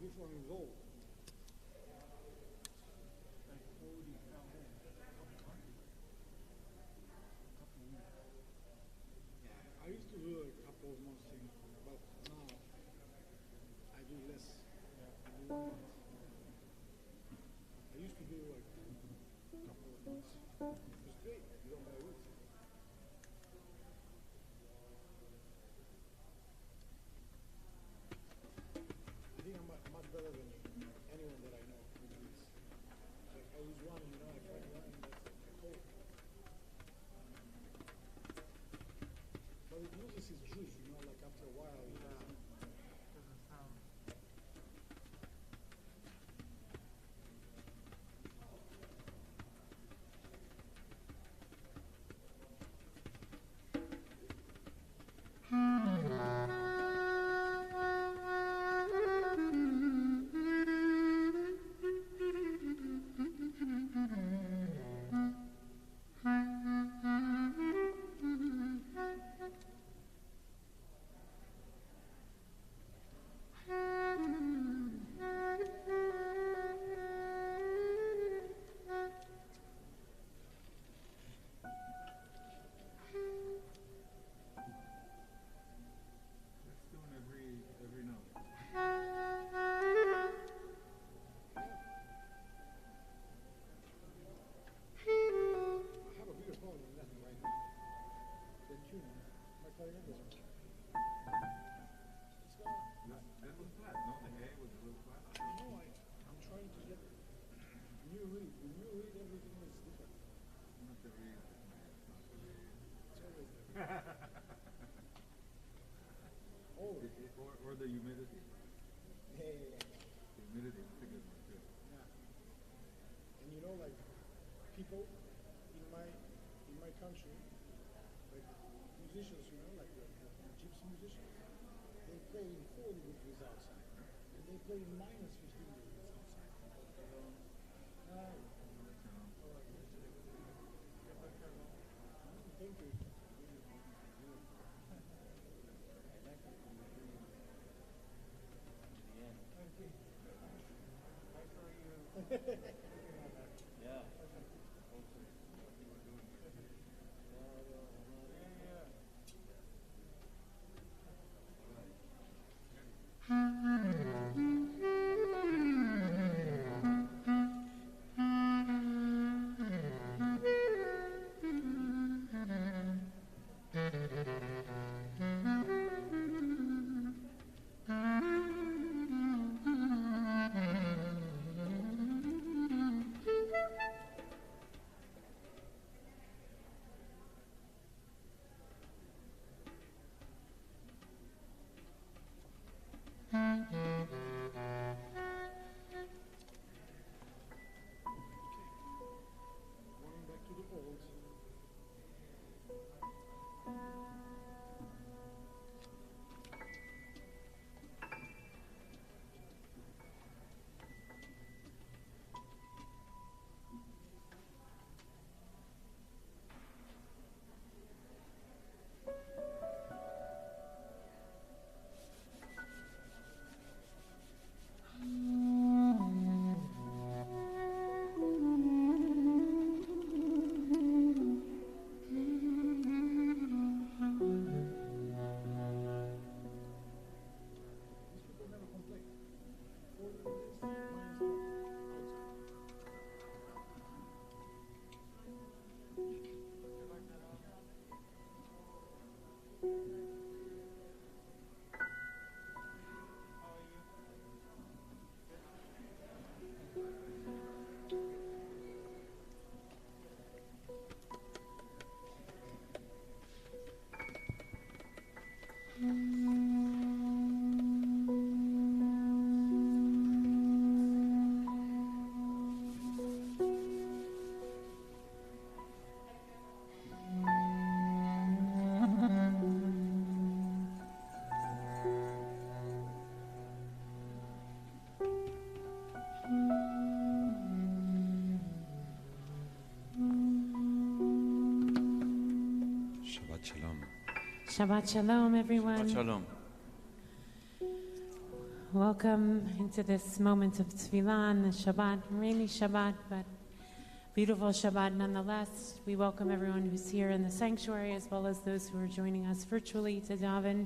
before he was old. I used to do a couple of months things, but now I do less. I do 1 month. I used to do like a couple of months. It's great. You don't buy wood. I think I'm much better than anyone that I know who do this. Like I use one, I find one, and that's a cold. But it loses its juice, like after a while. It doesn't sound. Or the humidity. Yeah. The humidity is a good one too. Yeah. And like people in my country, like musicians, like the gypsy musicians, they play in 40 degrees outside, and they play in minus 15 degrees outside. Thank you. Yeah. Shabbat Shalom. Shabbat Shalom, everyone. Shabbat Shalom. Welcome into this moment of Tefillah on the Shabbat, rainy Shabbat, but beautiful Shabbat nonetheless. We welcome everyone who's here in the sanctuary as well as those who are joining us virtually to daven.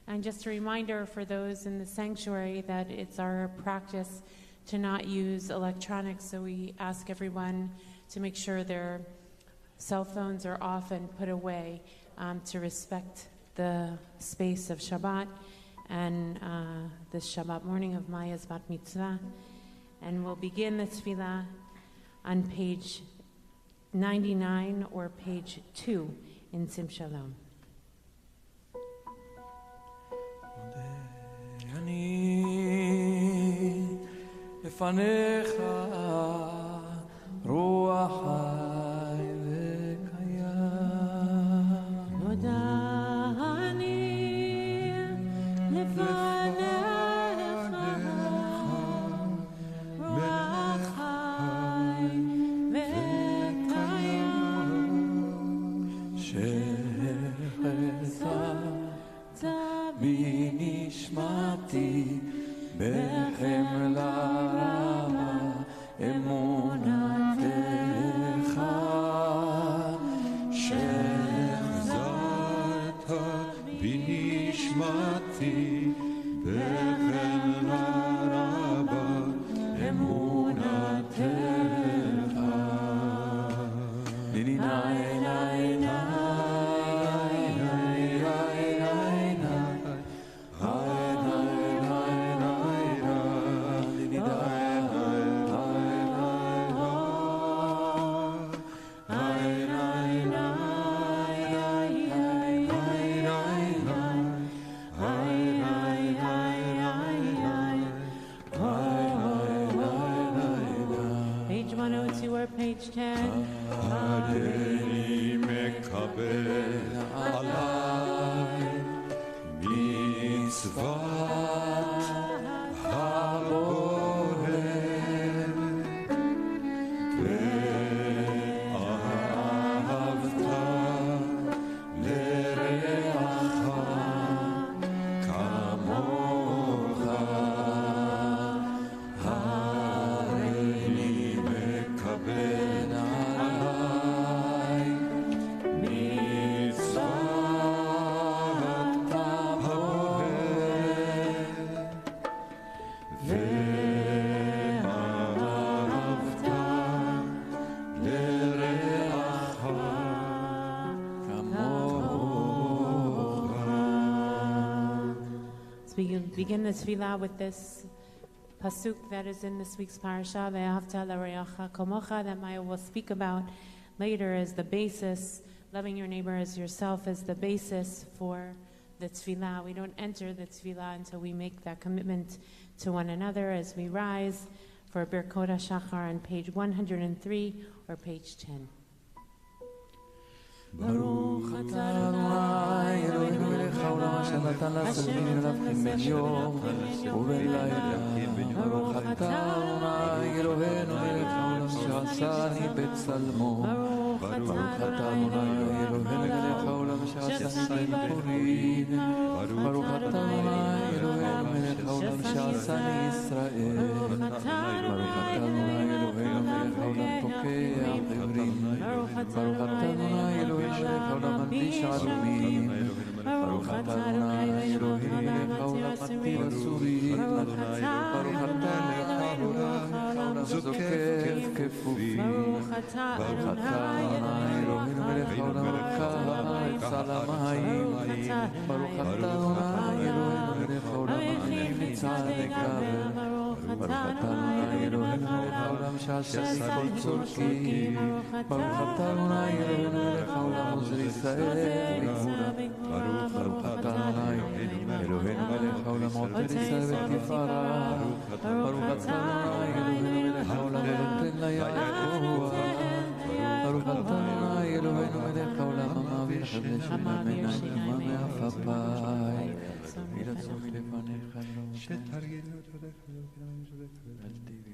And just a reminder for those in the sanctuary that it's our practice to not use electronics, so we ask everyone to make sure their cell phones are off and put away to respect the space of Shabbat and this Shabbat morning of Maya's Bat Mitzvah. And we'll begin the Tefillah on page 99 or page 2 in Sim Shalom. Page 10. We begin the Tefillah with this pasuk that is in this week's Parshat, Ve'ahavta l'reacha kamocha, that Maya will speak about later as the basis, loving your neighbor as yourself as the basis for the Tefillah. We don't enter the Tefillah until we make that commitment to one another as we rise for Birkot HaShachar on page 103 or page 10. ברוך אתה אדוני אלוהינו מלך העולם אשר נתן לצלמים ולהבחין בין יום ובין לילה. ברוך אתה אדוני אלוהינו מלך העולם אשר עשני בצלמו. ברוך אתה אדוני אלוהינו מלך העולם אשר עשני בחורין. ברוך אתה אדוני אלוהינו מלך העולם אשר עשני ישראל. ברוך אתה אדוני אלוהינו מלך העולם תוקע עברים. ברוך אתה אדוני אלוהינו מלך העולם מלביש ערומים. ברוך אתה אדוני אלוהינו מלך העולם מתיר אסורים. ברוך אתה העולם זוקף כפופים. ברוך אתה אדוני אלוהינו מלך העולם מלך על המים. ברוך אתה אדוני אלוהינו מלך העולם מעניק לצדקה. ברוך אתה אדוני אלוהינו מלך העולם שעשה כל צודקים. ברוך אתה אדוני אלוהינו מלך העולם עוזר ישראל בגבורה. ברוך אתה אדוני אלוהינו מלך העולם עוטר ישראל בתפארה. ברוך אתה אדוני אלוהינו מלך העולם ונותן ליד כוח. ברוך אתה אדוני אלוהינו מלך העולם המעביר חדש מן העיניים ומעפעפיים. ירצו מלפניך שתרגלנו תודה אל תיבי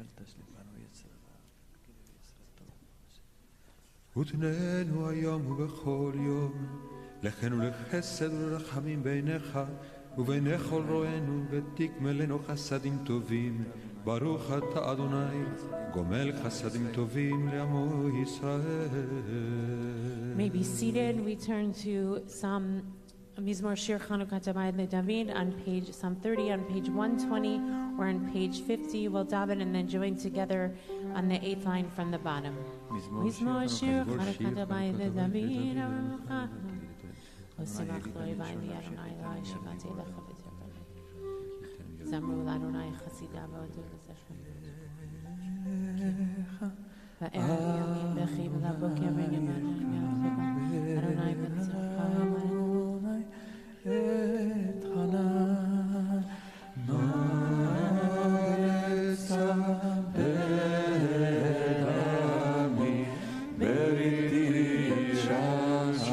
אל תשליט בנו יצר רע. ותננו היום ובכל יום לכן ולחסד ולרחמים בעיניך ובעיני כל רואינו ותגמלנו חסדים טובים. ברוך אתה אדוני גומל חסדים טובים לעמו ישראל. May be seated. We turn to Psalm Mizmor Shir Chanukah David David on page Psalm 30 on page 120 or on page 50. We'll daven and then join together on the 8th line from the bottom. Mizmor Shir Chanukah David David Osimach Loi Vayli Adonai Lai Shivate Lecha V'Tevah Zamru L'Adonai Chasidav V'Odu V'Zechem Va'er Yomim B'Chi V'Laboker V'Yomim Adonai V'Tzachar את חנה מעצה בדמי בריתי שחר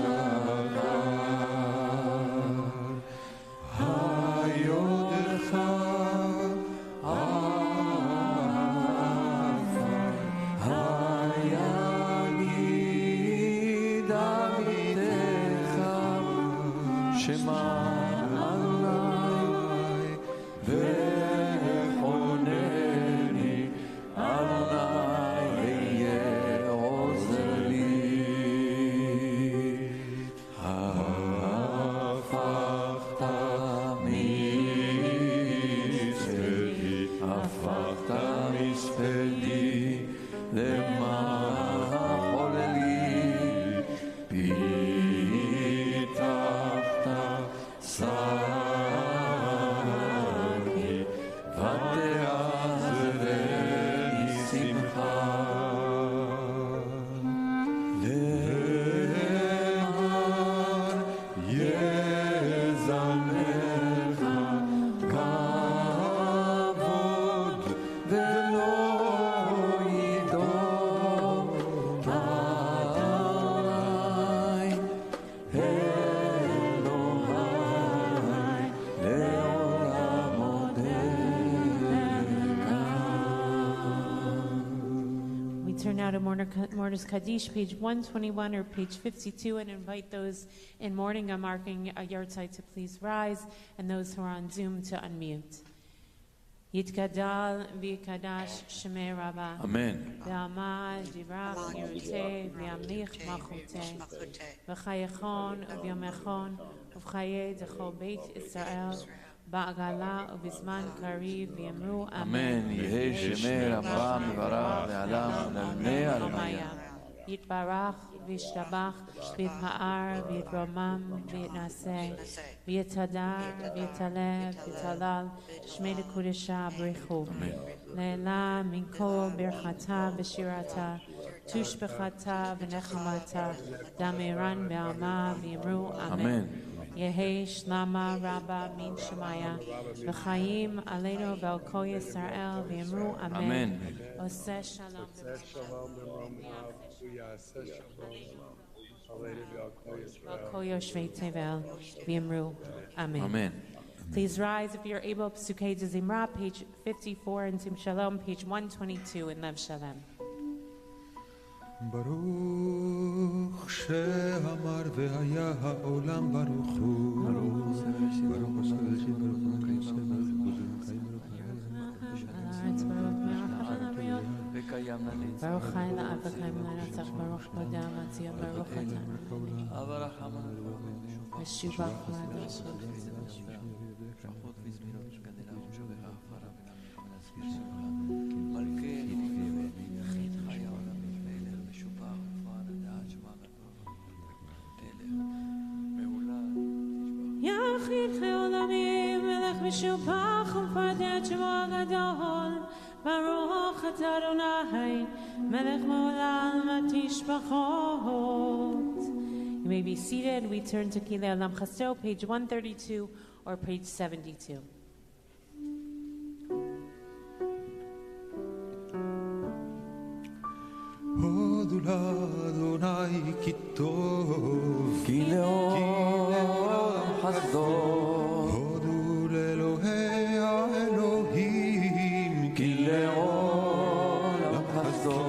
היודך עפר היגיד עמיתך שמע Mourner's Kaddish, page 121 or page 52, and invite those in mourning or marking a yahrzeit to please rise, and those who are on Zoom to unmute. Yitgadal v'yikadash shemei Rabba. Amen. V'amad divrach yiruteh v'yamlich malchuteh v'chayechon v'yomechon v'chayeh d'chol beit Israel ba'agala ובזמן קריב ויאמרו אמן. יהי שמי רבה מברך ועלה ולבני עלמיה. יתברך וישתבח ויתפאר ויתרומם ויתנשא ויתהדר ויתעלה ויתהלל שמי לקודשה בריחו. לעילה מן כל ברכתה ושירתה תושבחתה ונחמתה דמירן בעלמה ויאמרו אמן. יהי שלמה רבה מן שמיה וחיים עלינו ועל כל ישראל ויאמרו אמן. עושה שלום ועל כל יושבי תבל ויאמרו אמן. Please rise if you're able. Psukei de Zimra, page 54, and Tim Shalom, page 122 in Lev Shalom. ברוך שאמר והיה העולם ברוך הוא ברוך חי לאב וקיים לנצח ברוך פודה מציע ברוך אתה ושובח מהדוש יחיד חי עולמים מלך משופח ומפרדה את שמו הגדול ברוך אתה אדוני מלך מעולם התשבחות. You may be seated. We turn to Kilei Olam Chasto, page 132 or page 72. הודו לאדוני כי טוב כי לעולם חסדו הודו לאלוהי האלוהים כי לעולם חסדו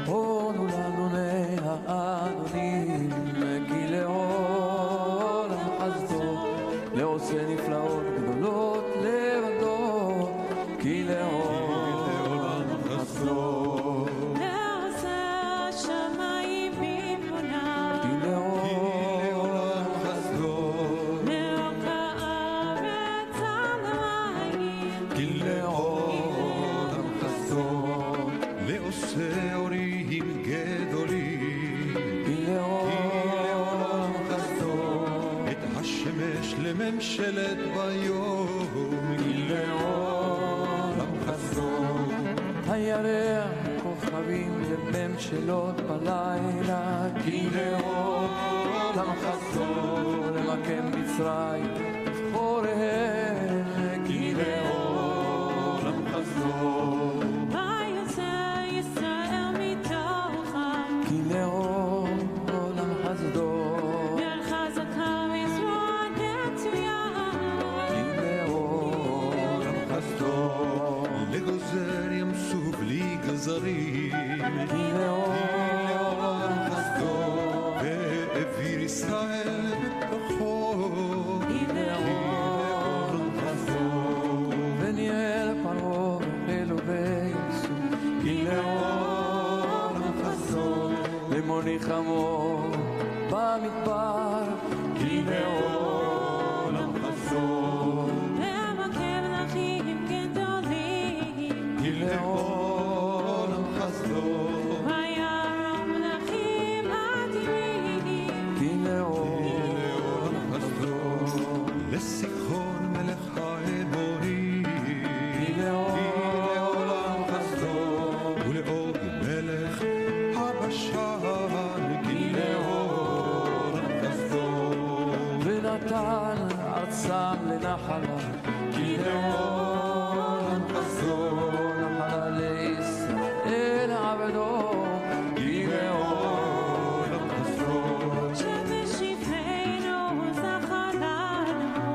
הודו לאדוני האדונים כי לעולם הירח כוכבים לממשלות בלילה, כי לעולם חזור למקם מצרים חורם, כי לעולם חזור ויצא ישראל מתוכם, כי לעולם חסדו יד חזקה וזרוע נטויה, כי לעולם חסדו לגוזר ים סוף בלי גזרים, כי לעולם חסדו והעביר ישראל בתוכו, כי לעולם חסדו וניהל פרעה וחילו וייסו, כי לעולם חסדו למוליך עמו במדבר, כי לעולם חסדו ומכה מלכים גדולים, כי לעולם חסדו, וירום מלכים אדירים, כי לעולם חסדו לסיחון מלך האמורי, כי לעולם חסדו ולעוג מלך הבשן, כי לעולם חסדו ונתן ארצם לנחלה, כי לעולם חסדו נחלה לישראל עבדו, כי לעולם חסדו שבשפנו זכרנו,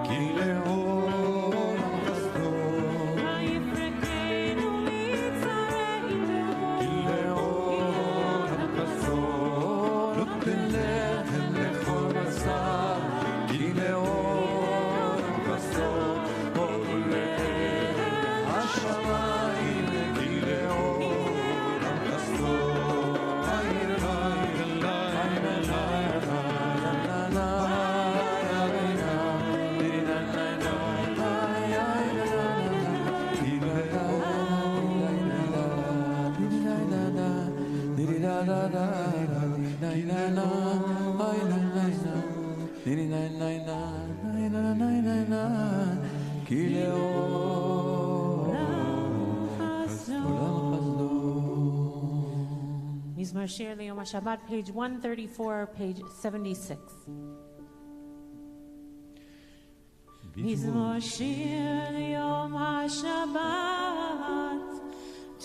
כי לעולם חסדו ויפרקנו מצרינו, כי לעולם חסדו נותן לחם לכל בשר, כי לעולם חסדו עולה השמיים, כי לעולם חסדו כי לעולם חסדו. מזמור שיר ליום השבת, page 134, page 76. מזמור שיר ליום השבת,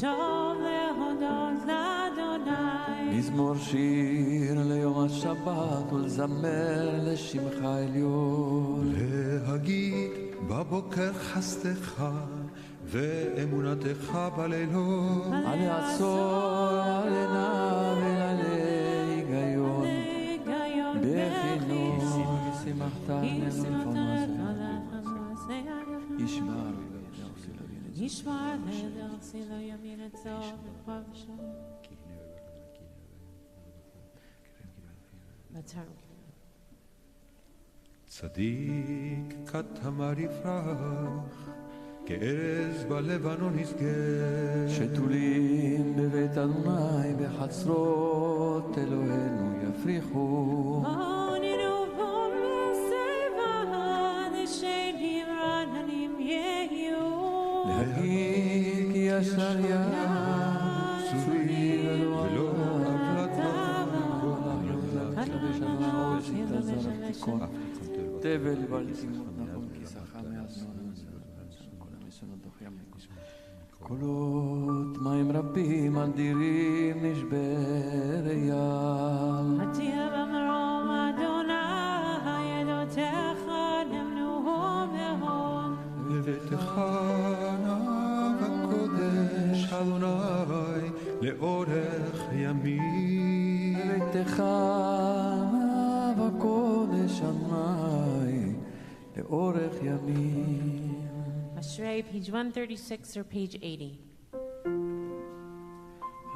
טוב להודות לאדוני. מזמור שיר ליום השבת ולזמר לשמך עליון. להגיד בבוקר חסדך ואמונתך בלילות, על עצור, על עיניו ועל היגיון, בחינוך שמחת ישמע לדרסי לא ימין את צור וכבר ושם. Let's turn. צדיק כתמר יפרח, כארז בלבנון יסגר, שתולים בבית אדוני בחצרות אלוהינו יפריחו. עוננו בו בשיבה, לשנים רעננים יהיו. להגיד כי ישר יצוי ולא תבל בלתימות נכון כיסחה מאזנון כל המסונות דוח ים קולות מים רבים אדירים נשבר ים. עתיה במרום אדוני, עדותיך נמנו בהון. בביתך נא בקודש אדוני לאורך ימים. בביתך נא בקודש אדוני לאורך ימים. Ashrei, page 136 or page 80.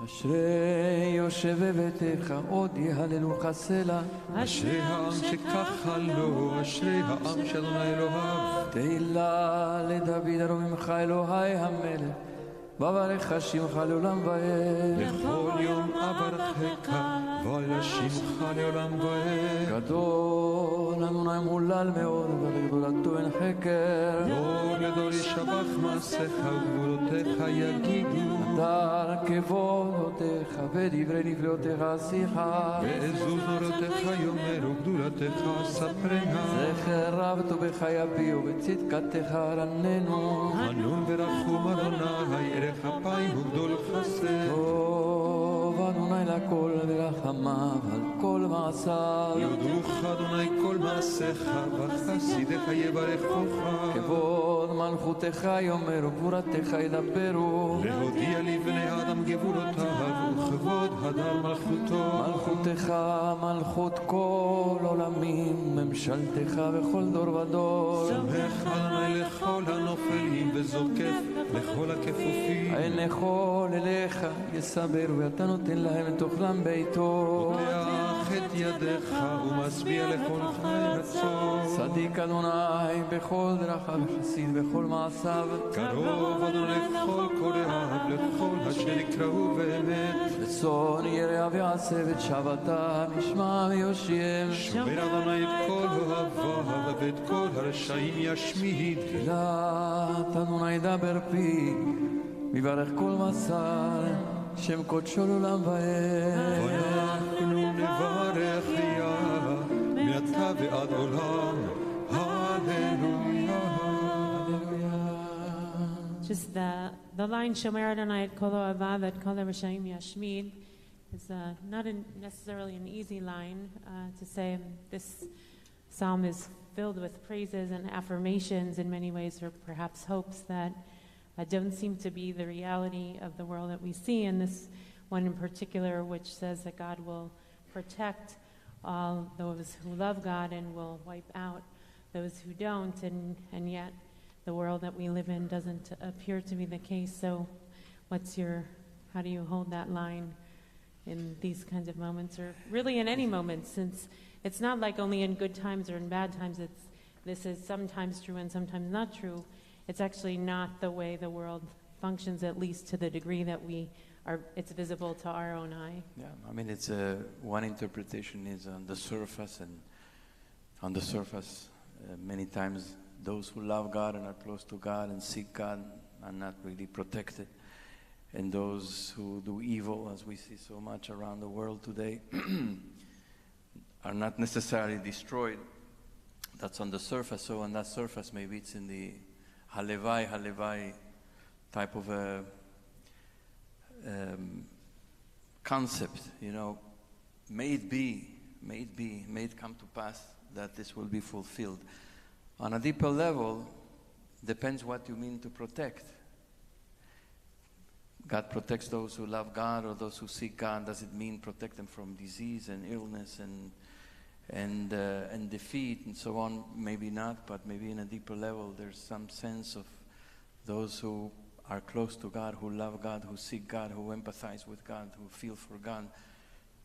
אשרי יושב בביתך עוד יהללוך סלה. אשרי העם שככה לו, אשרי העם שאדוני אלוהיו. תהילה לדוד ארוממך אלוהי המלך, וברך שמך לעולם ועד. לכל יום אברכך, ולשמך לעולם ועד. גדול אדוני מהולל מאוד, ולגדולתו אין חקר. דור גדול ישבח מעשיך, וגבולותיך יגידו. מוסר כבודותיך ודברי נפלאותיך שיחה. ועזוז נורותיך יאמרו גדולתך ספרנה. זכר רב טובך יביאו וצדקתך רננו. חנון ורחום אדוני ערך אפיים וגדול חסד. טוב אדוני לכל ורחמיו על כל מעשיו. יודוך אדוני כל מעשיך וחסידיך יברכוך. כבוד מלכותך יאמרו גבורתך ידברו. להודיע לבני אדם גבורותיו וכבוד הדר מלכותו. מלכותך מלכות כל עולמים ממשלתך בכל דור ודור. סומך אדוני לכל הנופלים וזוקף לכל הכפופים. אין יכול אליך יסברו ואתה נותן להם את אוכלם ביתו. פותח את ידיך ומשביע לכל חי רצון. צדיק אדוני בכל דרכיו וחסיד בכל מעשיו. קרוב אדוני לכל קוראיו לכל אשר יקראו באמת. רצון ירא ויעשה ואת שבתה משמע ויושיע. שומר אדוני את כל אוהביו ואת כל הרשעים ישמיד. תהילת אדוני דבר פי מברך כל מסר שם קודשו לעולם ועד. ואנחנו נברך יה מעתה ועד עולם. הללויה. Just the line Shomer Adonai et kol oavav et kol harashaim yashmid is not necessarily an easy line to say. This psalm is filled with praises and affirmations in many ways, or perhaps hopes that don't seem to be the reality of the world that we see. And this one in particular, which says that God will protect all those who love God and will wipe out those who don't, and yet the world that we live in doesn't appear to be the case. So how do you hold that line in these kinds of moments, or really in any moment, since it's not like only in good times or in bad times, this is sometimes true and sometimes not true. It's actually not the way the world functions, at least to the degree that it's visible to our own eye. Yeah, I mean, it's one interpretation is on the surface, and on the surface, many times those who love God and are close to God and seek God are not really protected. And those who do evil, as we see so much around the world today, are not necessarily destroyed. That's on the surface. So on that surface, maybe it's in the halevai type of a concept, may it come to pass that this will be fulfilled. On a deeper level, depends what you mean to protect. God protects those who love God or those who seek God. Does it mean protect them from disease and illness and defeat and so on? Maybe not, but maybe in a deeper level there's some sense of those who are close to God, who love God, who seek God, who empathize with God, who feel for God,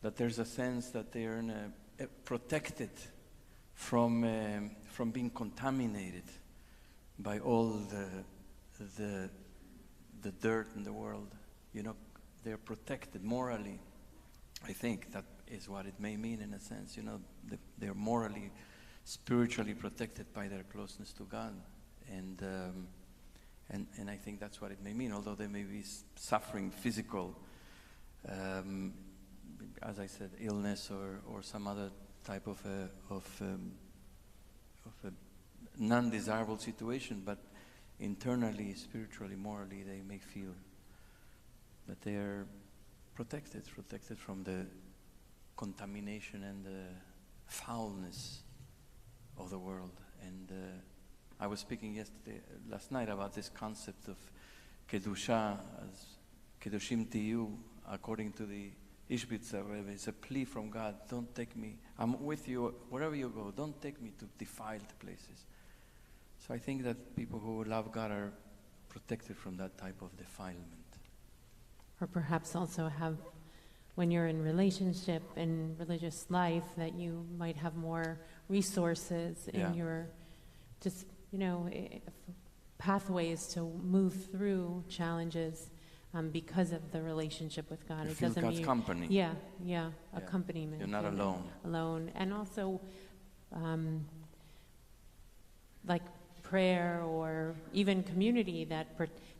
that there's a sense that they are protected from being contaminated by all the dirt in the world. They're protected morally. I think that is what it may mean in a sense. They're morally, spiritually protected by their closeness to God, and I think that's what it may mean. Although they may be suffering physical, as I said, illness or some other type of a non-desirable situation, but internally, spiritually, morally, they may feel that they are protected from the contamination and the foulness of the world. And I was speaking last night about this concept of Kedusha, as Kedoshim Tiyu, according to the Ishbitza, it's a plea from God. Don't take me, I'm with you wherever you go, don't take me to defiled places. So I think that people who love God are protected from that type of defilement. Or perhaps also have, when you're in relationship and religious life, that you might have more resources in your, just, pathways to move through challenges because of the relationship with God. You feel God's company. Yeah, accompaniment. You're not alone. And also, like prayer or even community that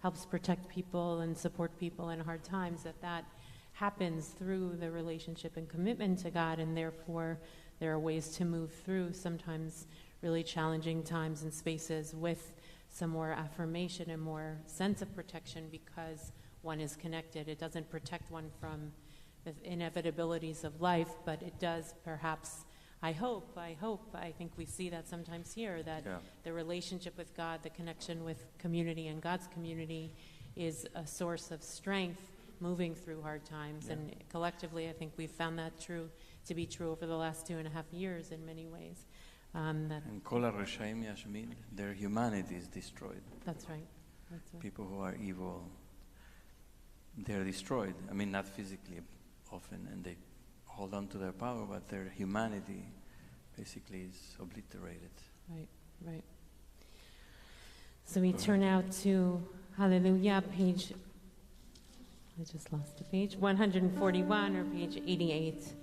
helps protect people and support people in hard times, that happens through the relationship and commitment to God, and therefore there are ways to move through sometimes really challenging times and spaces with some more affirmation and more sense of protection because one is connected. It doesn't protect one from the inevitabilities of life, but it does perhaps, I think we see that sometimes here, that the relationship with God, the connection with community and God's community is a source of strength moving through hard times. And collectively, I think we've found that to be true over the last 2.5 years in many ways. And kol harashaim yashmin, their humanity is destroyed. That's right. People who are evil, they're destroyed. I mean, not physically often, and they hold on to their power, but their humanity basically is obliterated. Right. So we turn out to Hallelujah, page, I just lost the page, 141 or page 88.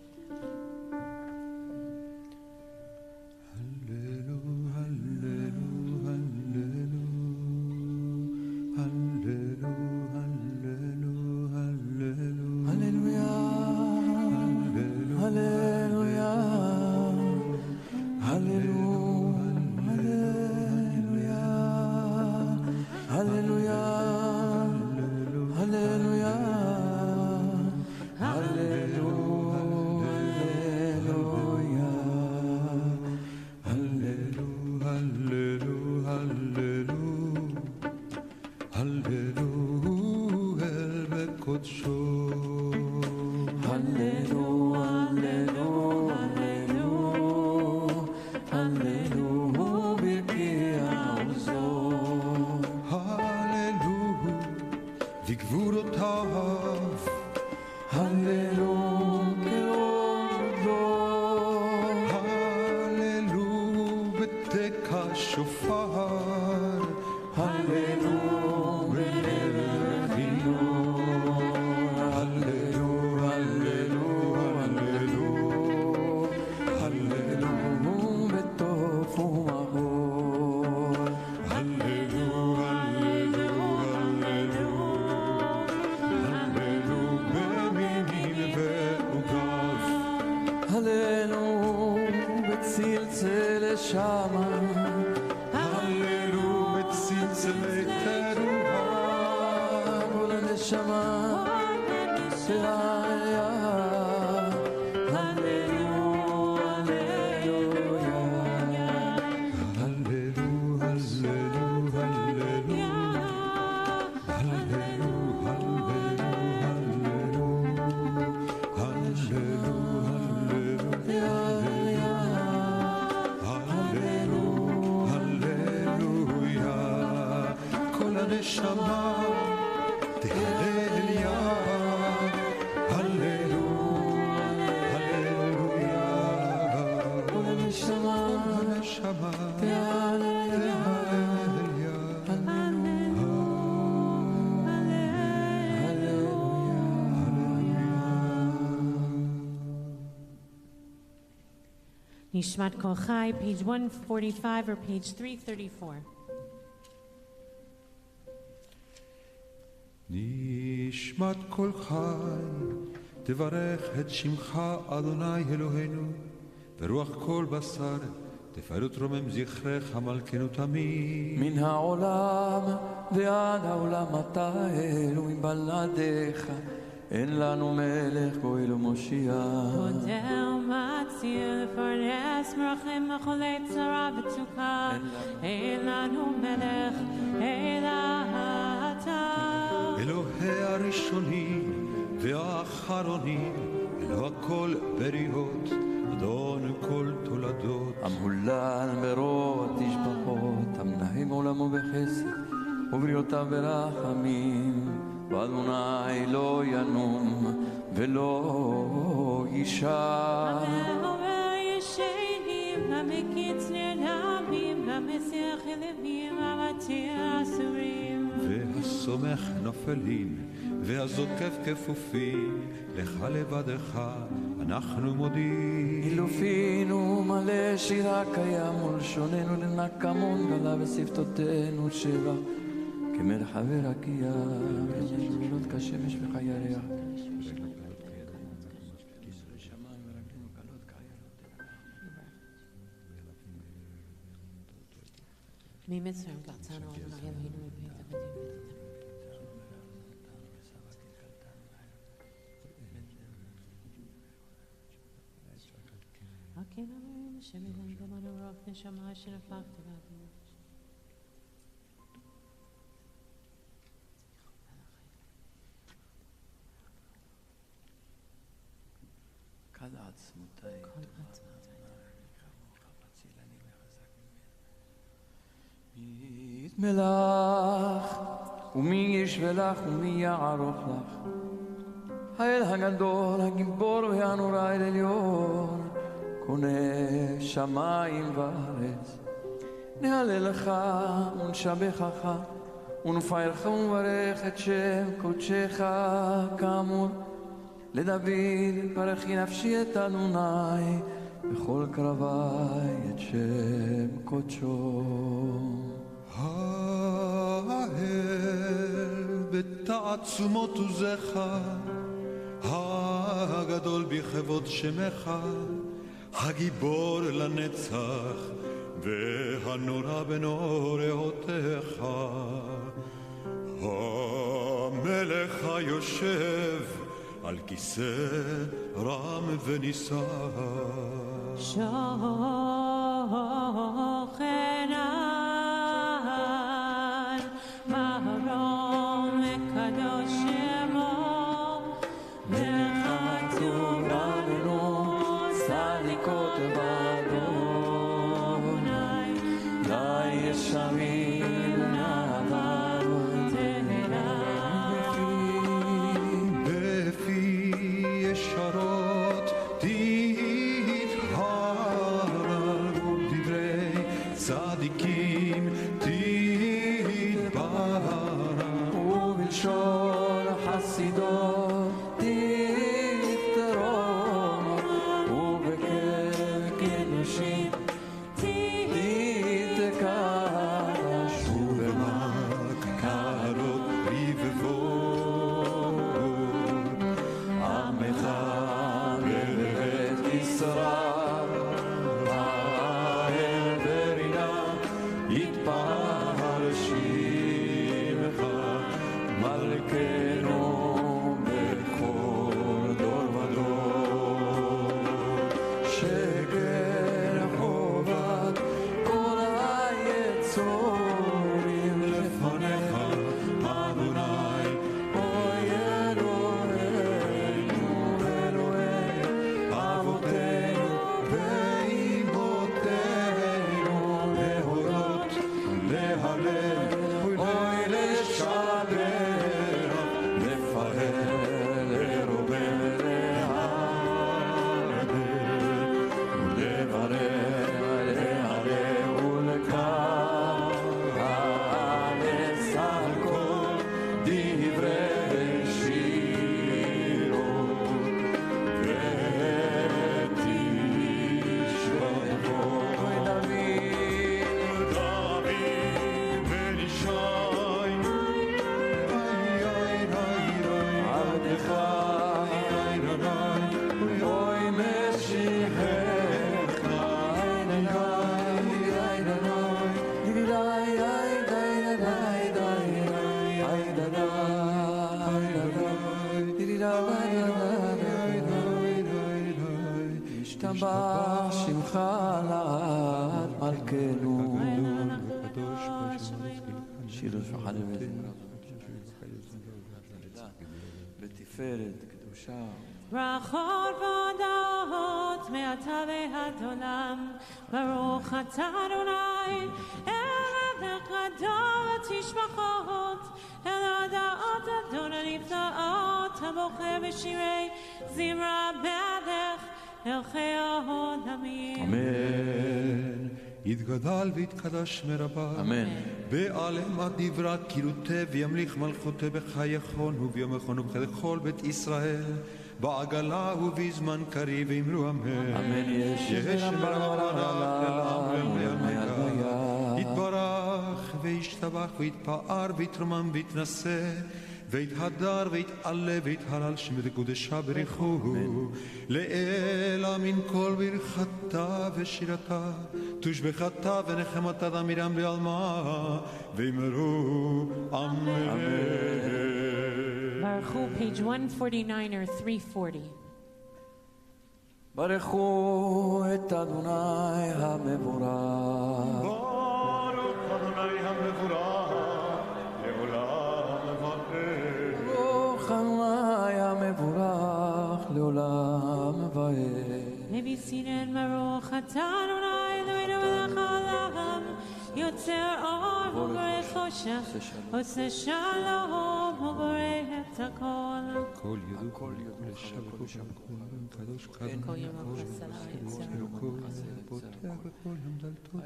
Nishmat Kol Chai, page 145 or page 334. נשמת כל חי, תברך את שמך אדוני אלוהינו, ורוח כל בשר, תפארת רומם זכרך מלכנו תמיד. מן העולם ועד העולם אתה אלוהים בלעדיך, אין לנו מלך גואל ומושיע. מודה ומציא לפרנס מרחם מחולי צרה ותשוקה, אין לנו מלך אלא אתה. אלוהי הראשונים והאחרונים, אלוה כל בריות, אדון כל תולדות. המהולל ברוב התשבחות, המנהל עולמו בחסד ובריאותיו ברחמים, ואדוני לא ינום ולא יישן. המעורר ישנים, המקיץ נרדמים, המסיח ילבים, המתיר אסורים. והסומך נופלים, והזוקף כפופים, לך לבדך אנחנו מודים. אילופינו מלא שירה קיים ולשוננו לנקמון גלה ושפתותינו שבע כמרחבי רקיע ומשמילות כשמש וחיי ריח. ממצרים קרצנו אדוני אלוהינו מפני עבדים כן אמרים שמילן דמנו רוח נשמה שנפקת לנו כל עצמותיי מי יתמלך ומי ישבלך ומי יערוך לך האל הגדול הגיבור והנורא אל עליון קונה שמיים וארץ נהללך ונשבחך ונפארך ונברך את שם קודשך כאמור לדוד ברכי נפשי את אדוני בכל קרבי את שם קודשו האל בתעצומות עוזך הגדול בכבוד שמך הגיבור לנצח והנורא בנוראותיך המלך היושב על כיסא רם ונישא שוכן על מרום וקדוש שמו וכתוב לנו צדיקות באדוני לה ישרים נעבר תהילה בפי ישרות תתהררו דברי צדיקים תתבהרה ובלשון חסידות תתרום ובקרב קדושים תתקדש ובמקלות רבבות עמך בבית ישראל האל ברינה יתפאר שמך מלכנו בכל דור ודור שקר חובת כל היצורים לפניך אדוני אוי אלוהינו אלוהי אבותינו ואימותינו להודות להלל אוי לשבח לפאר לרומם להלל ולברך להלל ולקבץ על כל דברי שירו ותשבחו דוד בן ישי עבדך אוי משיחך השתבח שמך לעד מלכנו שיר שולחן בתפארת קדושה ברכות והודות מעתה ועד עולם ברוך אתה אדוני עבדך גדול ותשבחות אל הודעות אדוני נפלאות הבוחר בשירי זמרה בעדך אל חיות עמים אמן יתגדל ויתקדש מרבה. אמן. בעלמא דברה קילותה וימליך מלכותה בחייכון וביומכון ובכל בית ישראל בעגלה ובזמן קריב ואמרו אמן. אמן. ישם ברבנך ללעם יתברך וישתבח ויתפאר ויתרומם ויתנשא ויתהדר ויתעלה ויתהלל שמו קודשה בריחו לאל אמין כל ברכתה ושירתה תושבחתה ונחמתה דמירם בעלמה ואמרו אמן. Baruch, page 149 or 340. ברכו את אדוני המבורך. ברוך אדוני המבורך לעולם ועד. ברוך אדוני המבורך לעולם ועד. Maybe seated, Baruch atah Adonai Eloheinu melech haolam, yotzer or uborei choshech, oseh shalom uborei et hakol. כל ידעו לשבחו קדוש קדוש כל יום החסד היצר. פותח בכל יום דלתות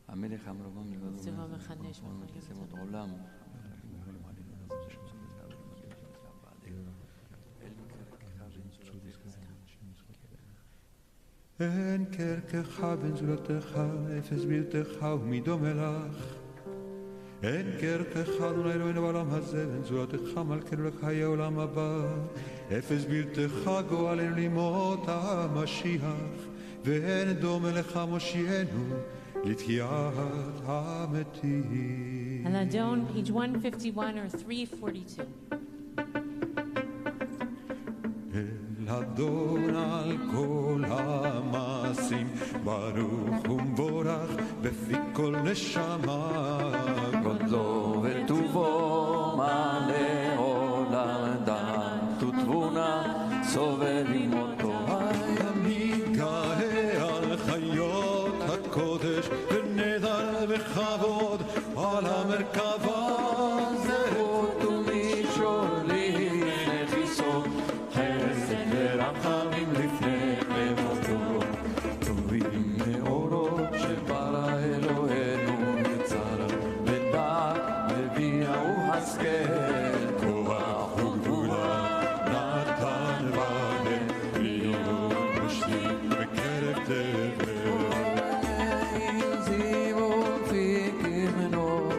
המלך המרומם צבא מחדש משימות עולם. אין כרכך בן זולתך, אפס בלתך ומדומה לך. אין כרכך אדוני אלוהינו בעולם הזה, בן זולתך מלכנו לך יהיה עולם הבא. אפס בלתך גואלנו לימות המשיח, ואין דומה לך מושיענו לתחיית המתים. Aladon, page 151 or 342. אדון על כל המעשים ברוך ומבורך בפי כל נשמה גודלו וטובו מלא עולם דעת ותבונה סובבים אותו מתגאה על חיות הקודש ונדר וכבוד על המרכבה זהות ומישור לפני חיסון חסד ורחמים לפני כבודו טובים מאורות שברא אלוהינו יצר ודעת ובינה והשכל כוח וגבורה נתן בהם להיות מושלים בקרב תבל זיוו פיקים נור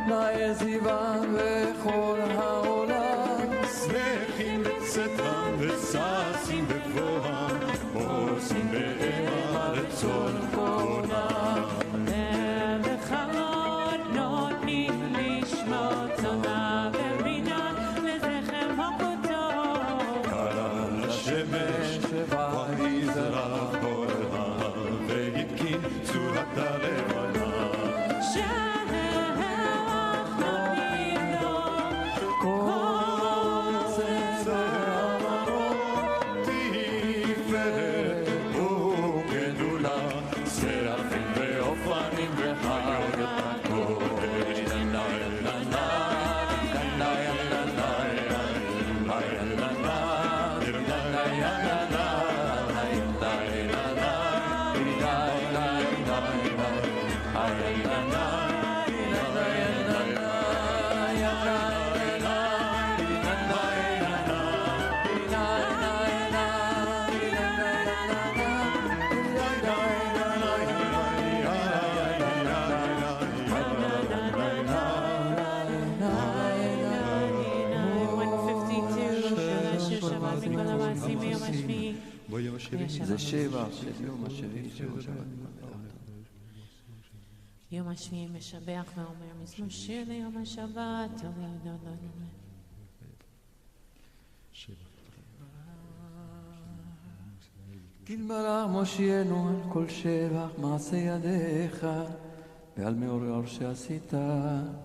לעזיבה וכל העולם שמחים בצאתם וששים בגבוהם עושים בהמה רצון קונם ובכבוד נותנים לשמות תודה ובינה לזכר מלכותו. קרא לשמש ויזרח אורה והתקין צורתה לבנה שהרוח נותנים לו כל צבע מרום תפארת וגדולה שרפים ואופנים וחיות הקודש זה שבע של יום השביעי של שבת. יום השביעי משבח ואומר מזמור שיר ליום השבת. תתברך מושיענו על כל שבח מעשה ידיך ועל מאור שעשית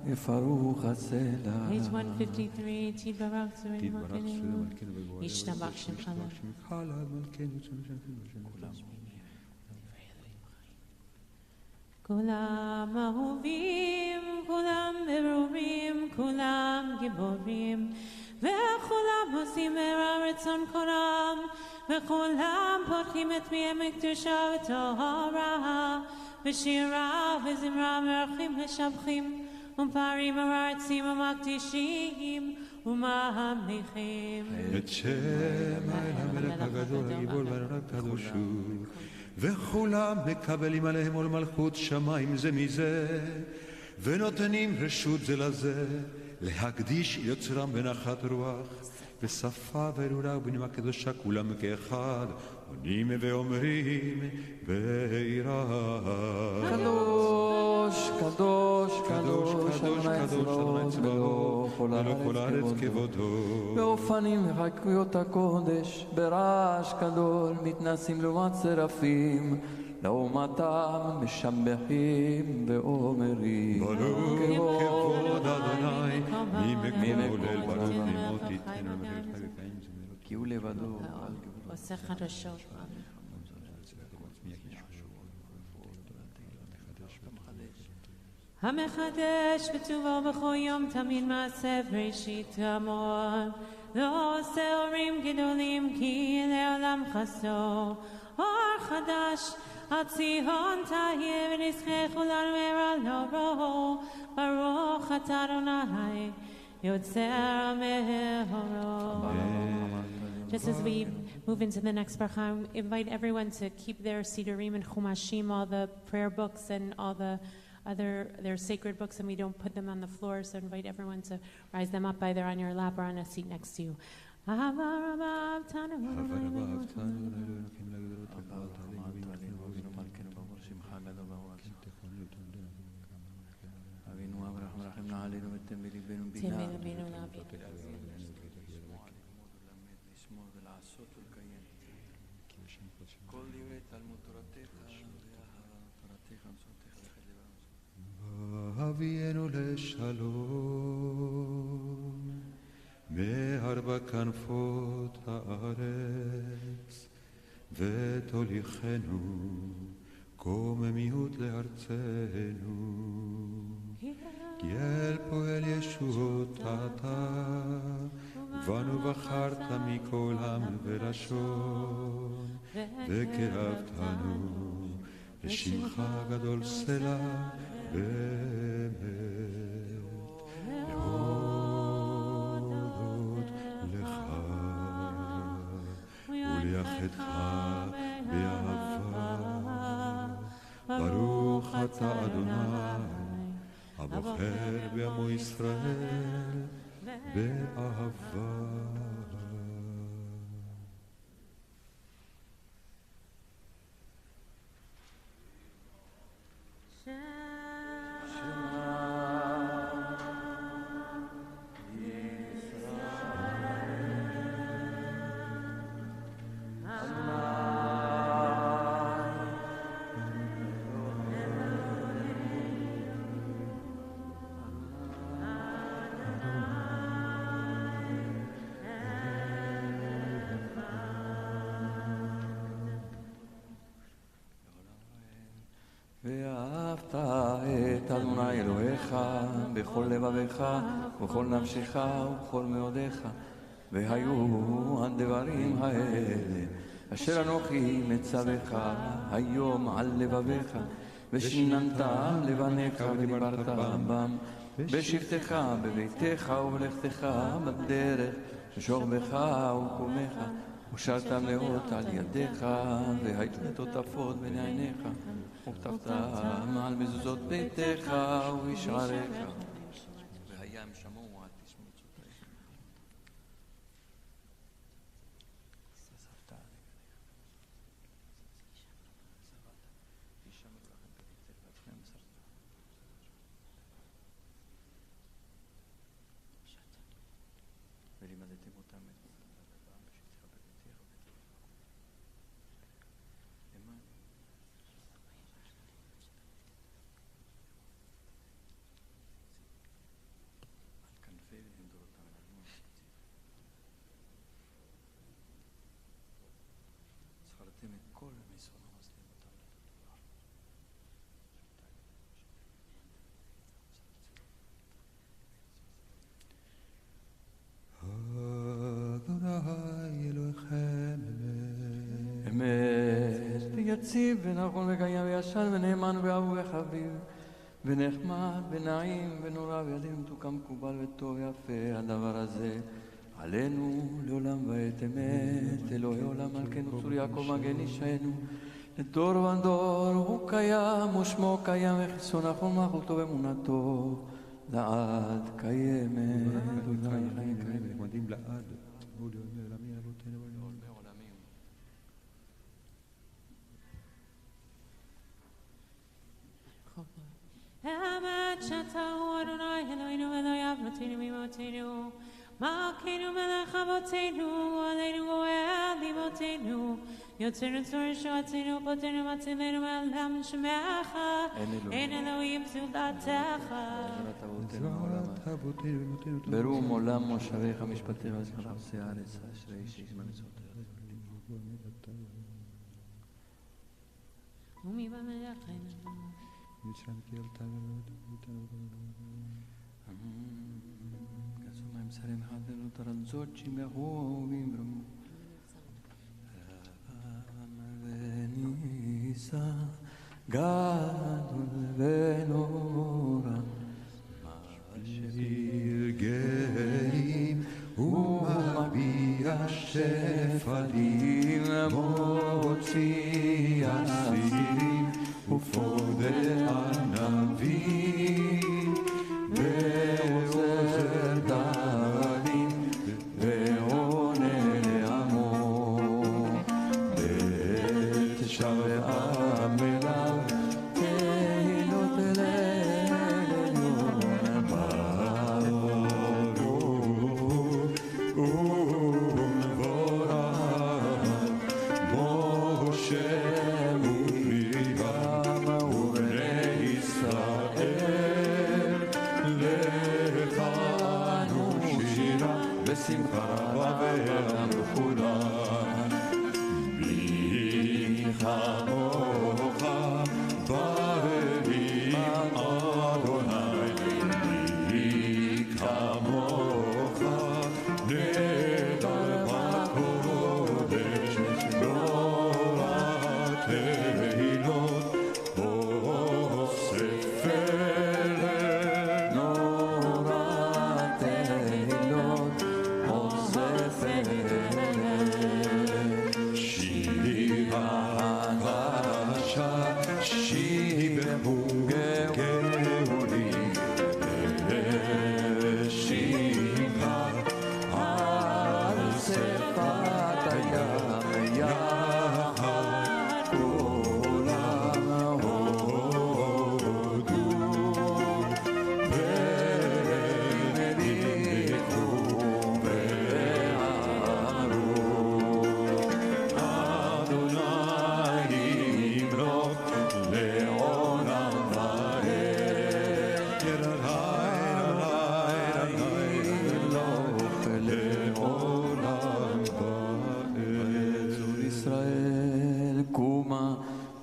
יפרוך הסלע. Page 153, תתברך צורי מלכנו, ישתבח שמך כולם אהובים, כולם ברורים, כולם גיבורים וכולם עושים מרע רצון קורם, וכולם פותחים את פיהם בקדושה וטהרה, בשירה וזמרה מברכים ושבחים, ומפארים ומרצים ומקדישים וממליכים את שם האל המלך הגדול הגיבור והנורא הקדוש הוא, וכולם מקבלים עליהם עול מלכות שמיים זה מזה, ונותנים רשות זה לזה להקדיש יוצרם בנחת רוח, בשפה ברורה ובנימה קדושה כולם כאחד עונים ואומרים ביראה קדוש, קדוש, קדוש, אדוני צבאות, ולא כל הארץ כבודו. באופנים וחקויות הקודש, ברעש גדול, מתנסים לעומת שרפים, לעומתם משבחים ואומרים ברוך כבוד אדוני, מי מגולל ברוך נמות תיתן ומלך וקיים זמירות כי הוא לבדו עושה חדשות. המחדש בטובו בכל יום תמיד מעשה בראשית המון, לא עושה אורים גדולים כי לעולם חסדו, אור חדש על ציון תהיה ונזכה כולנו מהרה לאורו, ברוך אתה אדוני יוצר מאורו. Just as we move into the next bracha, I invite everyone to keep their sidurim and chumashim, all the prayer books and all the their sacred books, and we don't put them on the floor, so I invite everyone to rise them up either on your lap or on a seat next to you. אבינו לשלום מארבע כנפות הארץ ותוליכנו קוממיות לארצנו כי אל פועל ישועות אתה ובנו בחרת מכל עם ולשון וקרבתנו לשמך גדול סלע באמת להודות לך ולייחדך באהבה ברוך אתה אדוני הבוחר בעמו ישראל באהבה. ואהבת את אדוני אלוהיך בכל לבביך ובכל נפשך ובכל מאודיך, והיו הדברים האלה אשר אנוכי מצווך היום על לבביך, ושיננתם לבניך ודיברת בם בשבתך בביתך ובלכתך בדרך בשוכבך וקומך, ושרתם לאות על ידיך והיית לטוטפות בין עיניך, ופתחתם על מזוזות ביתך ובשעריך, והיה משמעו על תשמוצותיך. ולימדתם אותם את בשבתך בביתך למען על כנפי ויציב ונכון וקיים וישן ונאמן ואהוב וחביב ונחמד ונעים ונורא וידין מתוקם מקובל וטוב ויפה הדבר הזה עלינו לעולם ועת אמת אלוהי עולם מלכנו צור יעקב מגן אישנו לדור ודור הוא קיים ושמו קיים וחיסון נכון מלכותו ואמונתו לעד קיימת מודים לעד לעולמי אבותינו אמת שתהו אדוני אלוהינו אלוהי אבותינו ממותינו מלכנו מלך אבותינו עלינו גואל ליבותינו יוצרנו צור ישועתנו פותרנו מצילנו מעלם שמך אין אלוהים זולתך ברום עולם מושביך משפטיך וזכרם הארץ אשרי איש יזמן עצותיך ומי במלאכנו גסו מהם שרים חדנו תרנצות שמחו וימרמו וניסה גדול ונורא מה גאים ומביע שפלים מוציא אסירים ופודה ענבים ועוזר דלים ועונה לעמו ותשבע מלאו תהילות אלינו ברוך ומבורך משה שמחה רבה ועם וכולם בלי כמוך באלים אדוני בלי כמוך נדע בקודש נורא תהילות אוסף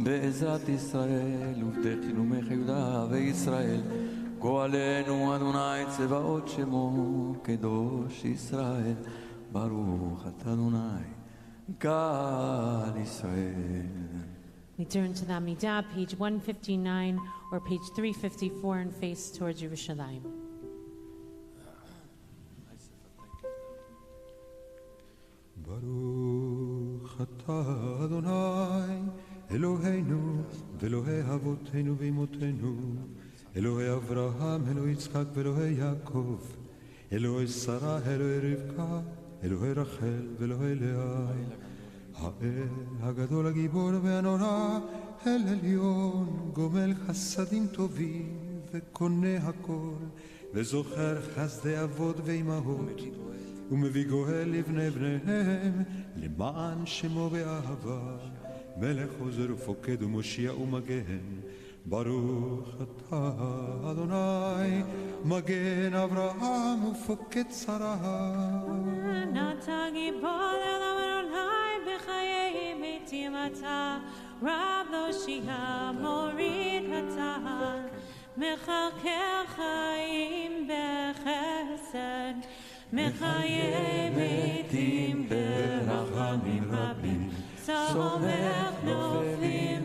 בעזרת ישראל ובדחילו יהודה וישראל גואלנו אדוני צבאות שמו קדוש ישראל ברוך אתה אדוני גאל ישראל. We turn to the Amidah, page 159 or page 354 and face towards Yerushalayim. ברוך אתה אדוני אלוהינו ואלוהי אבותינו ואמותינו אלוהי אברהם אלוהי יצחק ואלוהי יעקב אלוהי שרה אלוהי רבקה אלוהי רחל ואלוהי לאה האל הגדול הגיבור והנורא אל עליון גומל חסדים טובים וקונה הכל וזוכר חסדי אבות ואימהות ומביא גואל לבני בניהם למען שמו באהבה מלך עוזר ופוקד ומושיע ומגן ברוך אתה אדוני מגן אברהם ופוקד שרה אתה גיבור אדוני בחיי מתים אתה רב להושיע מוריד הצער מחכה חיים בחסד מחיי מתים ברחמים רבים סומך נופלים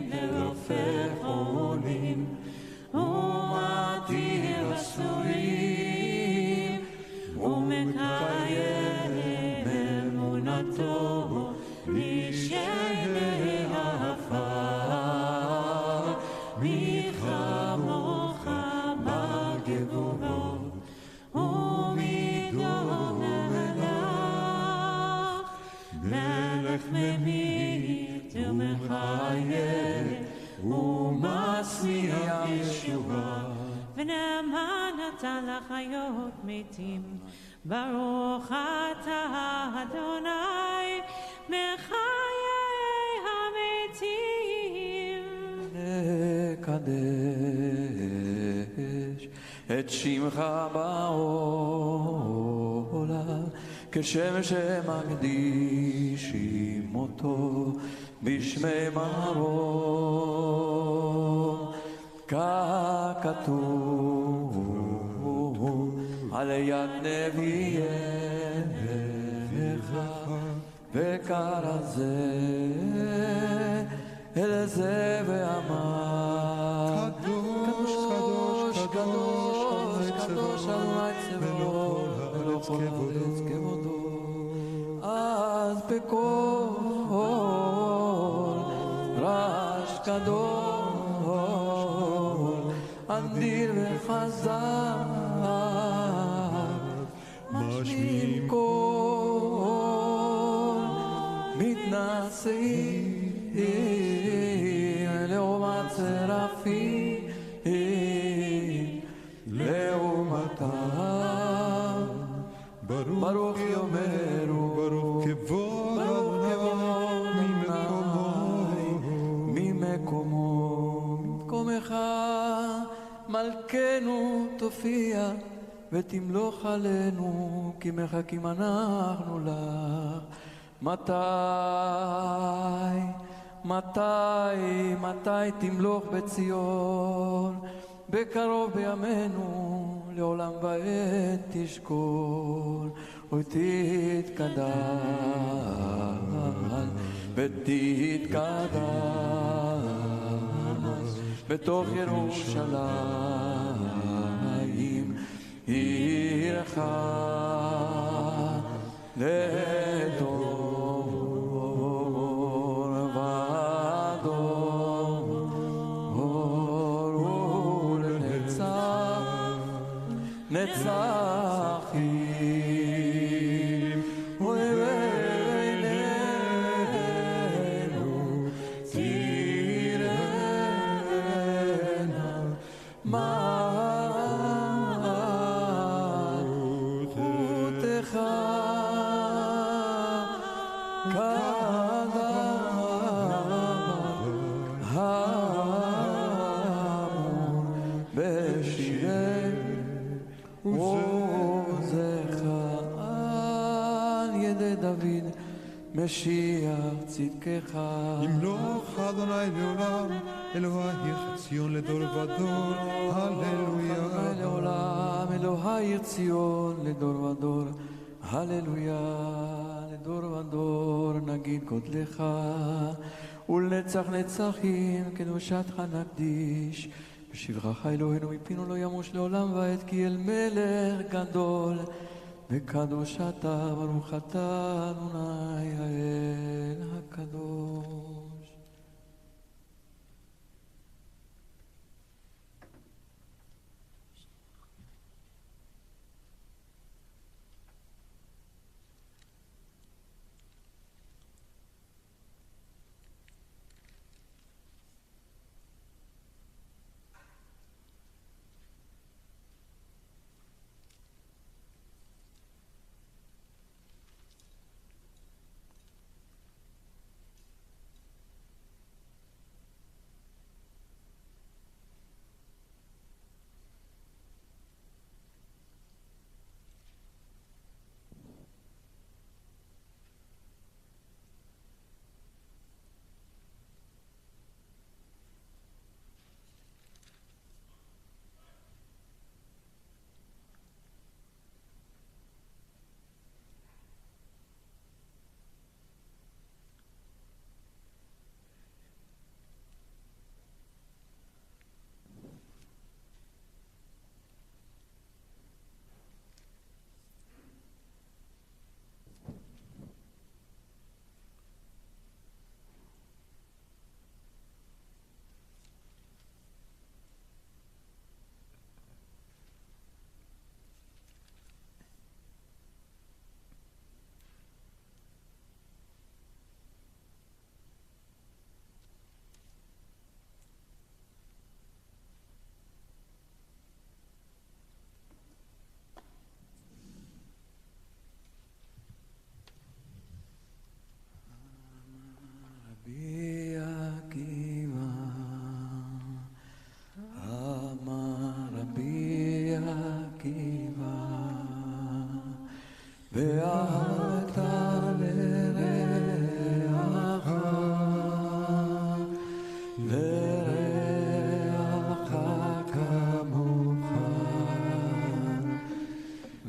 נאמן אתה לחיות מתים, ברוך אתה אדוני מחיי המתים. נקדש את שמך בעולם, כשם שמקדישים אותו בשמי מרום, ככתוב על יד נביאיך, וקרא זה אל זה ואמר, קדוש קדוש קדוש קדוש אדוני צבאות ולכל הארץ כבודו. אז בקול רעש גדול אדיר וחזק משמיעים קול מתנשאים לעומת סרפים לעומתם, ברוך יאמרו ברוך כבוד אדוני ממקומך מלכנו תופיע ותמלוך עלינו, כי מחכים אנחנו לך. מתי תמלוך בציון? בקרוב בימינו לעולם ועד תשכון. ותתקדש ותתקדש בתוך ירושלים עירך לדור ודור ולנצח נצחים ובעינינו תראנה מלכותך כדמון בשירי עוזך על ידי דוד משיח צדקך. ימלוך אדוני לעולם, אלוהי ציון לדור ודור, הללויה. לעולם אלוהי ציון לדור ודור, הללויה. לדור ודור נגיד גודלך, ולנצח נצחים קדושתך נקדיש. בשבחך אלוהינו מפינו לא ימוש לעולם ועד, כי אל מלך גדול וקדוש אתה, ברוך אתה אדוני האל הקדוש.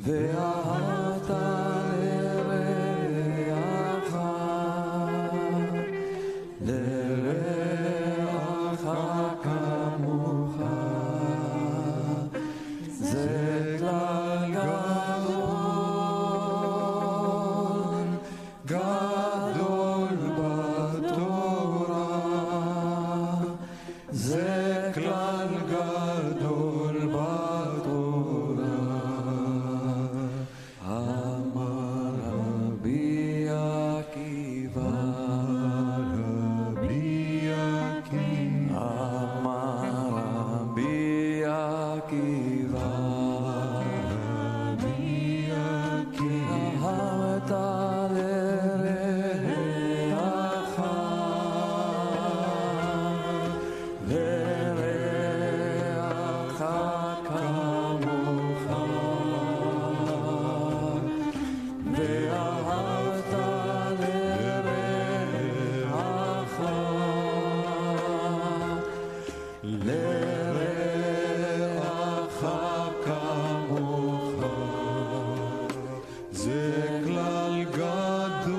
ואהבת לרעך, לרעך כמוך, זה כלל גדול, גדול בתורה, זה כלל גדול בתורה. אמר רבי עקיבא, רבי עקיבא, אמר רבי עקיבא, רבי עקיבא, אהבת לרעך, לרעך כמוך, ואהבת לרעך, לרעך כמוך, זה כלל גדול,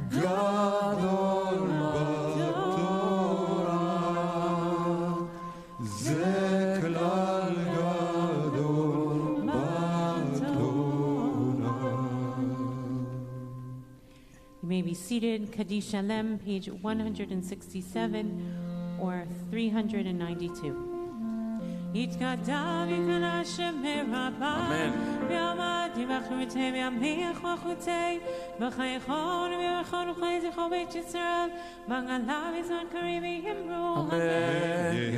גדול בתורה, זה כלל גדול בתורה. You may be seated. Kedoshim, page 167 or 392. יתגדל יקדש מרבה ויעמד יבחרותי וימליך מלכותי וחייכון ויבחון וחי זכרו בית ישראל בגלה בזמן קריב יאמרו אמן.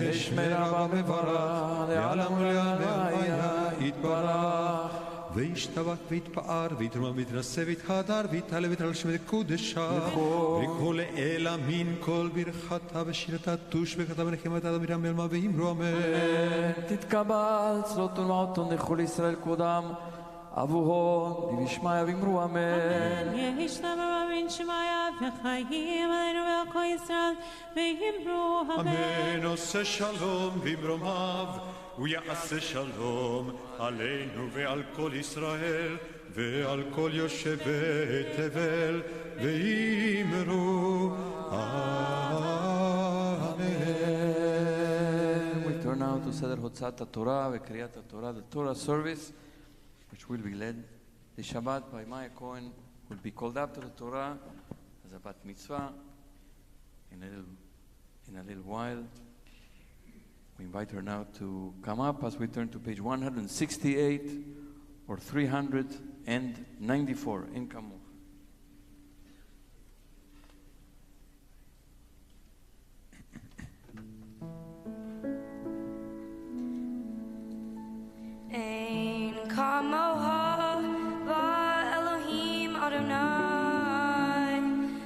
יש מרבה מברך לעולם ולעלמיה יתברך. וישתבח ויתפאר ויתרומם ויתנשא ויתהדר ויתעלה ויתרשם וקודשה ויקרא לאל אמין כל ברכתה ושירתה תוש וקרתה ונחמתה ומירם אלמה ואמרו אמן. תתקבל צלות ולמעותון לכל ישראל כבודם אבוהון וישמעיה ואמרו אמן. ישתבח בין שמעיה וחיים עלינו ועל כל ישראל ואמרו אמן. עושה שלום במרומיו ויעשה שלום עלינו ועל כל ישראל ועל כל יושבי תבל ואמרו אמן. We turn now to סדר הוצאת התורה וקריאת התורה, the Torah service, which will be led the Shabbat by Maya Cohen, will be called up to the Torah as a Bat Mitzvah in a little while. We invite her now to come up as we turn to page 168 or 394 in Kamuch. Ein kamoha va Elohim Adonai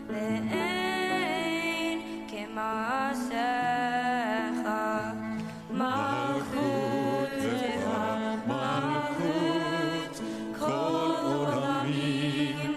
ve'ein kemasecha malchutecha malchut kol olamim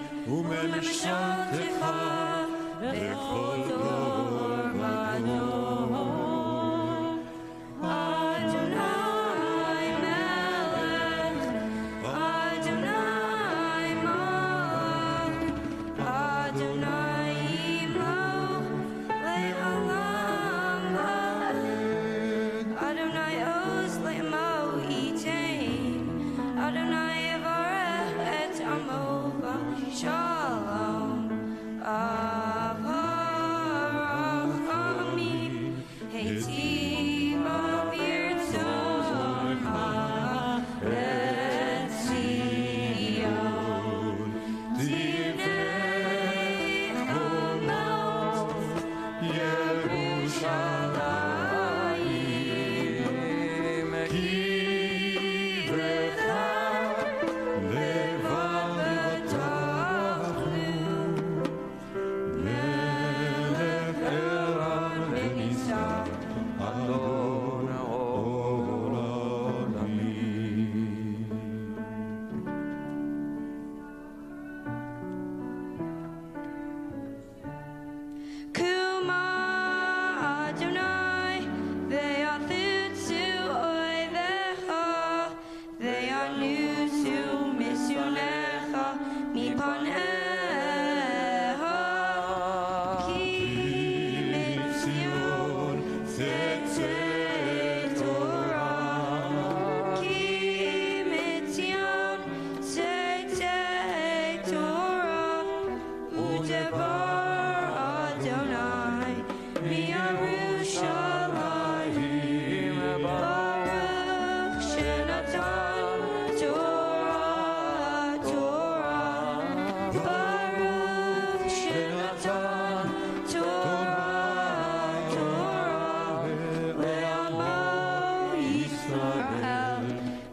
Israel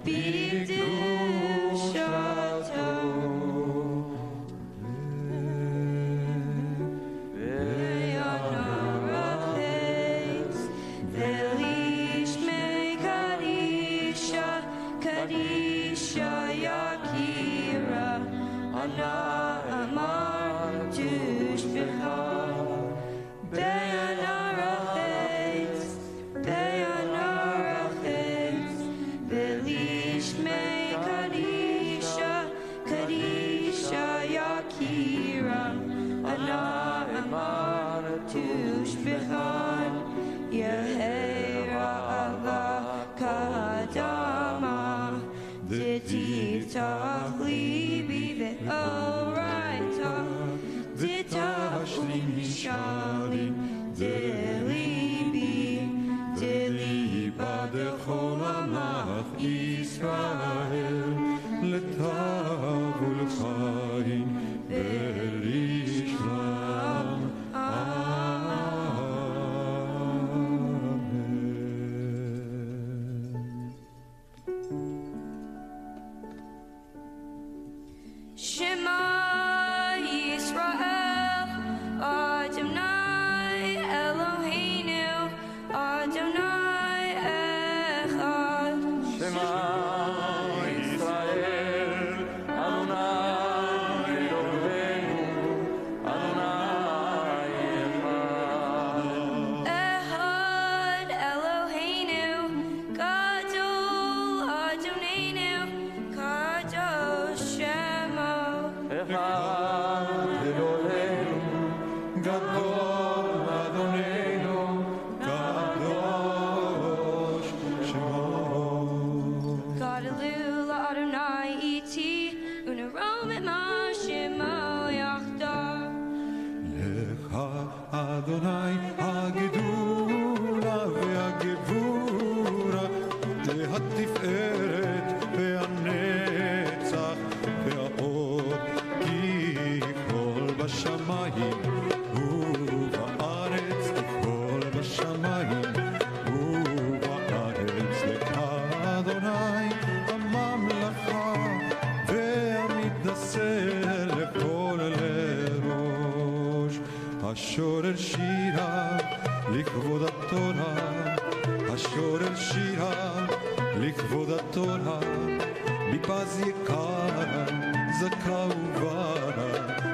b'kedushato. Ve'yanarachetz ve'lishmei kadisha kadisha yakira ana amar tushbecha. Ve'yanarachetz ve'yanarachetz ve'lishmei kadisha kadisha yakira ana amar tushbechan yehei ra'ava ka'adama Tiftach libi ve'oraita Titashlim hishalim deliba dechol amach Yisrael לטוב ולחיים ולשלום. Shema Yisrael Adonai Eloheinu Adonai Echad. Shema Yisrael, Adonai Eloheinu, Adonai Echad. Echad Eloheinu Gadol Adonenu Kadosh Shemo. Echad Eloheinu, גדול אדוננו, קדוש שמו. God Elul Adonai iti unarom et ma shemo yachdav. לך אדוני הגדולה והגבורה, והתפארת והנצח והאור, כי כל בשמיים ובארץ, כי כל בשמיים ובארץ, לך אדוני הממלכה והמתנשא לכל לראש. השורר שירה לכבוד התורה, השורר שירה לכבוד התורה, מפז יקרה זכה וברה,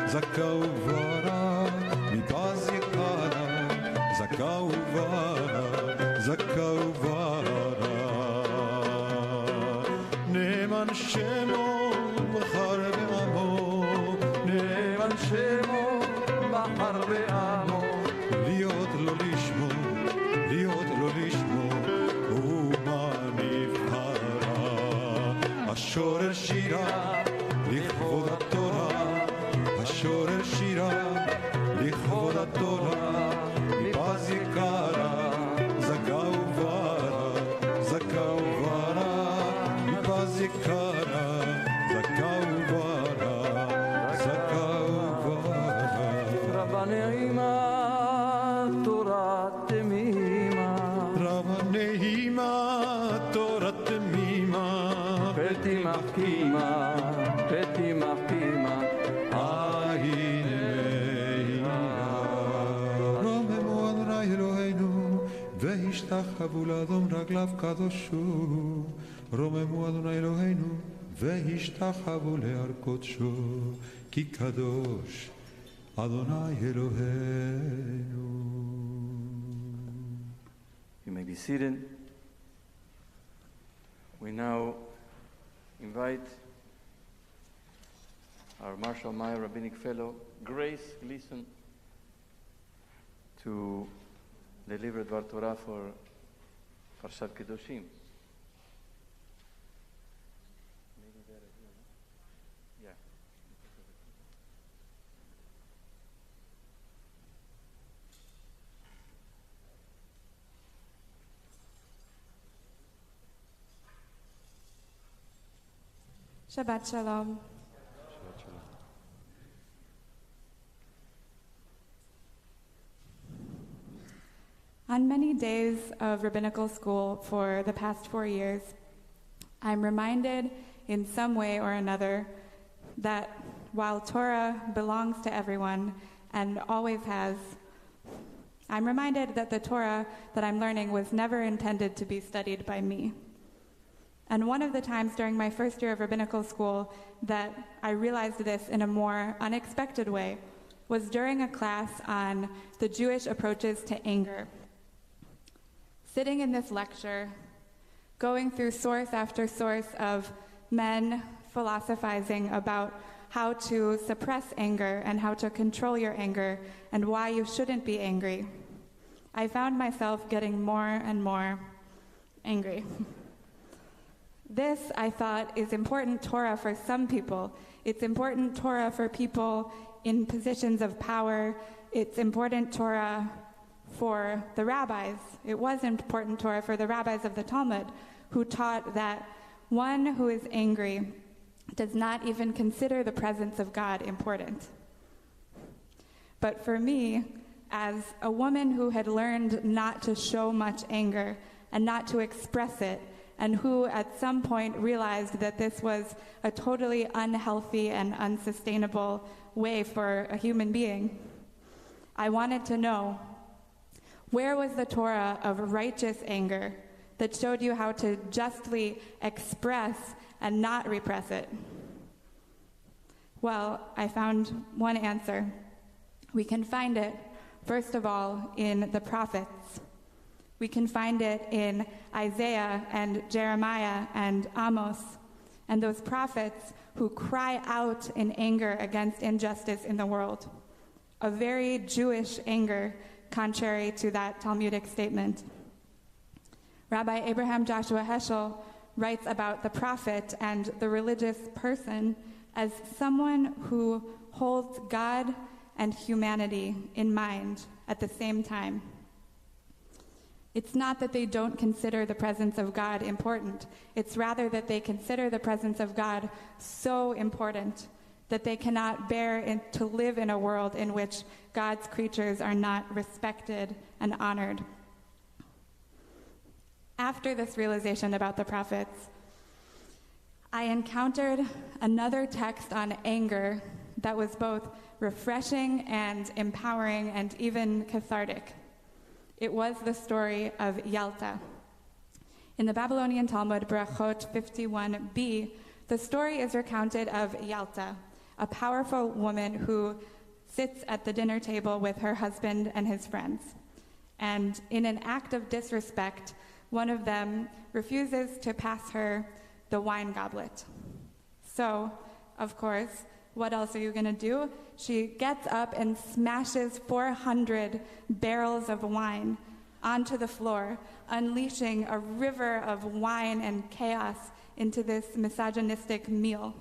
זכה וברה, מפז יקרה זכה וברה, זכה וברה. נאמן שמו בחר בעמו, נאמן שמו בחר בעמו, להיות לא לשמו, להיות לא לשמו, ומה נבחרה. השורר שירה לכבוד התורה, השורר שירה לכבוד התורה, מפז יקרה זכה וברה, זכה וברה, מפז יקרה זכה וברה, זכה וברה. רבה נעימה, תורה תמימה, רבה נעימה, תורה תמימה, פתי מחכימה, פתי מחכימה, עין מאירה. רוממו אדוני אלוהינו, והשתחוו לאדום רגליו קדושו. רוממו אדוני אלוהינו, והשתחוו להר קודשו, כי קדוש אדוני אלוהינו. You may be seated. We now invite our Marshall Meyer Rabbinic Fellow, Grace Gleason, to deliver Dvar Torah for Parshat Kedoshim. Yeah. Shabbat Shalom. On many days of rabbinical school for the past 4 years, I'm reminded in some way or another that while Torah belongs to everyone and always has, I'm reminded that the Torah that I'm learning was never intended to be studied by me. And one of the times during my first year of rabbinical school that I realized this in a more unexpected way was during a class on the Jewish approaches to anger. Sitting in this lecture, going through source after source of men philosophizing about how to suppress anger and how to control your anger and why you shouldn't be angry, I found myself getting more and more angry. This, I thought, is important Torah for some people. It's important Torah for people in positions of power. It's important Torah for the rabbis. It was important Torah for the rabbis of the Talmud, who taught that one who is angry does not even consider the presence of God important. But for me, as a woman who had learned not to show much anger and not to express it, and who at some point realized that this was a totally unhealthy and unsustainable way for a human being, I wanted to know, where was the Torah of righteous anger that showed you how to justly express and not repress it? Well, I found one answer. We can find it, first of all, in the prophets. We can find it in Isaiah and Jeremiah and Amos, and those prophets who cry out in anger against injustice in the world. A very Jewish anger, contrary to that Talmudic statement. Rabbi Abraham Joshua Heschel writes about the prophet and the religious person as someone who holds God and humanity in mind at the same time. It's not that they don't consider the presence of God important. It's rather that they consider the presence of God so important that they cannot bear to live in a world in which God's creatures are not respected and honored. After this realization about the prophets, I encountered another text on anger that was both refreshing and empowering and even cathartic. It was the story of Yalta. In the Babylonian Talmud, Brachot 51b, the story is recounted of Yalta, a powerful woman who sits at the dinner table with her husband and his friends. And in an act of disrespect, one of them refuses to pass her the wine goblet. So, of course, what else are you going to do? She gets up and smashes 400 barrels of wine onto the floor, unleashing a river of wine and chaos into this misogynistic meal.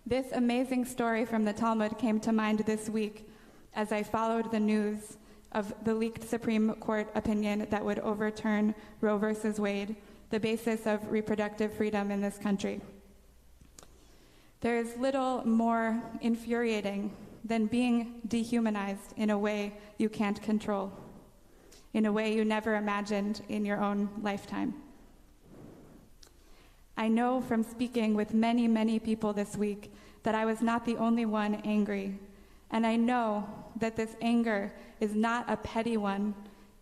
This amazing story from the Talmud came to mind this week as I followed the news of the leaked Supreme Court opinion that would overturn Roe versus Wade, the basis of reproductive freedom in this country. There is little more infuriating than being dehumanized in a way you can't control, in a way you never imagined in your own lifetime. I know from speaking with many, many people this week that I was not the only one angry. And I know that this anger is not a petty one.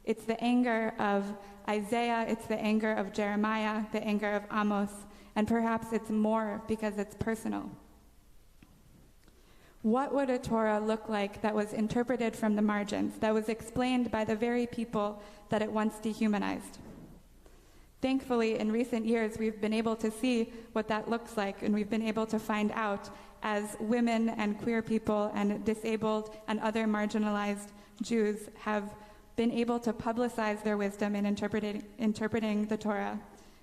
It's the anger of Isaiah, it's the anger of Jeremiah, the anger of Amos, and perhaps it's more because it's personal. What would a Torah look like that was interpreted from the margins, that was explained by the very people that it once dehumanized? Thankfully, in recent years, we've been able to see what that looks like, and we've been able to find out as women and queer people and disabled and other marginalized Jews have been able to publicize their wisdom in interpreting the Torah,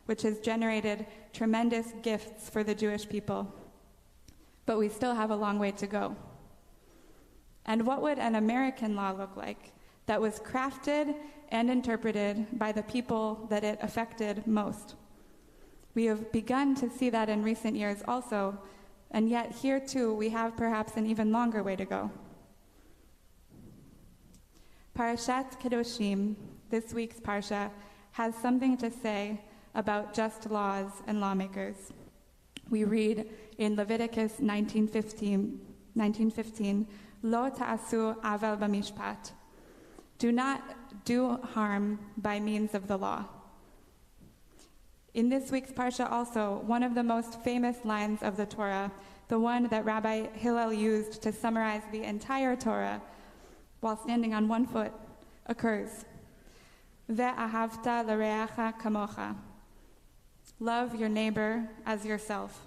which has generated tremendous gifts for the Jewish people. But we still have a long way to go. And what would an American law look like that was crafted and interpreted by the people that it affected most? We have begun to see that in recent years also, and yet here too we have perhaps an even longer way to go. Parshat Kedoshim, this week's Parsha, has something to say about just laws and lawmakers. We read in Leviticus 19:15, Lo ta'asu aval b'mishpat. Do not do harm by means of the law. In this week's Parsha also, one of the most famous lines of the Torah, the one that Rabbi Hillel used to summarize the entire Torah while standing on one foot, occurs. Ve'ahavta l'reacha kamocha. Love your neighbor as yourself.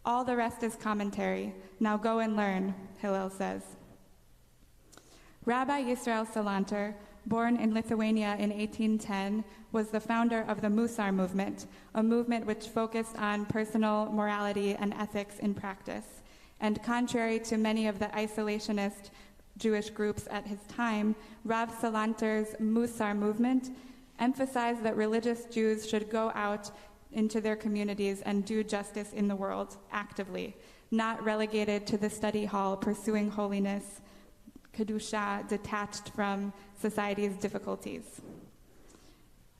All the rest is commentary. Now go and learn, Hillel says. Rabbi Yisrael Salanter, born in Lithuania in 1810, was the founder of the Musaf movement, a movement which focused on personal morality and ethics in practice. And contrary to many of the isolationist Jewish groups at his time, Rav Salanter's Musaf movement emphasized that religious Jews should go out into their communities and do justice in the world actively, not relegated to the study hall pursuing holiness, kedusha, detached from society's difficulties.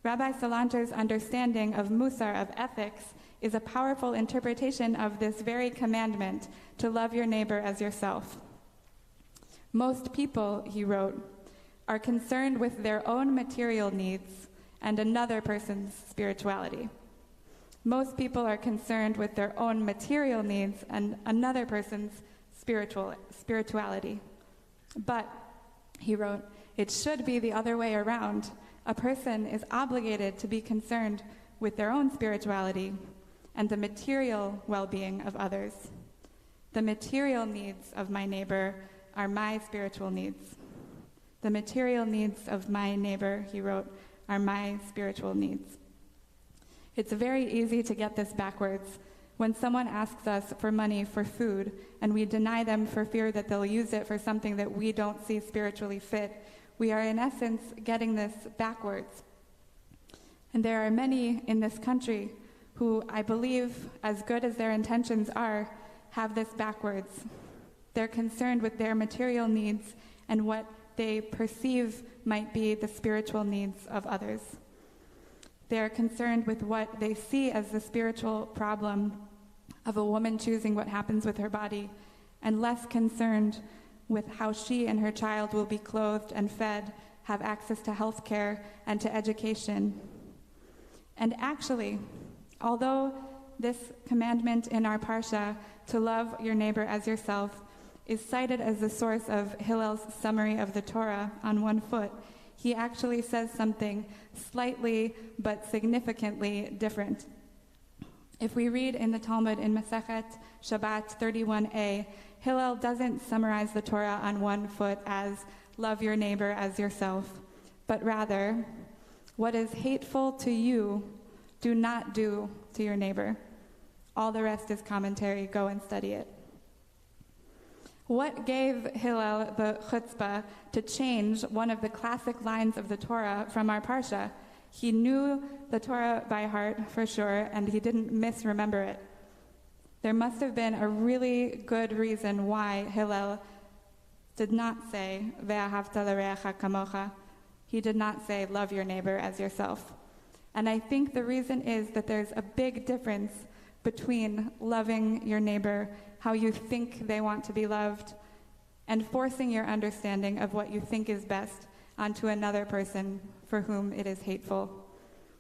Rabbi Salanter's understanding of Musar, of ethics, is a powerful interpretation of this very commandment to love your neighbor as yourself. Most people, he wrote, are concerned with their own material needs and another person's spirituality. Most people are concerned with their own material needs and another person's spirituality. But, he wrote, it should be the other way around. A person is obligated to be concerned with their own spirituality and the material well-being of others. The material needs of my neighbor are my spiritual needs. The material needs of my neighbor, he wrote, are my spiritual needs. It's very easy to get this backwards. When someone asks us for money for food and we deny them for fear that they'll use it for something that we don't see spiritually fit, we are in essence getting this backwards. And there are many in this country who, I believe, as good as their intentions are, have this backwards. They're concerned with their material needs and what they perceive might be the spiritual needs of others. They're concerned with what they see as the spiritual problem of a woman choosing what happens with her body, and less concerned with how she and her child will be clothed and fed, have access to health care and to education. And actually, although this commandment in our Parsha, to love your neighbor as yourself, is cited as the source of Hillel's summary of the Torah on one foot, he actually says something slightly but significantly different. If we read in the Talmud in Masechet Shabbat 31a, Hillel doesn't summarize the Torah on one foot as love your neighbor as yourself, but rather, what is hateful to you, do not do to your neighbor. All the rest is commentary. Go and study it. What gave Hillel the chutzpah to change one of the classic lines of the Torah from our Parsha? He knew the Torah by heart for sure, and he didn't misremember it. There must have been a really good reason why Hillel did not say, Ve'ahavta l'reacha kamocha. He did not say, love your neighbor as yourself. And I think the reason is that there's a big difference between loving your neighbor, how you think they want to be loved, and forcing your understanding of what you think is best onto another person for whom it is hateful.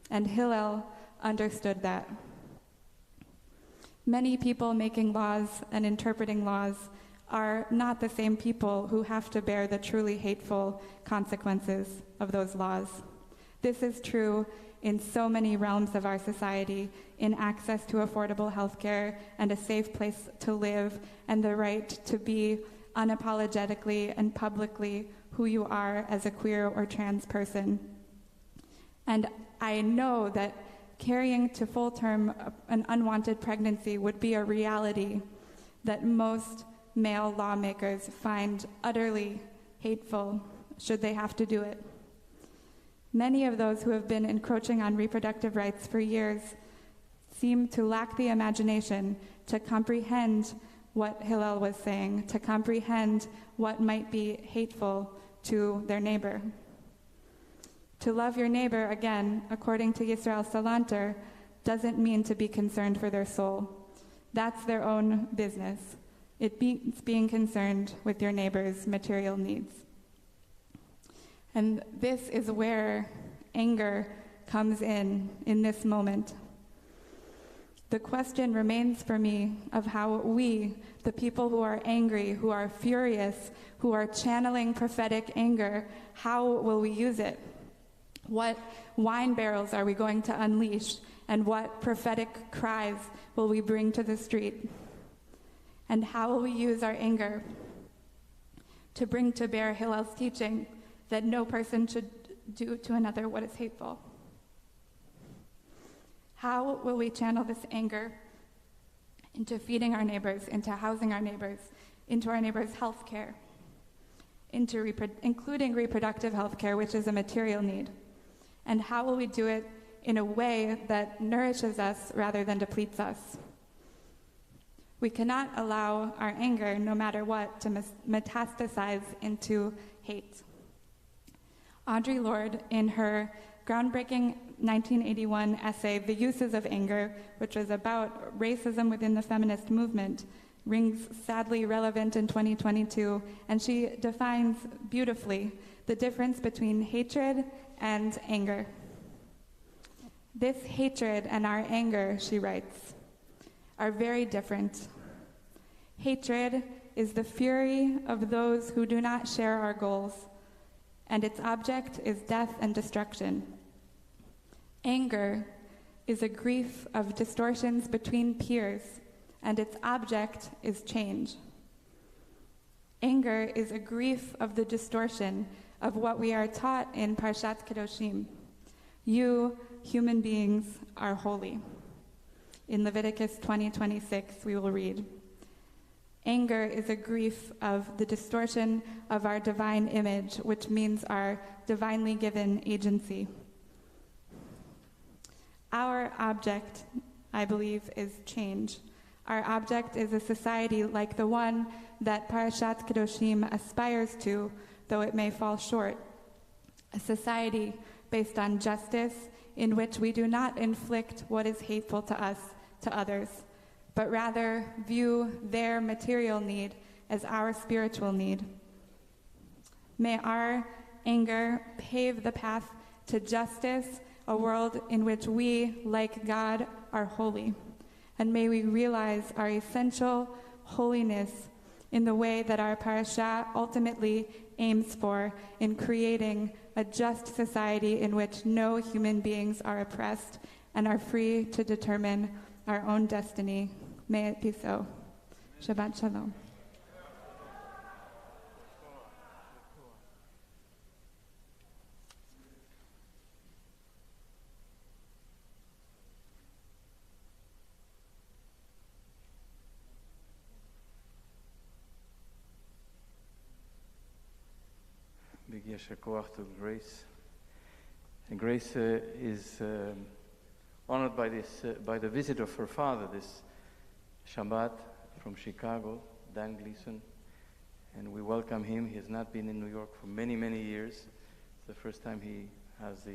And Hillel understood that. Many people making laws and interpreting laws are not the same people who have to bear the truly hateful consequences of those laws. This is true in so many realms of our society, in access to affordable health care and a safe place to live and the right to be unapologetically and publicly who you are as a queer or trans person. And I know that carrying to full term an unwanted pregnancy would be a reality that most male lawmakers find utterly hateful should they have to do it. Many of those who have been encroaching on reproductive rights for years seem to lack the imagination to comprehend what Hillel was saying, to comprehend what might be hateful to their neighbor. To love your neighbor, again, according to Yisrael Salanter, doesn't mean to be concerned for their soul. That's their own business. It means being concerned with your neighbor's material needs. And this is where anger comes in this moment. The question remains for me of how we, the people who are angry, who are furious, who are channeling prophetic anger, how will we use it? What wine barrels are we going to unleash? And what prophetic cries will we bring to the street? And how will we use our anger to bring to bear Hillel's teaching that no person should do to another what is hateful? How will we channel this anger into feeding our neighbors, into housing our neighbors, into our neighbors' health care, including reproductive health care, which is a material need? And how will we do it in a way that nourishes us rather than depletes us? We cannot allow our anger, no matter what, to metastasize into hate. Audre Lorde, in her groundbreaking 1981 essay, The Uses of Anger, which was about racism within the feminist movement, rings sadly relevant in 2022, and she defines beautifully the difference between hatred and anger. This hatred and our anger, she writes, are very different. Hatred is the fury of those who do not share our goals, and its object is death and destruction. Anger is a grief of distortions between peers, and its object is change. Anger is a grief of the distortion of what we are taught in Parshat Kedoshim. You, human beings, are holy. In Leviticus 20:26, we will read, anger is a grief of the distortion of our divine image, which means our divinely given agency. Our object, I believe, is change. Our object is a society like the one that Parashat Kedoshim aspires to, though it may fall short. A society based on justice, in which we do not inflict what is hateful to us to others, but rather view their material need as our spiritual need. May our anger pave the path to justice, a world in which we, like God, are holy. And may we realize our essential holiness in the way that our parasha ultimately aims for, in creating a just society in which no human beings are oppressed and are free to determine our own destiny. May it be so. Shabbat Shalom. Big yesher koach to Grace. And Grace is honored by the visit of her father this Shabbat from Chicago, Dan Gleason, and we welcome him. He has not been in New York for many, many years. It's the first time he has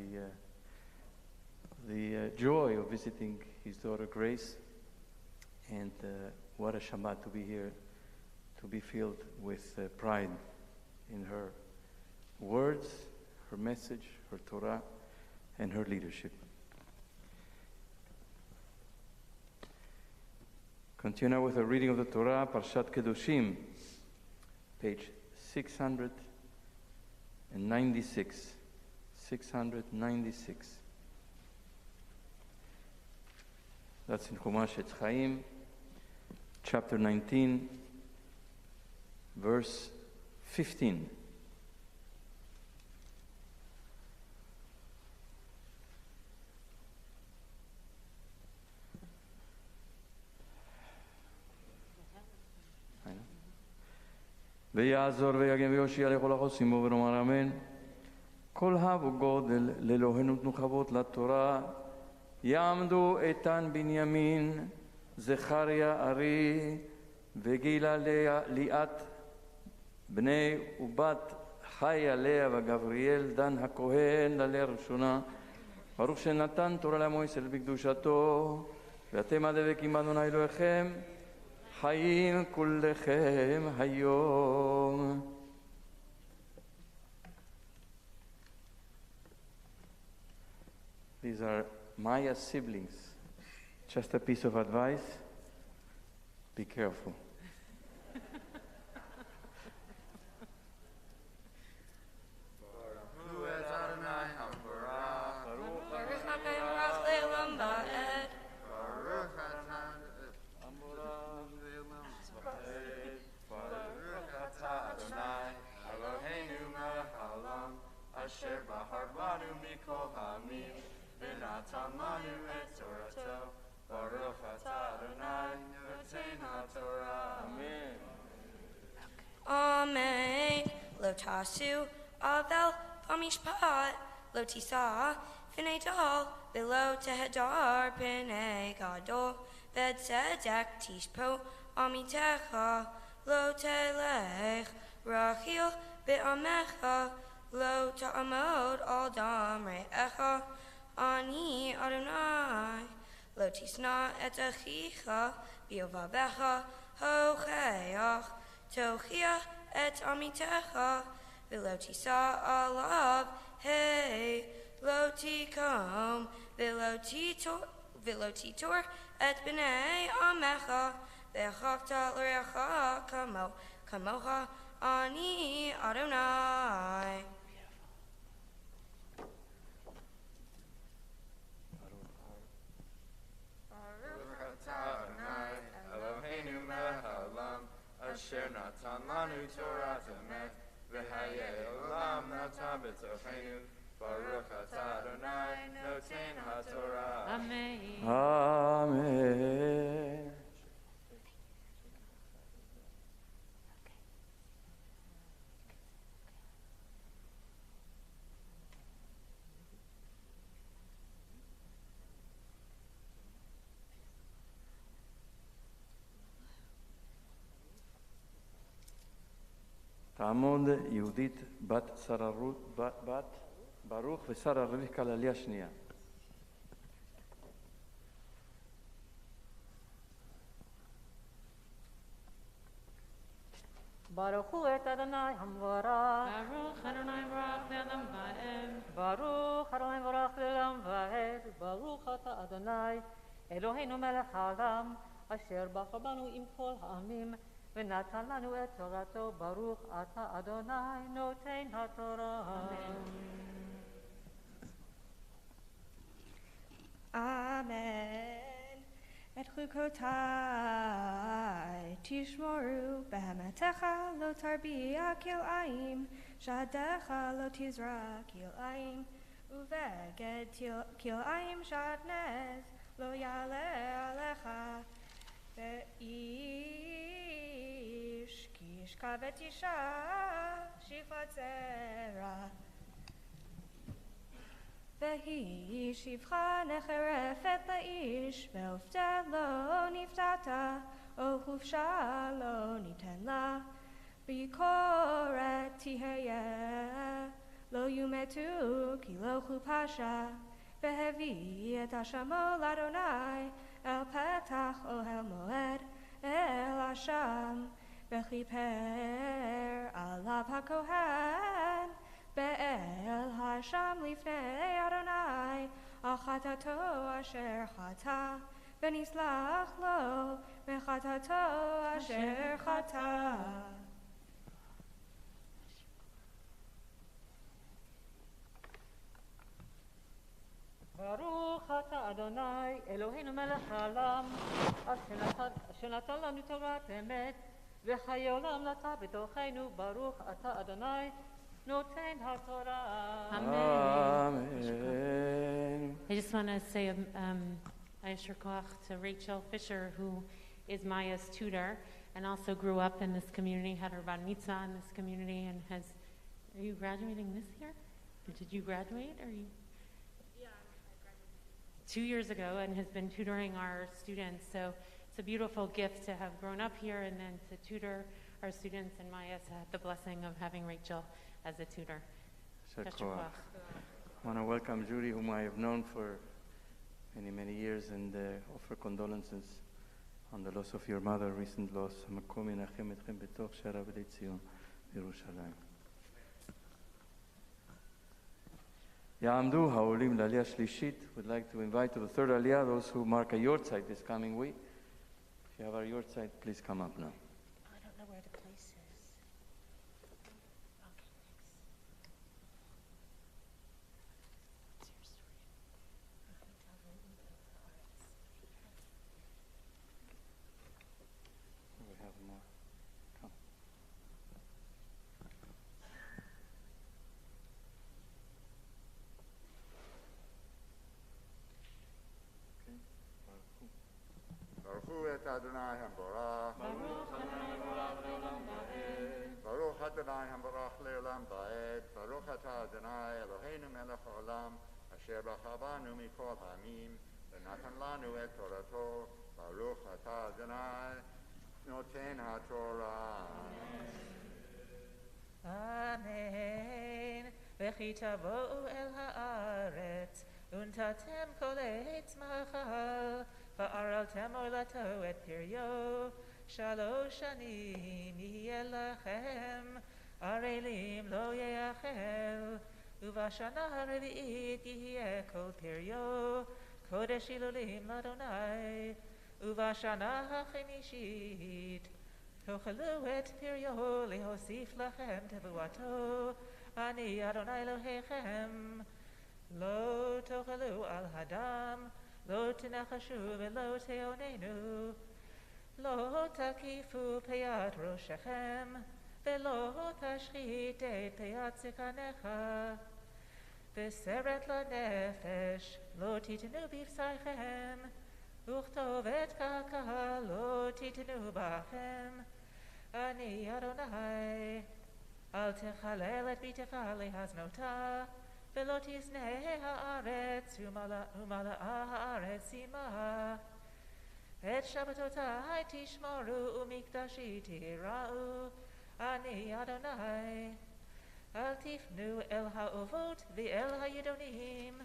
the joy of visiting his daughter Grace, and what a Shabbat to be here, to be filled with pride in her words, her message, her Torah, and her leadership. Continue with a reading of the Torah, Parshat Kedoshim, page 696. 696. That's in Chumash Et Chaim, chapter 19, verse 15. ויעזור ויגן ויושיע לכל החוסים בו ונאמר אמן. כל הב וגודל לאלוהינו תנו כבוד לתורה, יעמדו איתן בנימין, זכריה ארי, וגילה ליאת, בני ובת חי עליה וגבריאל דן הכהן לעלה ראשונה. ברוך שנתן תורה לעמו ישראל בקדושתו, ואתם הדבקים באדוני אלוהיכם, חיים כולכם היום. These are Maya's siblings. Just a piece of advice, be careful. Asher bahar banu mikol hamim, v'natan lanu et torato, baruch atah Adonai, noten haTorah. Amen. Amen. Lo tasu avel v'mishpat, lo tisa v'nei dal, v'lo tehadar p'nei gadol, v'tzedek tishpo amitecha, lo telech rachil b'amecha, Lo ta'amod al dam re'echa, ani Adonai. Lo tisna et achicha, b'yovabecha, hocheach, tochiach et amitecha, v'lo tisa alav, hey, lo tikom, v'lo titor et b'nei amecha, v'chakta l'recha kamocha, ani Adonai. Asher natan lanu Torah temet, v'hayei olam natan b'tochenu, baruch atah Adonai, noten haTorah. Amen. Amen. תעמוד יהודית בת ברוך ושרה רבקה לעלייה שנייה. Baruchu et Adonai hamvarach. Baruch Adonai Baruch Le'olam Va'ed. Baruch Adonai Baruch Le'olam Va'ed. Baruch ata Adonai Eloheinu melech haolam asher bachar banu im kol ha'amim ונתן לנו את תורתו, ברוך אתה אדוני נותן התורה. אמן. את חוקותיי תשמרו, בהמתך לא תרביע כלאיים, שעדיך לא תזרע כלאיים, ובגד כלאיים שעטנז לא יעלה עליך. ואיש כי ישכב את אישה שפלת זרע, והיא שפחה נחרפת לאיש, ועופתה לא נפתעת, או חופשה לא ניתן לה, ביקורת תהיה, לא יומתו כי לא חופשה, והביא את השמו לאדוני, אל פתח אוהל מועד, אל השם, וכיפר עליו הכהן, באל השם לפני אדוני, על חטאתו אשר חטא, ונסלח לו מחטאתו אשר חטא. ברוך אתה אדוני אלוהינו מלך העולם, אשר נתן לנו תורת אמת, וחיי עולם נטע בתוכנו. ברוך אתה אדוני נותן התורה. Amen. I just want to say Ayasher Koach to Rachel Fisher, who is Maya's tutor and also grew up in this community, had her Bat Mitzvah in this community, and are you graduating this year? Or did you graduate? Or you? Yeah, I graduated 2 years ago, and has been tutoring our students. So it's a beautiful gift to have grown up here and then to tutor our students. And Maya's had the blessing of having Rachel as a tutor. I want to welcome Judy, whom I have known for many, many years, and offer condolences on the loss of your mother, recent loss. המקום ינחם אתכם בתוך שער אבלי ציון בירושלים. יעמדו העולים לעלייה שלישית. Would like to invite to the third aliyah those who mark a yortzeit this coming week. If you have a yortzeit, please come up now. I don't know where the place is. We have more. Come. Okay. Baruch hu et Adonai hamborach. Baruch Adonai hamborach le'olam va'ed. Baruch atah Adonai Eloheinu melech haolam asher bracha banu mikol ha'amim v'natan lanu et Torato. Baruch atah Adonai noten ha'Torah. Amen. וכי תבואו אל הארץ, ונתתם כל עץ מאכל, וארלתם עולתו את פריו, 3 שנים יהיה לכם, ערלים לא יאכל, ובשנה הרביעית יהיה כל פריו, קודש הילולים לאדוני, ובשנה החמישית תאכלו את פריו להוסיף לכם תבואתו, אני אדוני אלוהיכם. לא תאכלו על הדם, לא תנחשו ולא תאוננו, לא תקיפו פאת ראשכם, ולא תשחית את פאת זקנך. בסרט לנפש לא תיתנו בבשרכם, וכתובת קרקע לא תיתנו בכם, אני אדוני. אל תחלל את ביתך להזנותה, ולא תזנה הארץ ומלאה הארץ עמה. את שבתותי תשמרו ומקדשי תיראו, אני אדוני. אל תפנו אל האובות ואל הידונים,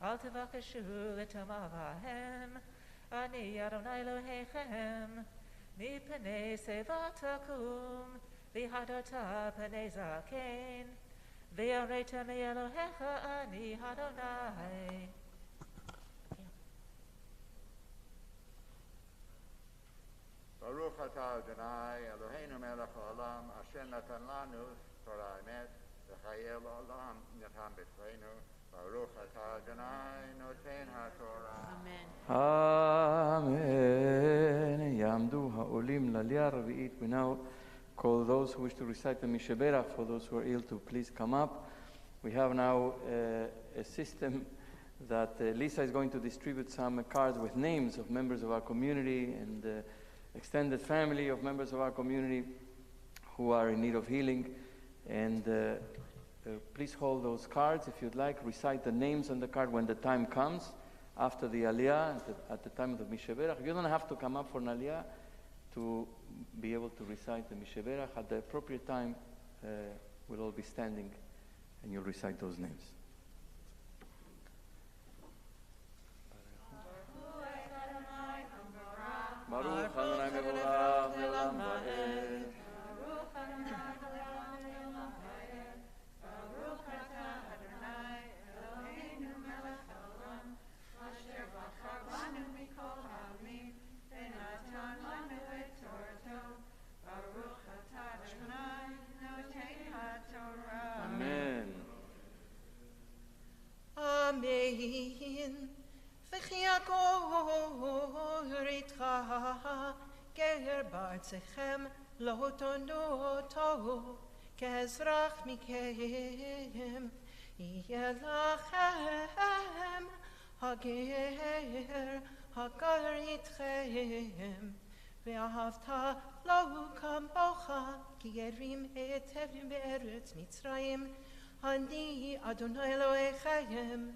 אל תבקשו לטמא בהם, אני אדוני אלוהיכם. מפני שיבה תקום, והדרת פני זקן, ויראת מאלוהיך אני אדוני. Baruch atah Adonai Eloheinu melech haolam asher natan lanu Torah emet v'chayei olam natan b'tcheinu. Baruch atah Adonai noten ha'Torah. Amen. יעמדו העולים לעלייה הרביעית. We now call those who wish to recite the Mishaberach. For those who are ill to please come up. We have now a system that Lisa is going to distribute some cards with names of members of our community and extended family of members of our community who are in need of healing. And please hold those cards if you'd like. Recite the names on the card when the time comes, after the Aliyah, at the time of the Mishaberach. You don't have to come up for an Aliyah to be able to recite the Mishaberach. At the appropriate time, we'll all be standing and you'll recite those names. Baruch Adonai mevorach le'olam va'ed. Baruch Adonai le'olam va'ed. Baruch atah Adonai Eloheinu melech haolam asher bachar banu mikol ha'amim v'natan lanu et Torato. Baruch atah Adonai noten ha'Torah. Amen. Amen. וכי הגור איתך, גר בארצכם לא תונו אותו, כאזרח מכם, יהיה לכם הגר איתכם, ואהבת לא כמוך, כי גרים היטב בארץ מצרים, אני אדוני אלוהיכם,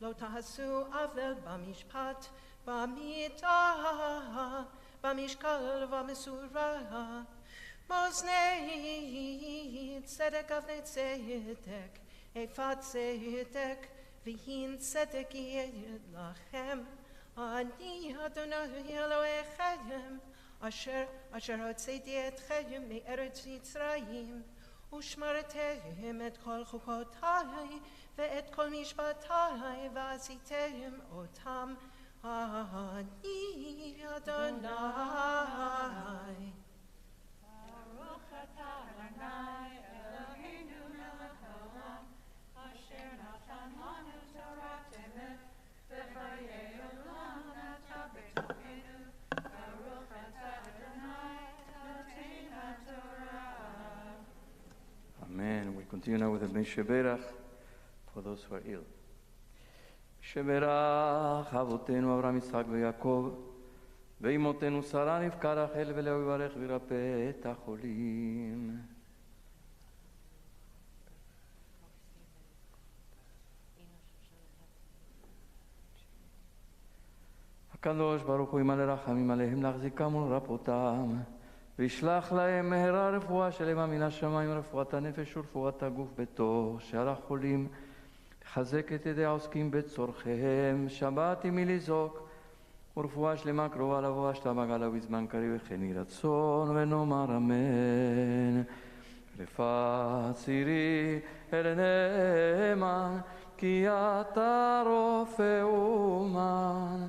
לא תעשו עוול במשפט, במיתה, במשקל ובמשורה, Moznei tzedek avnei tzedek, efat tzedek, v'hin tzedek yed lachem. Ani Adonai Elohechem, asher hotzeti etchem me'eretz Mitzrayim, ushmartem et kol chukotai, ve'et kol mishpatai, v'azitem otam. Ani Adonai. Baruch atah Adonai Eloheinu melech haolam, asher natan lanu Torah temet, v'chayei olam nata b'tochenu. Baruch atah Adonai noten haTorah. Amen. We continue now with the Sheberach for those who are ill. Sheberach Avotenu Avraham Yitzchak v'Yakov ואימותינו שרה נבכה רחל ולאו יברך וירפא את החולים. הקדוש ברוך הוא ימלא רחמים עליהם להחזיקם ולרפאותם וישלח להם מהרה רפואה שלמה מן השמיים רפואת הנפש ורפואת הגוף בתוך שאר החולים לחזק את ידי העוסקים בצורכיהם שבת עמי לזעוק ורפואה שלמה קרובה לבוא השתה בגלה בזמן קריב וכן יהי רצון ונאמר אמן. רפאת צירי אל נאמן כי אתה רופא אומן.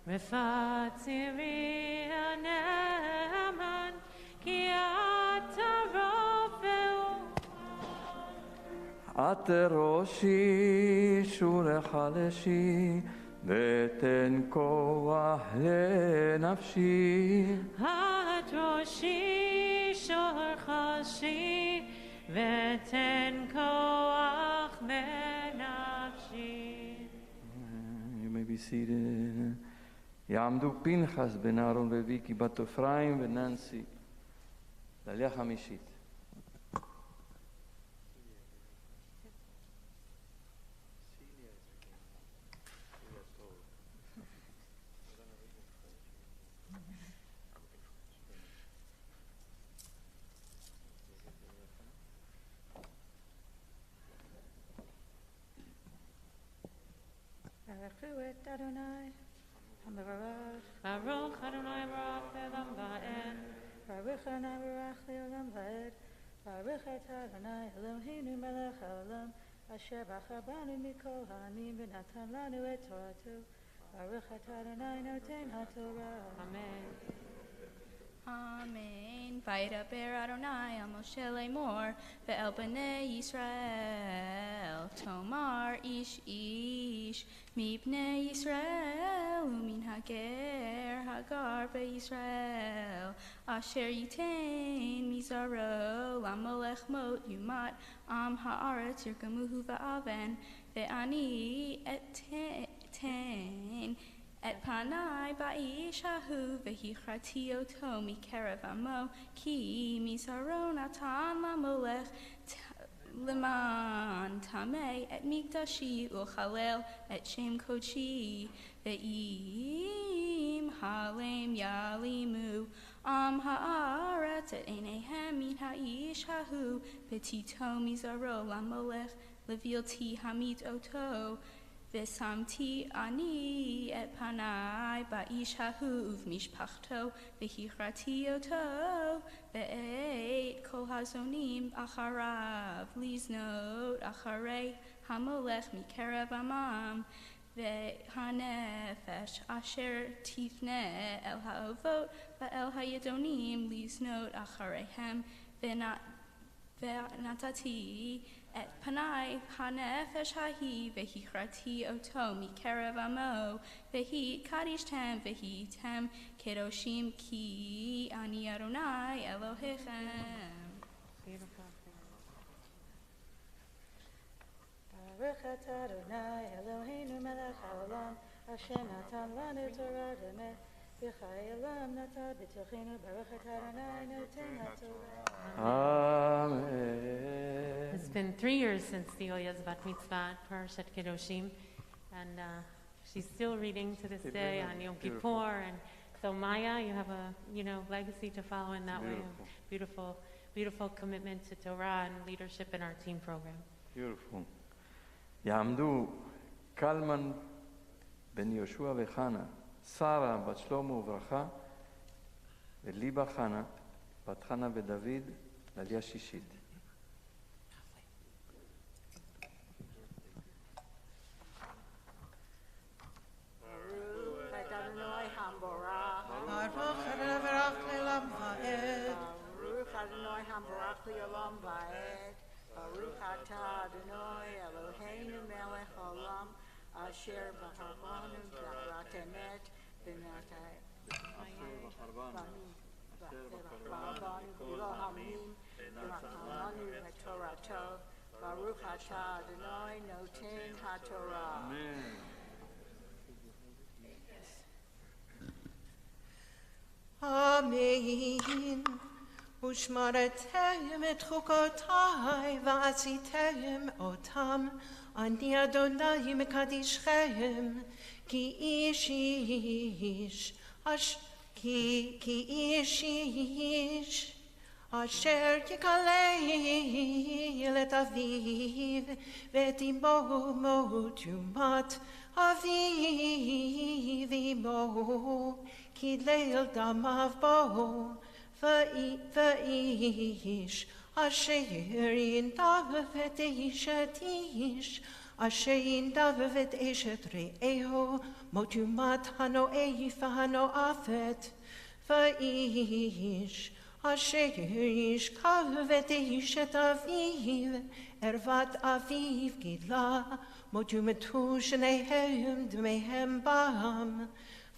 רפאת צירי אל נאמן כי אתה רופא אומן. את ראשי שורך לשי ותן כוח לנפשי. את ראשי שורך לשי ותן כוח לנפשי. You may be seated. יעמדו פנחס בן אהרון וויקי בת אפרים וננסי לעלייה חמישית. Adonai, Baruch Adonai Baruch Le'olam Va'ed. Baruch Adonai Baruch Le'olam Va'ed. Baruch Adonai Eloheinu melech haolam, asher bachar banu mikol ha'amim v'natan lanu et Torato. Baruch Adonai noten haTorah. Amen. Amen. Vaydaber Adonai al Moshe lemor ve'el bnei Yisrael tomar ish ish mibnei Yisrael umin hager hagar beYisrael asher yitain mizaro lamolech mot yumat am haaretz yirgamuhu va'aven ve'ani etain Et panai ba'ish hahu v'hichrati oto mikerev amo ki misaro natan lamolech leman tamei et mikdashi uchalel et shem kochi ve'im halem yalimu am haaretz et enehem min ha'ish hahu petito misaro lamolech levilti hamid oto V'samti ani et panai ba'ish hahu uv'mishpachto v'hichrati oto ve'et kol hazonim acharav liznot acharei hamolech mikerev amam ve'hanefesh asher tifne el ha'ovot va'el hayedonim liznot achareihem ve'natati Et panai hanefesh hahi vehichrati oto mikerev amo vehi kadishtem vehi tem kedoshim ki ani Adonai Elohechem. Baruch atah Adonai Eloheinu melech haolam asher natan lanu Torah demet v'chayei olam nata b'tochenu. Baruch atah Adonai noten haTorah. Amen. It's been 3 years since Celia's Bat Mitzvah at Parshat Kedoshim, and she's still reading to this day on Yom Kippur, and so Maya, you have a legacy to follow in that way. Beautiful beautiful commitment to Torah and leadership in our team program. Beautiful. יעמדו קלמן בן יהושע וחנה, שרה בת שלמה וברכה, וליבה חנה, בת חנה ודוד, לעלייה שישית. Baruch Adonai Le'olam Va'ed. Baruch Adonai Hambarach Le'olam Va'ed. Baruch Atah Adonai Eloheinu Melech Olam Asher B'Harmanu B'Rat Emet B'Natai B'Banu B'Lo Hamim B'Natalanu B'Torato Baruch Atah Adonai Noten HaTorah. Amen. Amen. ושמרתם את חוקותיי ועשיתם אותם, אני אדוני מקדישכם, כי איש איש אשר יקלל את אביו ואת אמו מות יומת אביו אמו, קילל דמיו בו. ואיש אשר ינדב את אשת איש, אשר ינדב את אשת רעהו, מות יומת הנואף והנואפת. ואיש אשר ישכב את אשת אביו, ערוות אביו גילה, מות יומתו שניהם דמיהם בם.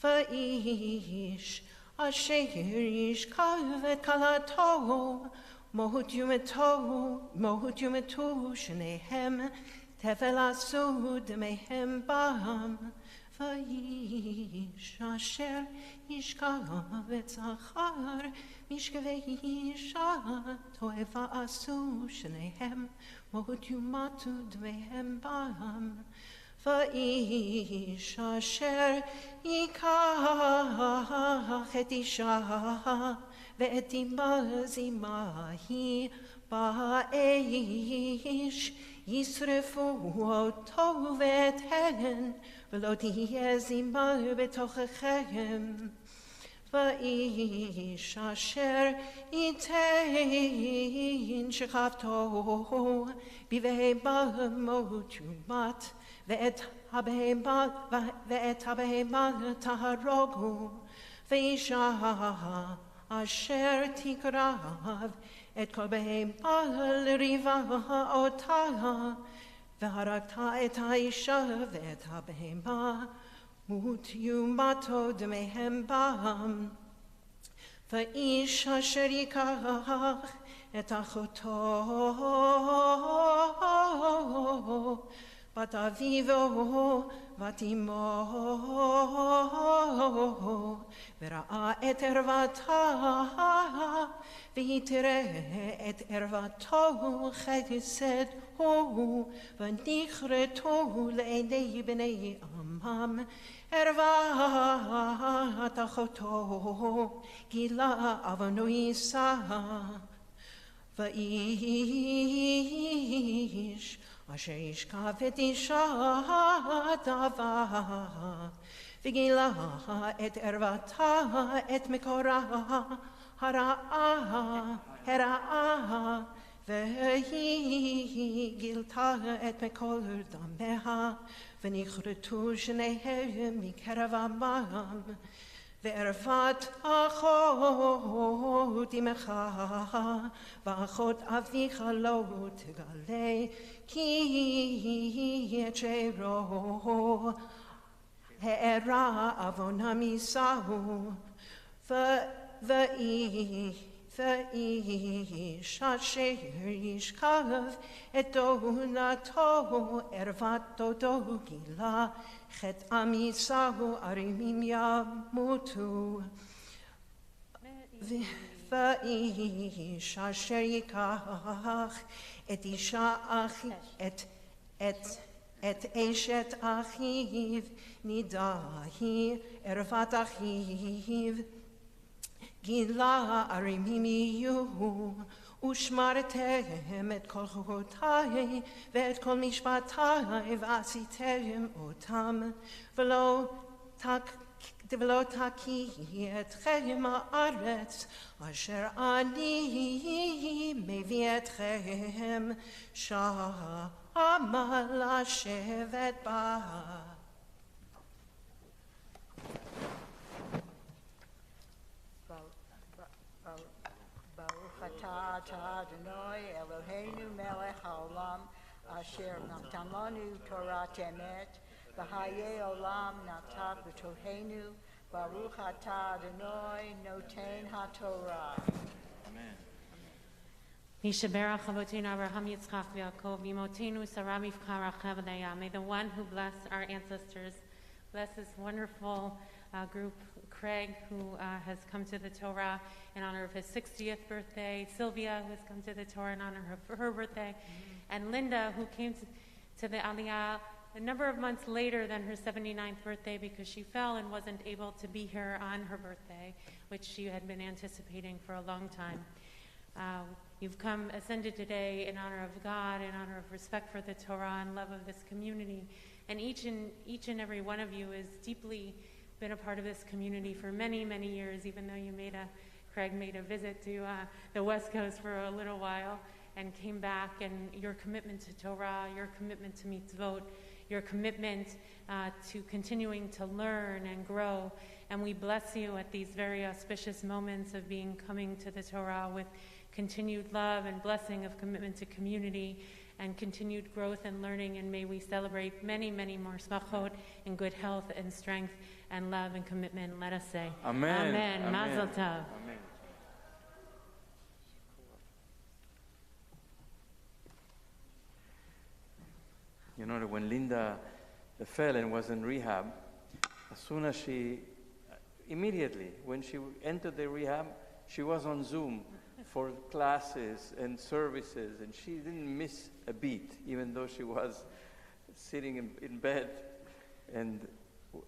ואיש אשר ישכב את כלתו, מות יומתו שניהם, תבל עשו דמיהם בם. ואיש אשר ישכב את זכר, משכבי אישה, תועבה עשו שניהם, מות יומתו דמיהם בם. ואיש אשר ייקח את אישה ואת אמה זימה היא באש, ישרפו אותו ואת הן, ולא תהיה זימה בתוככם. ואיש אשר ייתן שכבתו בבהמה מות יומת, ואת הבהמה תהרגו. ואישה אשר תקרב את כל בהמה לריבה אותה, והרגת את האישה ואת הבהמה, מות יומתו דמיהם בם. ואיש אשר ייקח את אחותו בת אביו בת אמו, וראה את ערוותה, והיא תראה את ערוותו חסד הוא, ונכרתו לעיני בני עמם. ערוות אחותו גילה עוונו יישא. ואיש אשר ישכב את אישה דבה, וגילה את ערוותה את מקורה הרעה, והיא גילתה את מקור דמיה, ונכרתו שניהם מקרב עמם. וערוות אחות אמך ואחות אביך לא תגלה, כי את שארו הערה עוונם יישאו. ואיש אשר ישכב את דונתו, ערוות דודו גילה, חטאם יישאו, ערימים ימותו. ואיש אשר ייקח את אישה את אשת אחיו, נידה היא ערוות אחיו, גילה ערימים יהיו, ושמרתם את כל חוקותיי ואת כל משפטיי ועשיתם אותם ולא תקיא אתכם הארץ אשר אני מביא אתכם שמה לשבת בה. אתה אדוני אלוהינו מלך העולם אשר נתן לנו תורת אמת וחיי עולם נתת בתוכנו ברוך אתה אדוני נותן התורה. Amen. Yishaberach Avotenu Abraham Yitzchak Yaakov Yimotenu Sarah Rivka Rachel Leah. May the one who blessed our ancestors bless this wonderful group, Craig, who has come to the Torah in honor of his 60th birthday, Sylvia, who has come to the Torah in honor of her birthday, and Linda, who came to the Aliyah a number of months later than her 79th birthday because she fell and wasn't able to be here on her birthday, which she had been anticipating for a long time. You've come ascended today in honor of God, in honor of respect for the Torah and love of this community. And each and every one of you has deeply been a part of this community for many, many years, even though Craig made a visit to the West Coast for a little while and came back. And your commitment to Torah, your commitment to mitzvot, your commitment to continuing to learn and grow. And we bless you at these very auspicious moments of coming to the Torah with continued love and blessing of commitment to community and continued growth and learning. And may we celebrate many, many more smachot in good health and strength and love and commitment. Let us say, Amen. Amen. Amen. Mazel tov. Amen. You know that when Linda fell and was in rehab, as soon as immediately when she entered the rehab, she was on Zoom for classes and services, and she didn't miss a beat, even though she was sitting in bed, and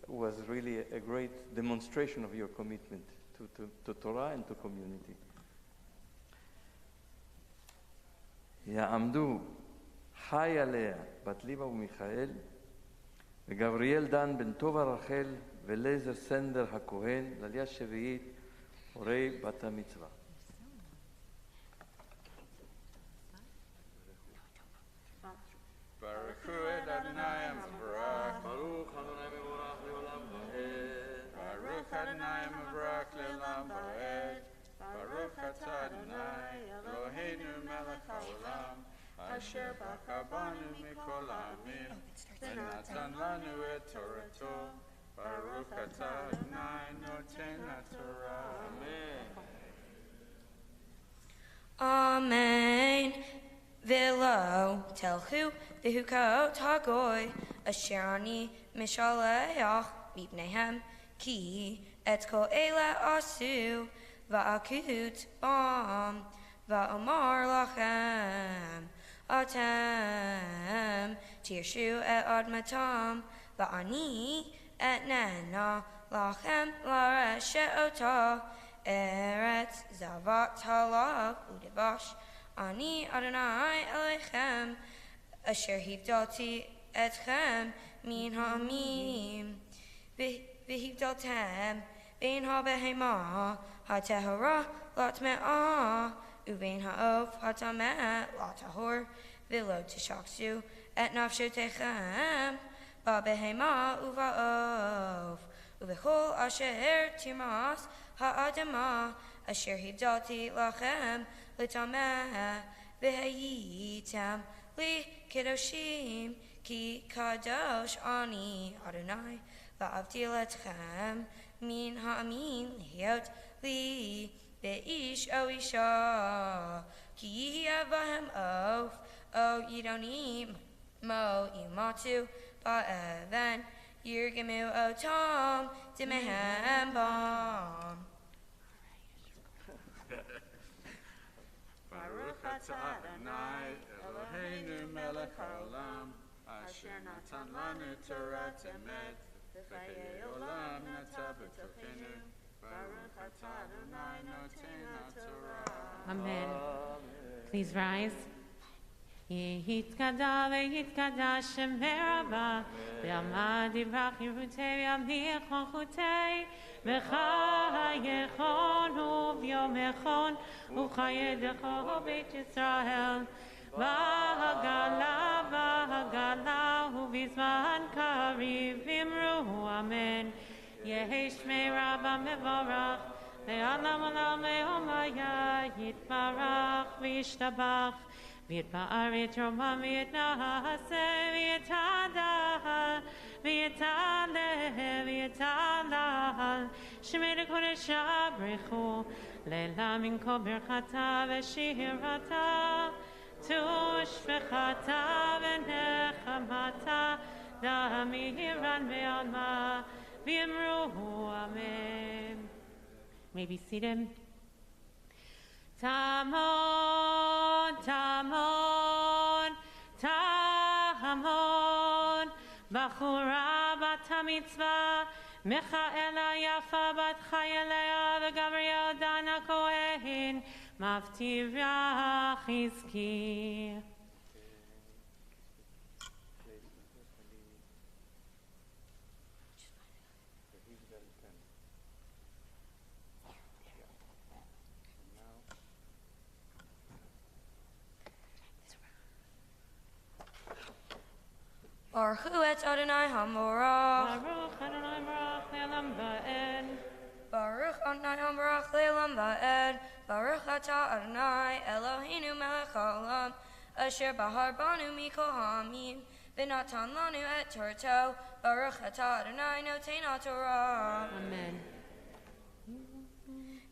was really a great demonstration of your commitment to Torah and to community. יעמדו חי עליה בת ליבה ומיכאל וגבריאל דן בן טובה רחל ולייזר סנדר הכהן לעלייה שביעית הורי בת המצווה. ברכו את אדוני המבורך ברוך אדוני מבורך לעולם ועד ברוך אדוני מבורך לעולם ועד ברוך אתה אדוני אלוהינו מלך העולם אשר בחר בנו מכל העמים ונתן לנו את תורתו ברוך אתה אדוני נותן התורה. Amen. Velo telchu v'hukot hagoy asher ani mishaleach mipnehem ki et kol ele asu va'akut bam va'omar lachem atem tirshu et admatam va'ani et nena lachem la'reshet ota eretz zavat halav udevash Ani Adonai Elechem Asher Hivdalti Etchem Min Ha'amim V'Hivdaltem Bein HaBehema HaTehora Latme'ah Uvein Ha'ov HaTamet Latahor V'lo Tishaksu Et Nafshotechem Ba'Behema Uva'ov Uvechol Asher Timas Ha'adama Asher Hivdalti Lachem L'tameh v'hayitam li Kedoshim ki kadosh ani Adonai va'avdil etchem min ha'amin liot li be'ish o isha ki yavahem of o yidonim mo yimatu ba'even yirgemu otam dimehem bam. Baruch atah Adonai Eloheinu melech haolam asher natan lanu torat emet v'chayei olam nata b'tokenu Baruch atah Adonai noten haTorah. Amen. Please rise. Yitkada veyitkada Shem Merabah V'amad yivrach Yerutei v'yamich chochutei v'chayechon u'vyomechon u'chayedecho Beit Yisrael v'hagala u'vizman kariv v'imru amen Yehi Shmei Rabba mevorach ve'alam olam le'omaya yitbarach v'yishtabach V'yitba'aret Roma v'yitnase v'yitaleh Shemei l'kodesh abrechu leila min kol berchata v'shirata tu'shvechata v'nechamata da'amiran ve'alma v'yimru amen. May be seated. Tamon, Tamon, Tamon, Bachura Bat Mitzvah, Michaela Yafa Bat Chayelea, Gabriel Dana Cohen, Maftira Chizki. Baruch Hu et Adonai HaMorach. Baruch Adonai Barach Le'olam Va'ed. Baruch Adonai HaMorach Le'olam Va'ed. Baruch Atah Adonai Eloheinu Melech HaOlam Asher Bahar Banu Mikol Ha'amim V'natan Lanu et Torah. Baruch Atah Adonai Noten HaTorah. Amen.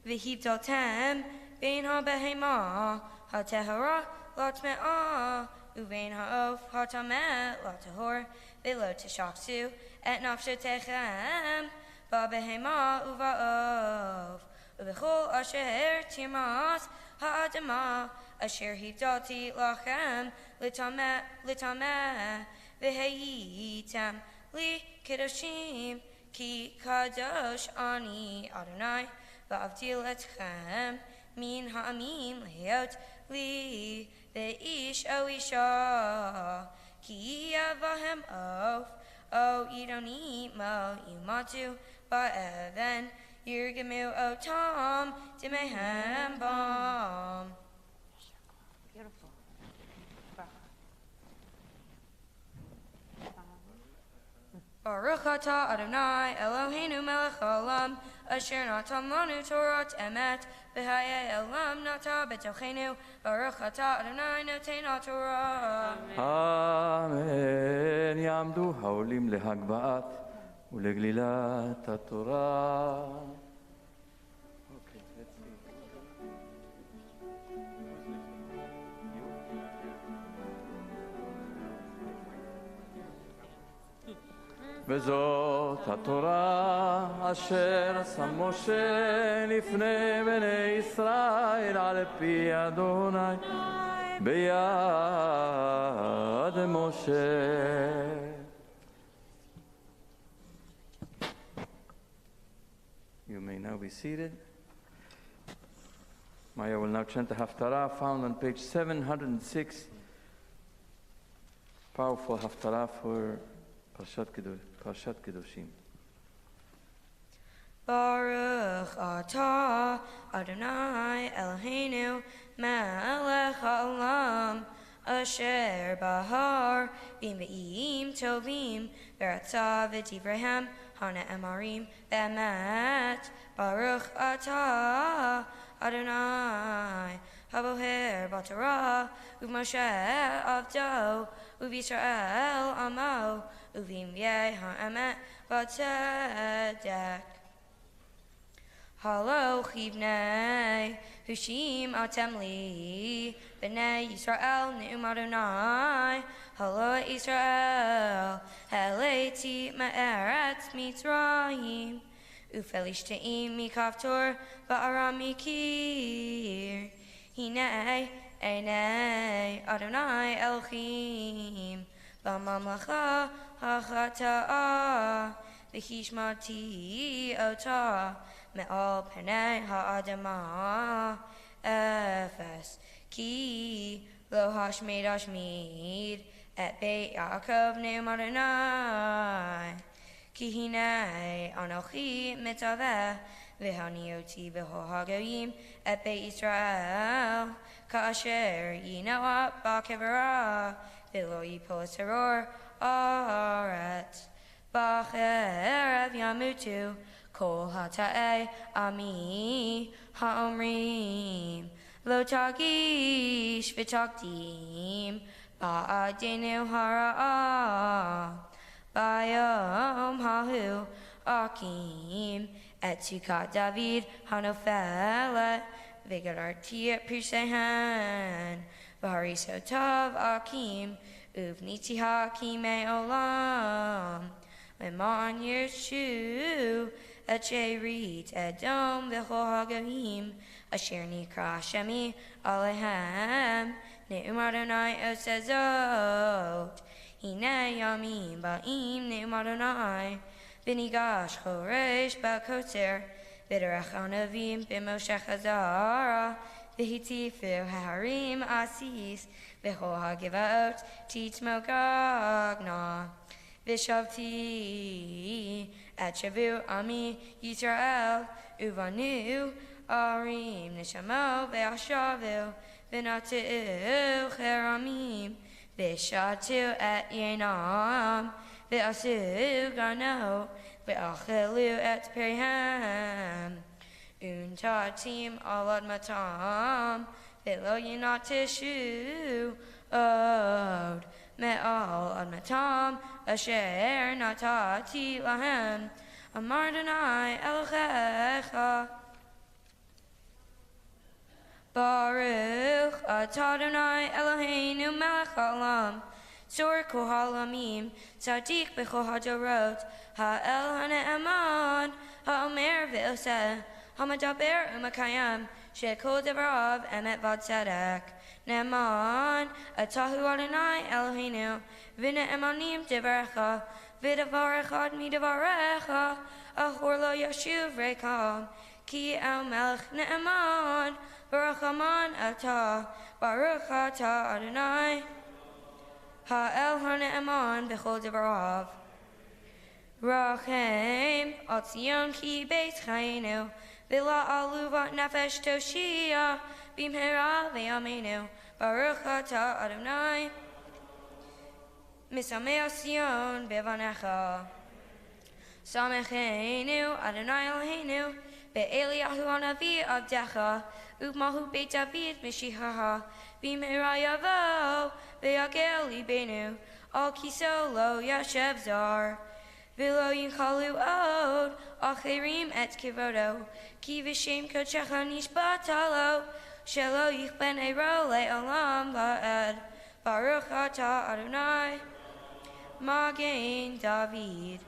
V'hivdaltem bein ha'behema ha'tehara latme'ah Uvein ha'of ha'tameh latahor v'lo tishaksu et nafshetechem ba'behema uva'of uv'chol asher timas ha'adama asher hivdalti lachem litameh v'heyitem li kedoshim ki kadosh ani Adonai va'avdil etchem min ha'amim leot li ve'ish o isha ki yavahem of o idoni mo yumatu ba'even yirgemu o tom dimehem bom. Beautiful. Baruch atah Adonai Eloheinu melech haolam asher natan lanu Torah emet v'hayei olam nata b'tochenu Baruch atah Adonai noten HaTorah. Amen. יעמדו העולים להגבהת ולגלילת התורה. וזאת התורה אשר שם משה לפני בני ישראל על פי אדוני ביד משה. You may now be seated. Maya will now chant the Haftarah found on page 706. Powerful Haftarah for Parshat Kedoshim. Baruch atah Adonai Eloheinu melech haolam asher bahar b'im tovim v'ratza v'divrehem ha'ne'emarim be'emet. Baruch atah Adonai haboher b'torah u'Moshe avdo u'Yisrael amo u'v'imyeh ha'emet v'tzedek. Halo chivnei hushim atem li b'nei Yisrael ne'um Adonai. Halo Yisrael heleti ma'eretz Mitzrayim u'felishtaim mikavtor va'aram mikir. Hinei einei Adonai Elohim b'mamlacha hachata'ah v'hishmati otah me'al pnei ha'adamah efes Ki lo hashmid et Beit Yaakov ne'um Adonai. Ki hinei anochi mitzaveh v'hanioti b'chol hagoyim et Beit Yisrael ka'asher yinoat ba'kevara v'lo yipol teror aretz b'cherev yamutu kol hata'ei ami ha'omrim lo tagish v'takdim ba'adenu hara'ah Bayom hahu akim et sukat David hanofelet v'gararti et pirsehen v'hariso tov akim uvniti hakim olam leman yeshu et sherit edom v'chol hagoyim asher nikra shemi alehem ne'um Adonai osezot Hine yamim ba'im ne'um Adonai v'nigash choresh ba'kotzer v'derech anavim b'moshech hazara v'hitifu harim asis v'chol hagivot titmo gagna v'shavti et shavu ami Yisrael uvanu arim neshamo v'ashavu v'natu cheramim V'shatu et yenam, v'asu gano, v'achelu et perihem. Untatim alad matam, v'lo yinatishu od. Me'al ad matam, asher natati lahem. Amar Adonai Elohecha. Baruch atah Adonai Eloheinu melech haolam, tzor kol haolamim, tzadik b'chol hadorot, ha'el ha'ne'eman, ha'omer v'oseh, ha'medaber u'makayam, she'kol devarav emet v'tzedek. Ne'eman atahu Adonai Eloheinu, v'ne'emanim devarecha, v'davar echad midavarecha, achor lo yashuv rekam, ki el melech ne'eman, Baruch Aman Atah, Baruch Atah Adonai, Ha'el HaNe'eman B'chol Devarav. Rachem Al Tzion Ki Beit Chayenu, V'la Aluvat Nefesh Toshia, B'mhera V'yameinu, Baruch Atah Adonai, Misamei Sion B'vanecha. Samechenu Adonai Eloheinu, Be'eliyahu Hanavi Avdecha, U'mahu Beit David Mishihaha, B'mehera Yavo, Ve'yagel Libenu, Al Kiso Lo Yashev Zar, V'lo Yinchalu Od, Acherim Et Kivodo, Ki V'shem Kochecha Nishbatalo, Shelo Yichben Ero Le'olam La'ed, Baruch Atah Adonai, Magen David.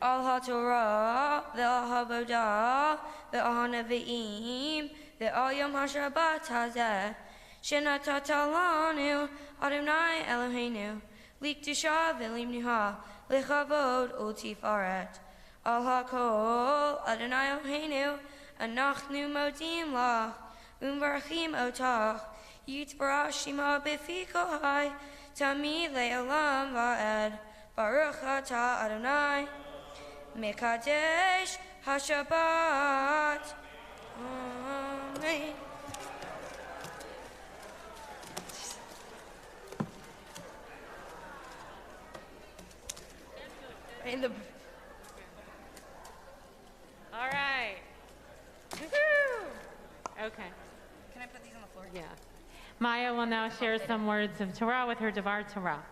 Al HaTorah, Ve'al HaVodah, Ve'al HaNevi'im, Ve'al Yom HaShabbat Hazeh, Shenatata lanu Adonai Eloheinu, Likdusha Ve'limnuha, Lechavod U'tifaret. Al HaKol, Adonai Eloheinu, Anachnu Modim Lach, Umbarachim Otach, Yitbarach Shema B'fi Kohai, Tamid Le'olam Va'ed, Baruch Atah Adonai, Mekadesh HaShabbat. Amen. In the. All right. Woo-hoo! Okay. Can I put these on the floor? Yeah. Maya will now share some words of Torah with her Devar Torah.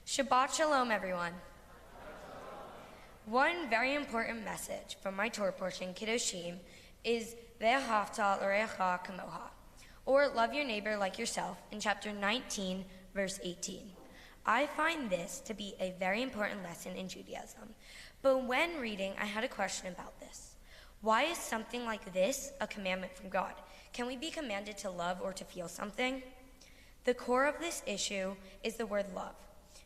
Shabbat Shalom, everyone. One very important message from my Torah portion, Kedoshim, is Ve'ahavta l'reacha kamoha, or love your neighbor like yourself, in chapter 19, verse 18. I find this to be a very important lesson in Judaism, but when reading, I had a question about this. Why is something like this a commandment from God? Can we be commanded to love or to feel something? The core of this issue is the word love.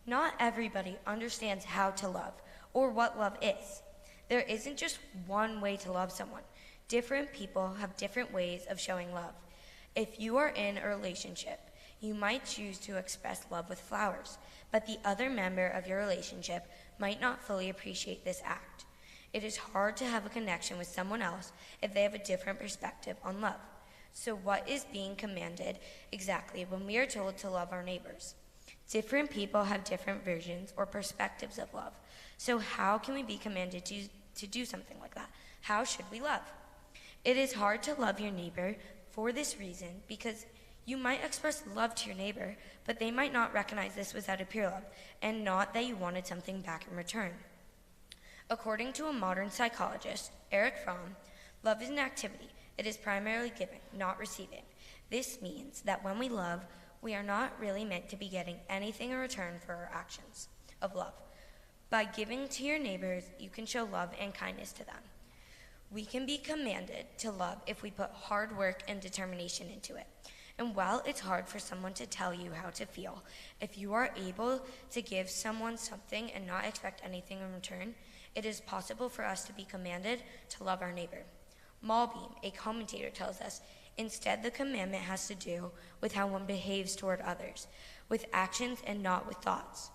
Not everybody understands how to love, or what love is. There isn't just one way to love someone. Different people have different ways of showing love. If you are in a relationship, you might choose to express love with flowers, but the other member of your relationship might not fully appreciate this act. It is hard to have a connection with someone else if they have a different perspective on love. So what is being commanded exactly when we are told to love our neighbors? Different people have different versions or perspectives of love. So how can we be commanded to do something like that? How should we love? It is hard to love your neighbor for this reason, because you might express love to your neighbor, but they might not recognize this without a pure love, and not that you wanted something back in return. According to a modern psychologist, Erich Fromm, love is an activity. It is primarily giving, not receiving. This means that when we love, we are not really meant to be getting anything in return for our actions of love. By giving to your neighbors, you can show love and kindness to them. We can be commanded to love if we put hard work and determination into it. And while it's hard for someone to tell you how to feel, if you are able to give someone something and not expect anything in return, it is possible for us to be commanded to love our neighbor. Malbim, a commentator, tells us, instead the commandment has to do with how one behaves toward others, with actions and not with thoughts.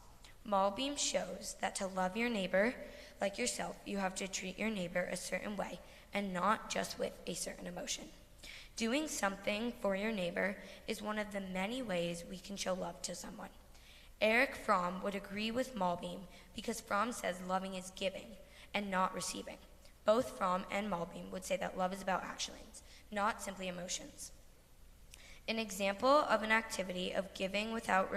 Malbim shows that to love your neighbor like yourself, you have to treat your neighbor a certain way and not just with a certain emotion. Doing something for your neighbor is one of the many ways we can show love to someone. Erich Fromm would agree with Malbim because Fromm says loving is giving and not receiving. Both Fromm and Malbim would say that love is about actions, not simply emotions. An example of an activity of giving without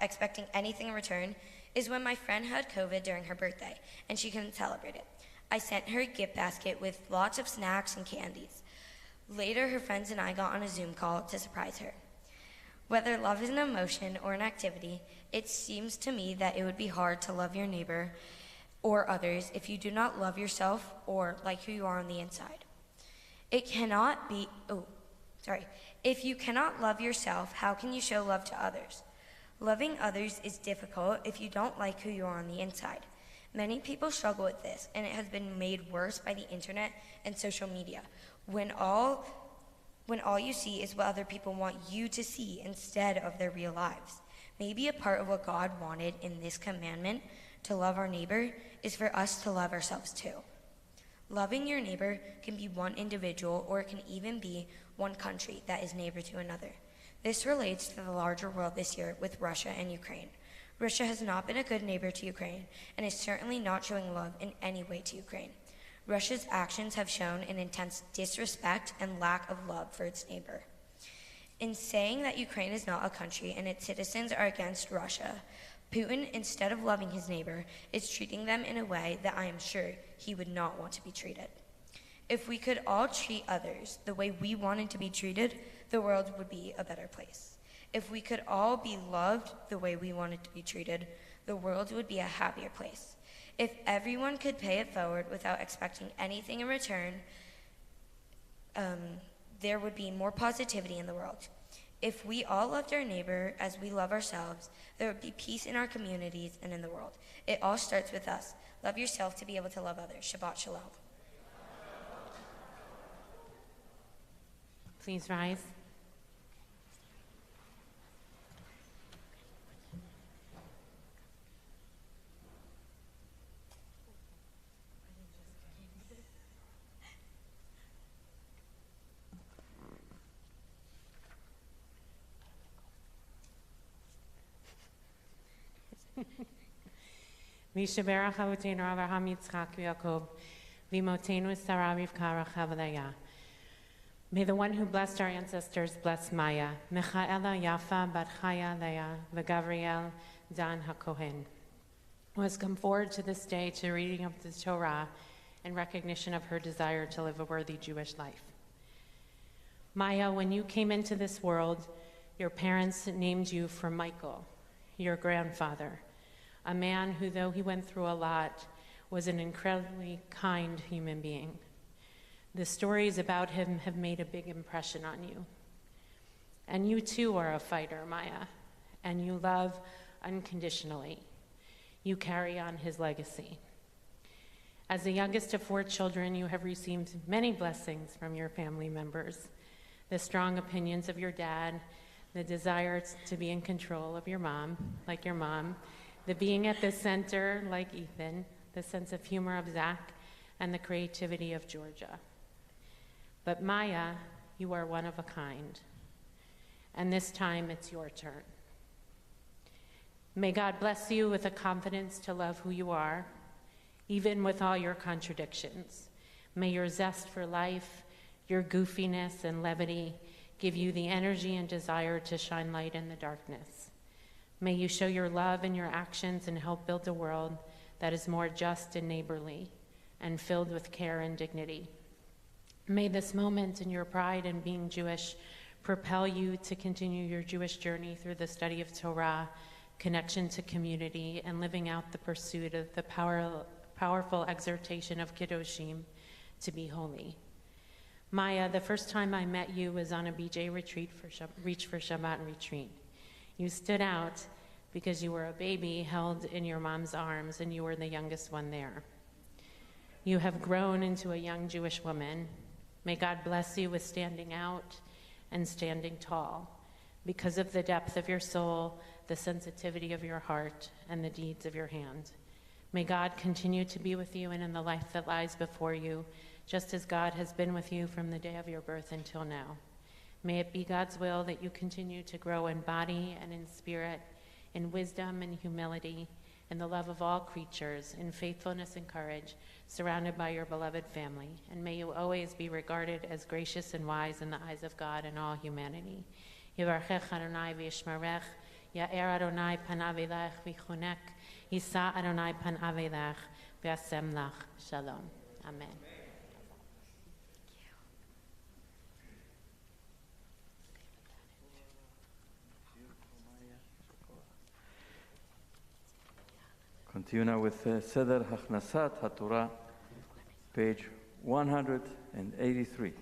expecting anything in return is when my friend had COVID during her birthday and she couldn't celebrate it. I sent her a gift basket with lots of snacks and candies. Later, her friends and I got on a Zoom call to surprise her. Whether love is an emotion or an activity, it seems to me that it would be hard to love your neighbor or others if you do not love yourself or like who you are on the inside. If you cannot love yourself, how can you show love to others? Loving others is difficult if you don't like who you are on the inside. Many people struggle with this, and it has been made worse by the internet and social media, when all you see is what other people want you to see instead of their real lives. Maybe a part of what God wanted in this commandment to love our neighbor is for us to love ourselves too. Loving your neighbor can be one individual, or it can even be one country that is neighbor to another. This relates to the larger world this year with Russia and Ukraine. Russia has not been a good neighbor to Ukraine and is certainly not showing love in any way to Ukraine. Russia's actions have shown an intense disrespect and lack of love for its neighbor. In saying that Ukraine is not a country and its citizens are against Russia, Putin, instead of loving his neighbor, is treating them in a way that I am sure he would not want to be treated. If we could all treat others the way we wanted to be treated, the world would be a better place. If we could all be loved the way we wanted to be treated, the world would be a happier place. If everyone could pay it forward without expecting anything in return, there would be more positivity in the world. If we all loved our neighbor as we love ourselves, there would be peace in our communities and in the world. It all starts with us. Love yourself to be able to love others. Shabbat Shalom. Please rise. Vishaberach Avotenu Avraham Yitzchak Yaakov, Vimotenu Sarah Rivka Rachel Leah. May the one who blessed our ancestors bless Maya, Michaela Yafa Bat Chaya Leah, Gabriel Dan HaKohen, who has come forward to this day to the reading of the Torah in recognition of her desire to live a worthy Jewish life. Maya, when you came into this world, your parents named you for Michael, your grandfather, a man who, though he went through a lot, was an incredibly kind human being. The stories about him have made a big impression on you. And you too are a fighter, Maya, and you love unconditionally. You carry on his legacy. As the youngest of 4 children, you have received many blessings from your family members. The strong opinions of your dad, the desire to be in control of your mom, like your mom, the being at the center, like Ethan, the sense of humor of Zach, and the creativity of Georgia. But Maya, you are one of a kind. And this time it's your turn. May God bless you with a confidence to love who you are, even with all your contradictions. May your zest for life, your goofiness and levity give you the energy and desire to shine light in the darkness. May you show your love in your actions and help build a world that is more just and neighborly and filled with care and dignity. May this moment in your pride in being Jewish propel you to continue your Jewish journey through the study of Torah, connection to community, and living out the pursuit of the powerful exhortation of Kedoshim to be holy. Maya, the first time I met you was on a BJ retreat Reach for Shabbat retreat. You stood out because you were a baby held in your mom's arms and you were the youngest one there. You have grown into a young Jewish woman. May God bless you with standing out and standing tall because of the depth of your soul, the sensitivity of your heart, and the deeds of your hand. May God continue to be with you and in the life that lies before you, just as God has been with you from the day of your birth until now. May it be God's will that you continue to grow in body and in spirit, in wisdom and humility, in the love of all creatures, in faithfulness and courage, surrounded by your beloved family. And may you always be regarded as gracious and wise in the eyes of God and all humanity. Yivarchech Adonai v'yishmarech, Ya'er Adonai panav elech v'chunek, Yisa Adonai panav elech v'yasem lach shalom. Amen. Continue now with Seder Hachnasat HaTorah, page 183.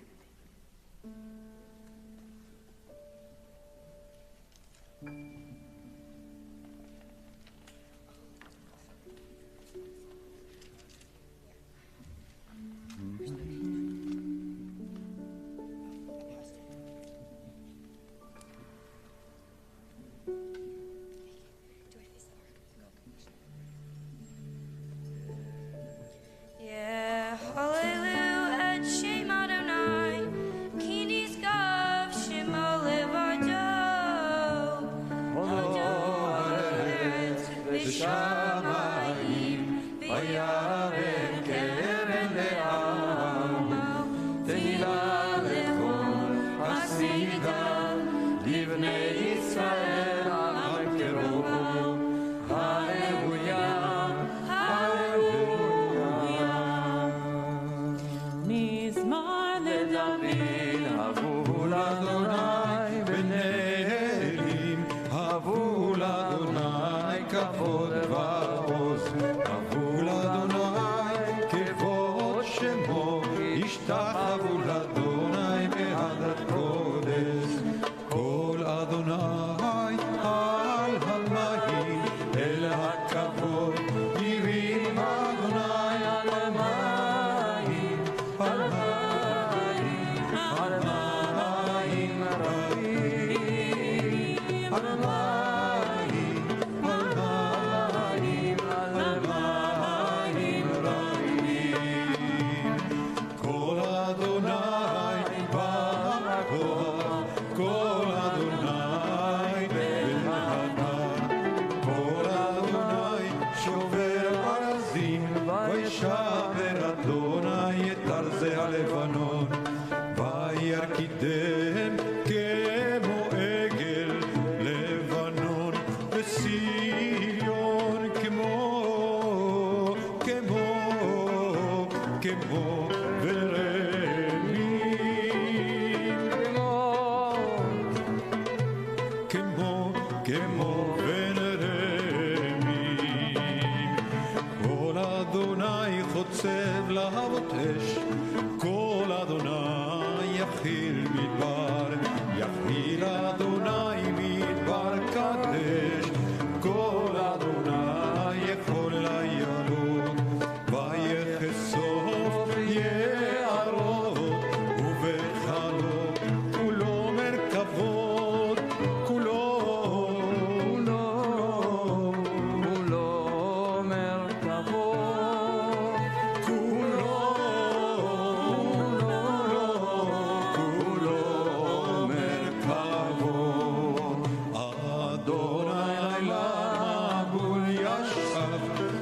יכיל אדוני מדבר קדש, כל אדוני יכול לעלות, ויחשוף יערות ובחלוק, כולו מרכבות, כולו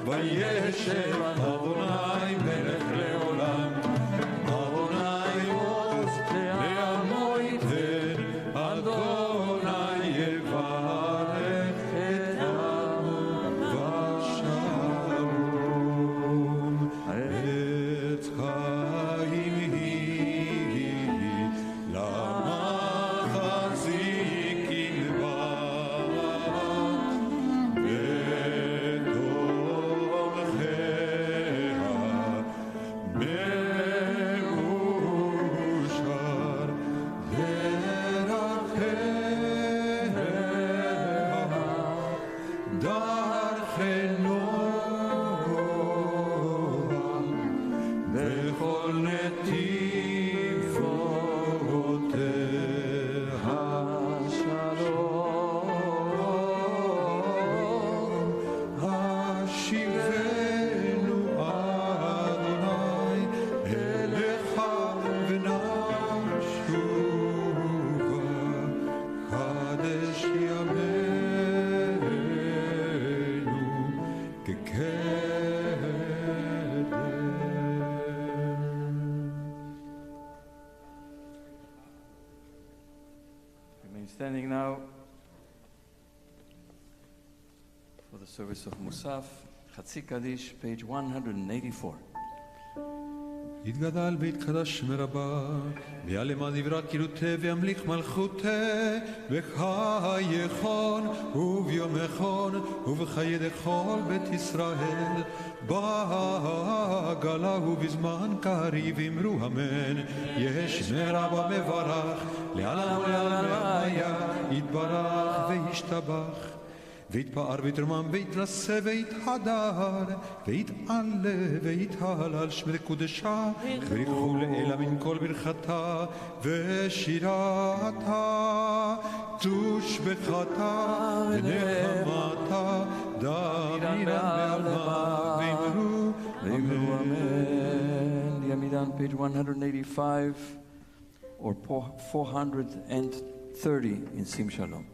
וישב אדוני מלך לעולם, אדוני עוז לעמו ייתן, אדוני יברך את עמו בשלום. עץ חיים היא למחזיקים בה, Standing now for the service of Musaf, Chatzi Kaddish, page 184. יתגדל ויתקדש מרבה, ויעלמה דברה כילותה וימליך מלכותה, בחייכון וביומכון ובחיי דכל בית ישראל, בעגלה ובזמן קריב אמרו אמן. יש מרבה מברך, לעלם ולעלם היה, יתברך וישתבח. ויתפאר ויתרומם ויתנשא ויתהדר ויתעלה ויתהלל שמי קודשה, ויקחו לאלה מן כל ברכתה ושירתה, תושבחתה ונחמתה, דמינה בעלמה, ואמרו אמן. Yamidan, page 185 or 430 in Sim Shalom.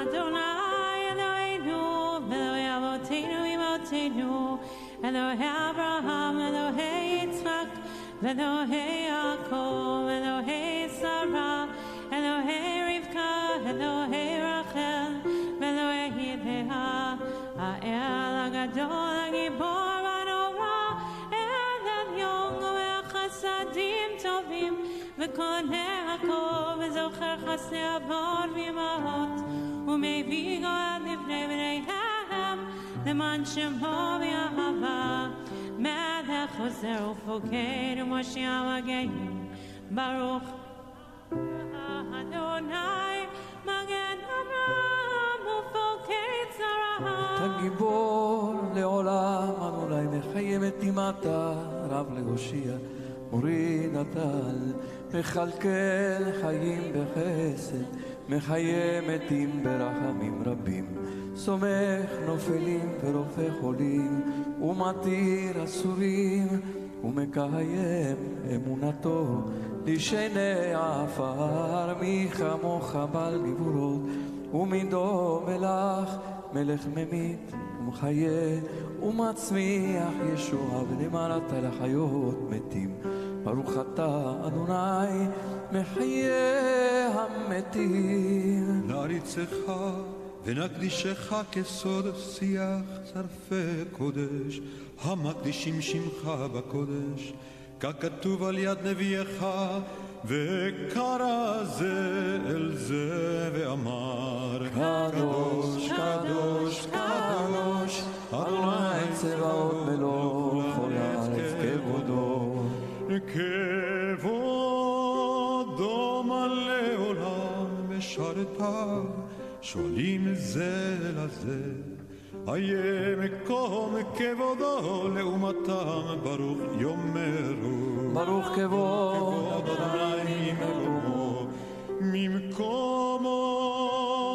Adonai Eloheinu, Elohei Avotenu Imotenu, Elohei Abraham, Elohei Yitzchak, Elohei Yaakov, Elohei Sarah, Elohei Rivka, Elohei Rachel, Elohei Leah, Ha'el HaGadol HaGibor HaNorah, El Elyon ve'chasadim tovim, וקונה הכל וזוכר חסדי אבות ואמהות, ומביא גואל לפני בניהם למען שמו ואהבה, מלך חוזר ופוקד ומושיע מגנים, ברוך אדוני מגן אברהם ופוקד שרה. אתה גיבור לעולם, אדוני מחיים את אימתה, רב להושיע מוריד הטל, מכלכל חיים בחסד, מחיה מתים ברחמים רבים, סומך נופלים ורופא חולים, ומתיר אסורים, ומקיים אמונתו לשני עפר. מי כמוך בעל גבורות, ומידו מלך, מלך ממית ומחיה, ומצמיח ישועה, ונמלת לחיות מתים. ברוך אתה אדוני מחיה המתים. נעריצך ונקדישך כסוד שיח צרפי קודש, המקדישים שמך בקודש, ככתוב על יד נביאך, וקרא זה אל זה ואמר, קדוש קדוש קדוש אדוני צבאות מלוא כל הארץ כבודו. שואלים זה לזה, איה מקום כבודו לעומתם, ברוך יאמרו. ברוך כבוד אדוני ממקומו, ממקומו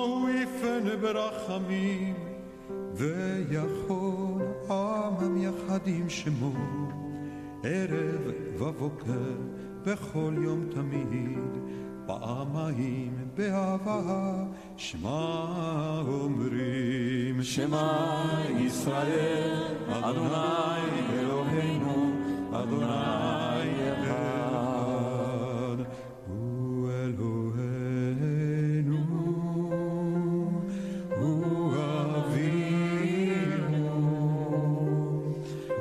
הוא יפן ברחמים, ויכול עמם יחד עם שמו, ערב ובוקר בכל יום תמיד, פעמיים באהבה שמע אומרים. שמע ישראל אדוני אלוהינו אדוני אחד הוא אלוהינו הוא אבינו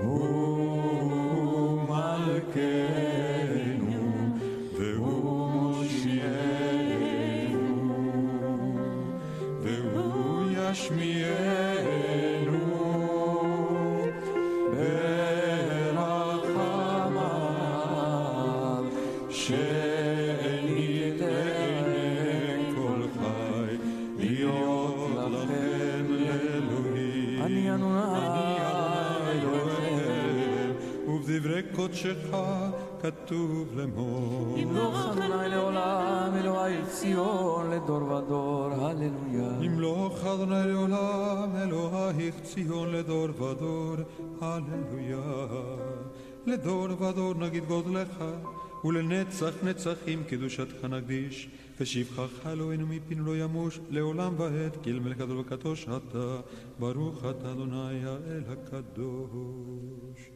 הוא מלכנו והוא מושיענו והוא ישמיענו ברחמיו שאין ייתן כל חי להיות לכם לאלוהים. אני אדוני אלוהיכם ובדברי קודשך כתוב לאמור. ימלוך אדוני לעולם אלוהי ציון לדור ודור הללויה. ימלוך אדוני לעולם אלוהי ציון לדור ודור הללויה. לדור ודור נגיד גודלך ולנצח נצחים קדושתך נקדיש, ושבחך אלוהינו מפינו לא ימוש לעולם ועד, כי אל מלך גדול וקדוש אתה, ברוך אתה אדוני האל הקדוש.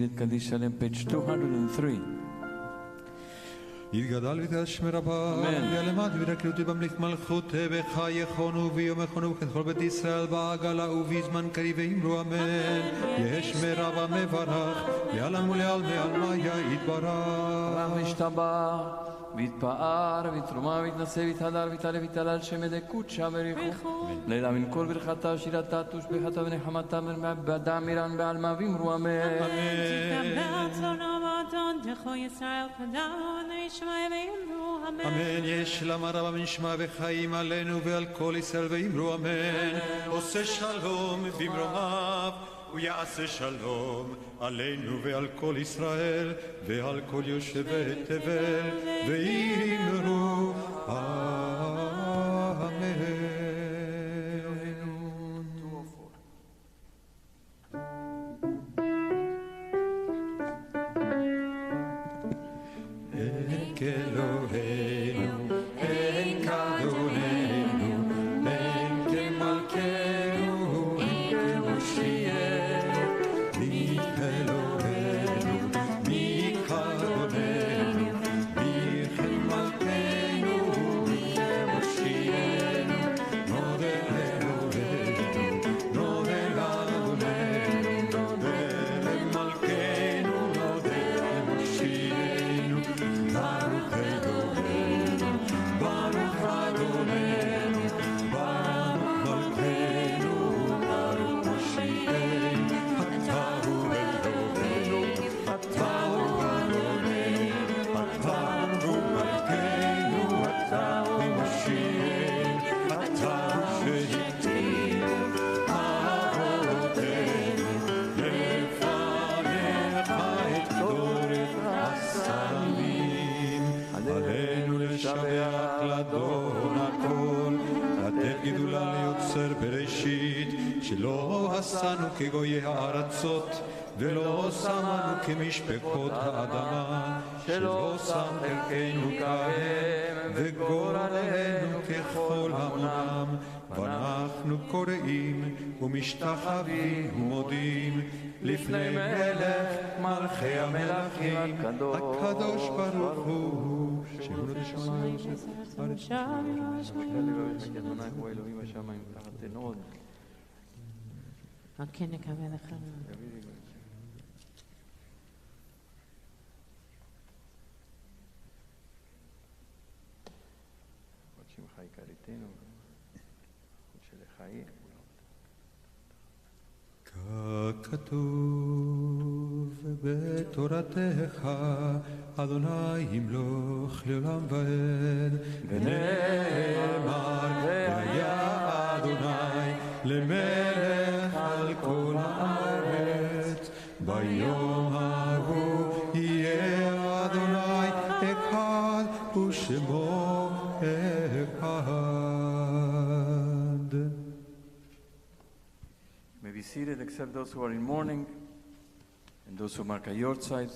seated. Kaddish Shalom, page 203. יתגדל ויתעשם רבה, וילמד וירקלותי במליך מלכות וחייכונו ויומכונו ככל בית ישראל בעגלה ובזמן קריב ואמרו אמן. יש מרבה מברך, לעלם ולעלמי עלמיה יתברך. רם וישתבח, ויתפאר, ויתרומה, ויתנשא, ויתהדר, ויתעלה, ויתהלל, שם ידי קודשה בריחו. לילה מן כל ברכתה, שירתה, תושבחתה ונחמתה, בדם מירן בעלמה, ואמרו אמן. אמן. יש למה רבה מנשמה וחיים עלינו ועל כל ישראל ואמרו אמן. עושה שלום במרומיו ויעשה שלום עלינו ועל כל ישראל ועל כל יושבי תבל ואמרו אמן. כאלוהינו, אין כאדוננו, אין כמלכנו, אין כמושיענו, מי כאלוהינו, מי כאדוננו, מי כמלכנו, מי כמושיענו, נודה לאלוהינו, נודה לאדוננו, נודה למלכנו, נודה למושיענו. Baruch Elohenu, Baruch Adonenu, Baruch Malkeinu, Baruch Moshiach, Atahu Elohenu, Atahu Adonenu, Atahu Malkeinu, Atahu Moshiach, Atahu Shehiktinu, Avotenu, Lefanecha et Torah Asalim. עלינו לשבח לאדון הכל, לתת גדולה ליוצר בראשית, שלא עשנו כגויי הארצות, ולא שמנו כמשפחות האדמה, שלא שם חלקנו כהם, וגורלנו ככל המונם, ואנחנו קוראים ומשתחווים ומודים לפני מלך מלכי המלכים, הקדוש ברוך הוא, שהוא לשמיים כן נקבל לך. שמך יקריתנו, שלחי. ככתוב בתורתך, אדוני ימלוך לעולם ועד, ונאמר והיה אדוני למלך על כל הארץ, ביום ההוא יהיה אדוני אחד ושמו אחד. Be seated, except those who are in mourning and those who mark a yahrzeit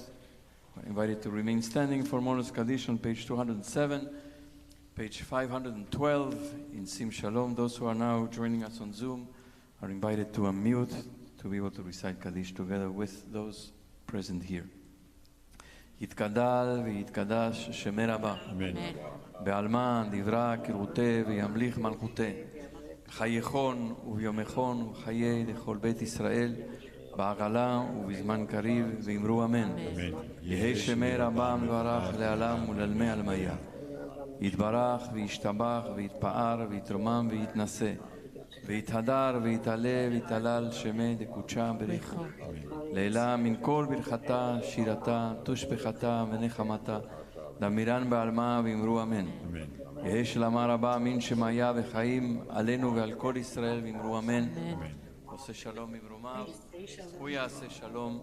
are invited to remain standing for Monos Kaddish on page 207, page 512 in Sim Shalom. Those who are now joining us on Zoom are invited to unmute to be able to recite Kaddish together with those present here. יתגדל ויתקדש שמי רבה, בעלמא דברה כרותי וימליך מלכותי, חייכון וביומכון וחיי לכל בית ישראל, בעגלה ובזמן קריב, ואמרו אמן. יהי שמי רבה מברך לעלם ולעלמי עלמיה. יתברך וישתבח ויתפאר ויתרומם ויתנשא, ויתהדר ויתעלה ויתהלל שמי דקודשה בריחו. לילה מן כל ברכתה, שירתה, תושבחתה ונחמתה, דמירן בעלמה ואמרו אמן. יהי שלמה רבה מן שמיה וחיים עלינו ועל כל ישראל ואמרו אמן. עושה שלום במרומיו, הוא יעשה שלום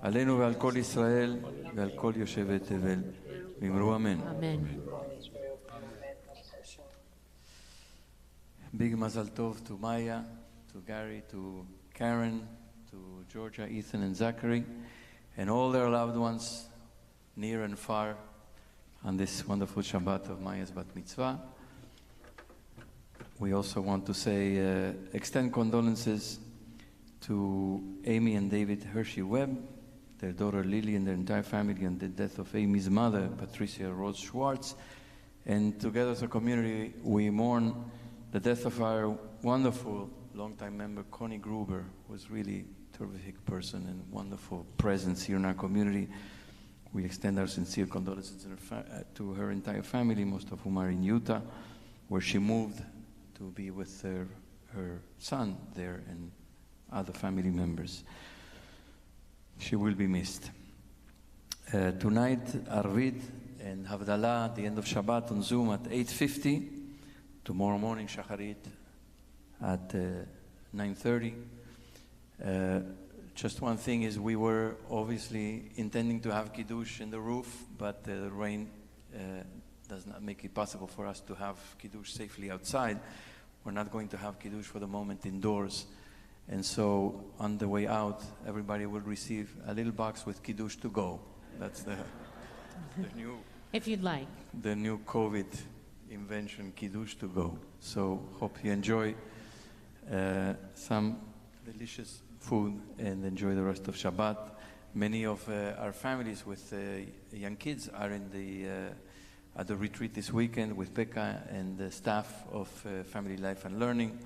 עלינו ועל כל ישראל ועל כל יושבי תבל ואמרו אמן. Big mazal tov to Maya, to Gary, to Karen, to Georgia, Ethan, and Zachary, and all their loved ones, near and far, on this wonderful Shabbat of Maya's Bat Mitzvah. We also want to say, extend condolences to Amy and David Hershey Webb, their daughter Lily and their entire family on the death of Amy's mother, Patricia Rose Schwartz. And together as a community, we mourn the death of our wonderful longtime member, Connie Gruber, who was really a terrific person and wonderful presence here in our community. We extend our sincere condolences to her entire family, most of whom are in Utah, where she moved to be with her son there and other family members. She will be missed. Tonight, Arvid and Havdalah at the end of Shabbat on Zoom at 8:50. Tomorrow morning, Shacharit at 9:30. Just one thing is we were obviously intending to have Kiddush in the roof, but the rain does not make it possible for us to have Kiddush safely outside. We're not going to have Kiddush for the moment indoors. And so on the way out, everybody will receive a little box with Kiddush to go. That's the new... If you'd like. The new COVID invention, Kiddush to go. So hope you enjoy some delicious food and enjoy the rest of Shabbat. Many of our families with young kids are in at the retreat this weekend with Becca and the staff of Family Life and Learning,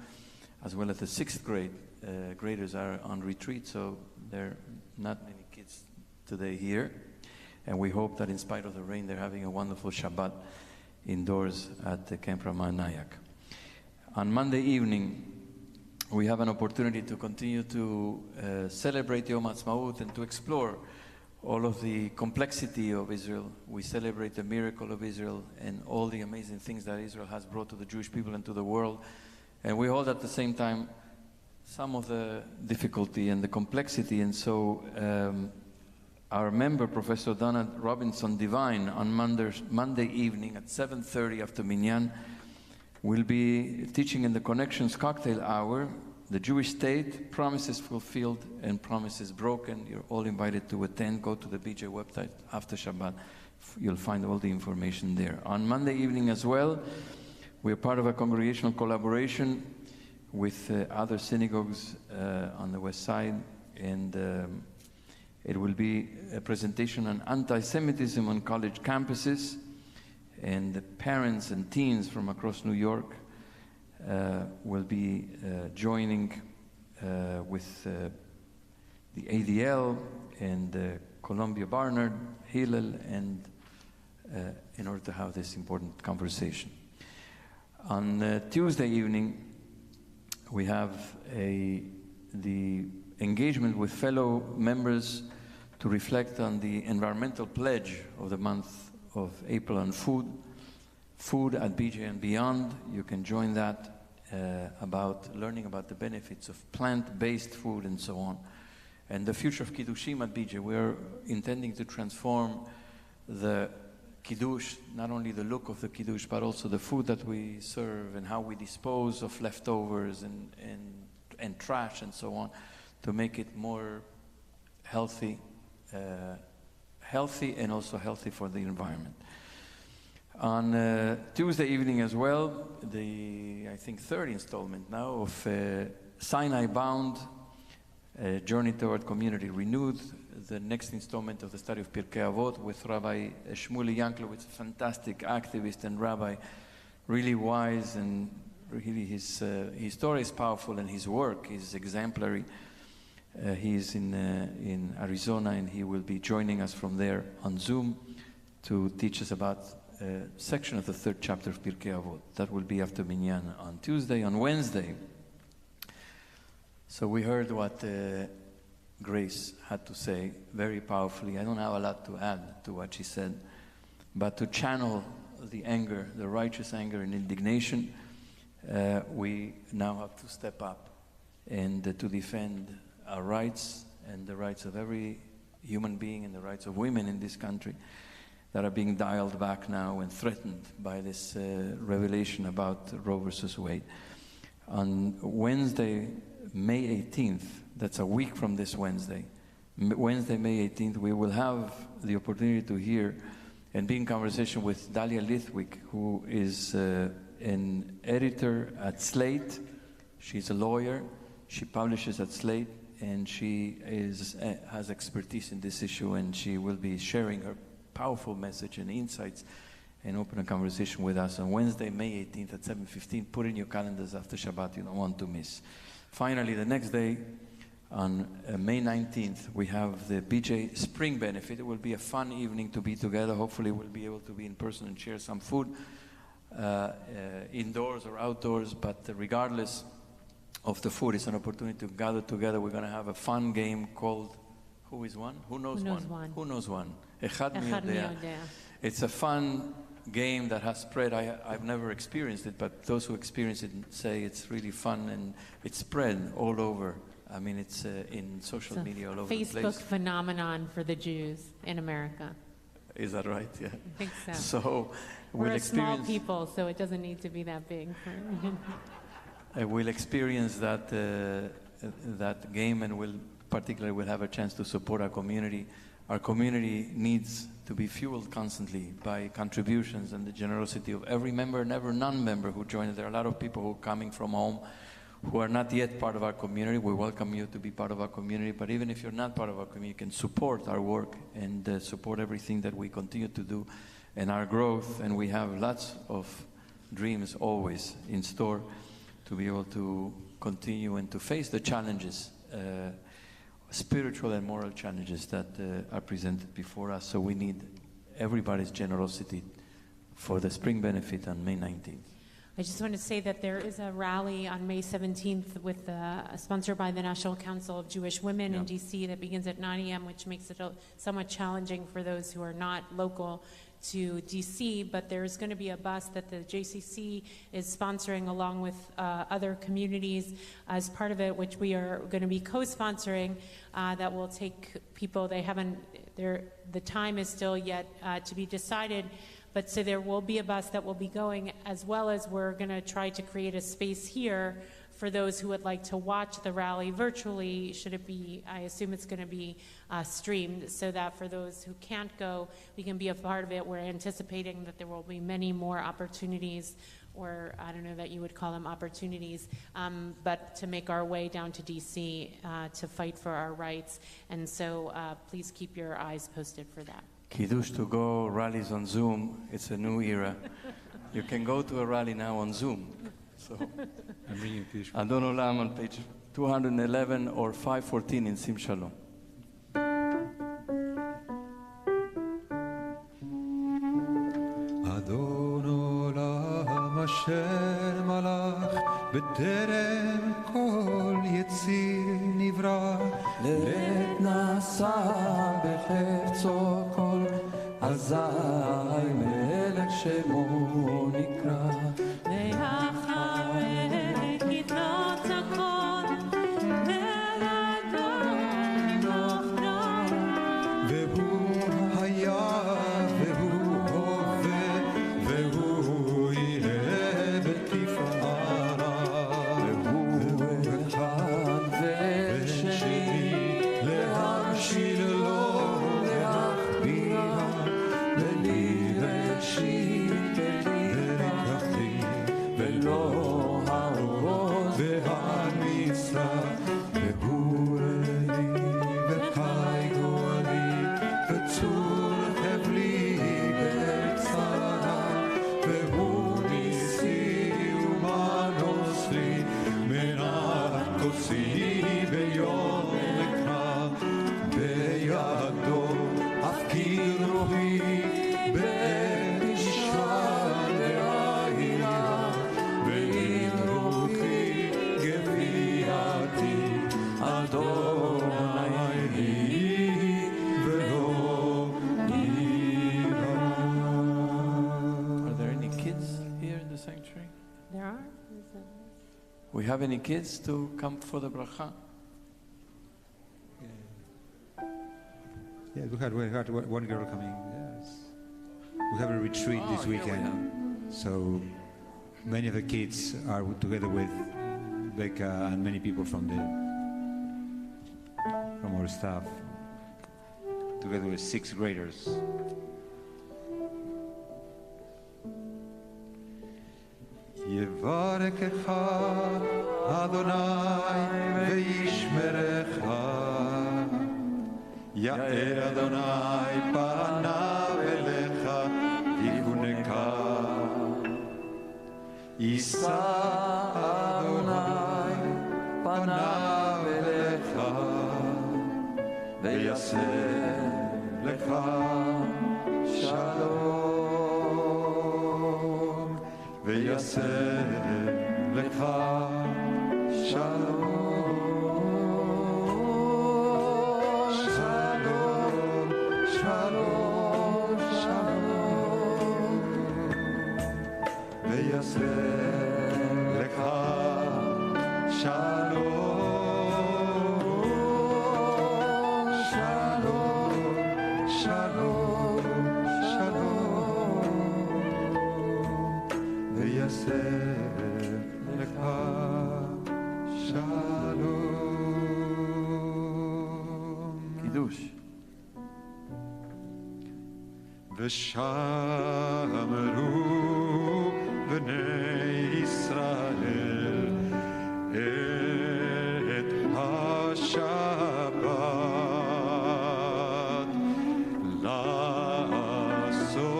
as well as the 6th grade graders are on retreat, so there are not many kids today here. And we hope that in spite of the rain, they're having a wonderful Shabbat indoors at the Camp Ramanayak. On Monday evening, we have an opportunity to continue to celebrate Yom Ha'atzmaut and to explore all of the complexity of Israel. We celebrate the miracle of Israel and all the amazing things that Israel has brought to the Jewish people and to the world. And we hold at the same time some of the difficulty and the complexity. And so our member, Professor Donald Robinson Divine, on Monday evening at 7:30 after Minyan, will be teaching in the Connections Cocktail Hour, The Jewish State, Promises Fulfilled and Promises Broken. You're all invited to attend. Go to the BJ website after Shabbat. You'll find all the information there. On Monday evening as well, we're part of a congregational collaboration with other synagogues on the west side, and it will be a presentation on anti-Semitism on college campuses, and the parents and teens from across New York will be joining with the ADL and Columbia Barnard, Hillel, and in order to have this important conversation. On Tuesday evening, we have the engagement with fellow members to reflect on the environmental pledge of the month of April on food at BJ and beyond. You can join that about learning about the benefits of plant-based food and so on. And the future of Kedoshim at BJ. We're intending to transform the Kiddush, not only the look of the Kiddush, but also the food that we serve and how we dispose of leftovers and trash and so on, to make it more healthy and also healthy for the environment. On Tuesday evening as well, I think third installment now of Sinai Bound, Journey Toward Community Renewed, the next installment of the study of Pirkei Avot with Rabbi Shmuley Yanklowitz, a fantastic activist and rabbi, really wise, and really his story is powerful and his work is exemplary. He's in Arizona, and he will be joining us from there on Zoom to teach us about a section of the 3rd chapter of Pirkei Avot. That will be after Minyan on Tuesday. On Wednesday, so we heard what Grace had to say very powerfully. I don't have a lot to add to what she said, but to channel the anger, the righteous anger and indignation, we now have to step up and to defend our rights and the rights of every human being and the rights of women in this country that are being dialed back now and threatened by this revelation about Roe versus Wade. On Wednesday, May 18th, that's a week from this Wednesday, Wednesday, May 18th, we will have the opportunity to hear and be in conversation with Dahlia Lithwick, who is an editor at Slate. She's a lawyer. She publishes at Slate, and she has expertise in this issue, and she will be sharing her powerful message and insights and open a conversation with us on Wednesday, May 18th at 7:15. Put in your calendars after Shabbat, you don't want to miss. Finally, the next day, on May 19th, we have the BJ Spring Benefit. It will be a fun evening to be together. Hopefully we'll be able to be in person and share some food, indoors or outdoors, but regardless of the food, it's an opportunity to gather together. We're going to have a fun game called Who is One? Who knows one? Who knows one? Echad mi yodea. It's a fun game that has spread. I've never experienced it, but those who experience it say it's really fun, and it's spread all over. I mean, it's in social media all over the place. Facebook phenomenon for the Jews in America. Is that right? Yeah. I think so. So we're small people, so it doesn't need to be that big. We'll experience that game, and we'll have a chance to support our community. Our community needs to be fueled constantly by contributions and the generosity of every member and every non-member who joined. There are a lot of people who are coming from home who are not yet part of our community. We welcome you to be part of our community, but even if you're not part of our community, you can support our work and support everything that we continue to do and our growth. And we have lots of dreams always in store to be able to continue and to face the challenges, spiritual and moral challenges that are presented before us. So we need everybody's generosity for the Spring Benefit on May 19th. I just want to say that there is a rally on May 17th with sponsored by the National Council of Jewish Women in D.C. that begins at 9 a.m., which makes it somewhat challenging for those who are not local to D.C., but there's going to be a bus that the JCC is sponsoring along with other communities as part of it, which we are going to be co-sponsoring, that will take people. The time is still yet to be decided, but so there will be a bus that will be going, as well as we're going to try to create a space here for those who would like to watch the rally virtually, should it be, I assume it's going to be streamed, so that for those who can't go, we can be a part of it. We're anticipating that there will be many more opportunities, or I don't know that you would call them opportunities, but to make our way down to DC to fight for our rights. And so please keep your eyes posted for that. Kiddush to go rallies on Zoom. It's a new era. You can go to a rally now on Zoom. So, Adon Olam on page 211 or 514 in Sim Shalom. Adon Olam Asher Malach B'terem Kol Yetzir Nivra Let Nasa B'chefzo Kol Azai Melech Shemo Nikra We have any kids to come for the bracha? Yeah, we had one girl coming. Yes. We have a retreat this weekend, so many of the kids are together with Becca and many people from our staff, together with 6th graders. יברכך אדוני וישמרך, יאר אדוני פניו אליך ויחונך, יישא אדוני פניו אליך ויעשה לך שלום, ויעשה לך שלום, שלום, שלום, שלום, ויעשה לך שלום, שלום, שלום, שלום, ויעשה לך שלום. קידוש. ושמרו בני ישראל את השבת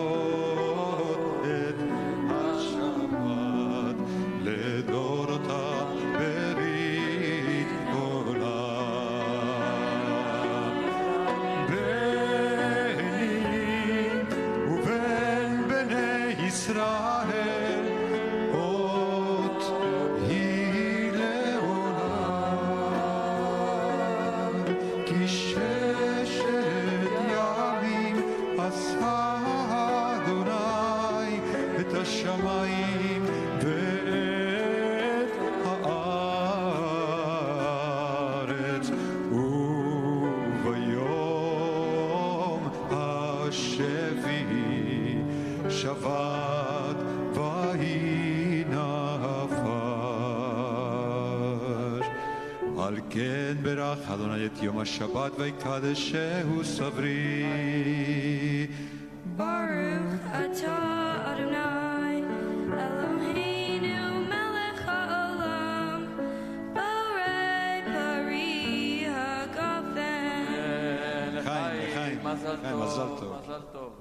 לעשות את השבת לדורותה ברית עולם. ביני ובין בני ישראל אות היא לעולם, כי ששת ימים עשה אדוני את השמיים ואת הארץ, וביום השביעי שבת ויהי נפש. על כן ברך אדוני את יום השבת ויקדשהו סברי. Baruch atah Adonai Eloheinu melech haolam borei pari hagafen. לחיים, לחיים, מזל לחיים, מזל טוב, טוב. מזל טוב.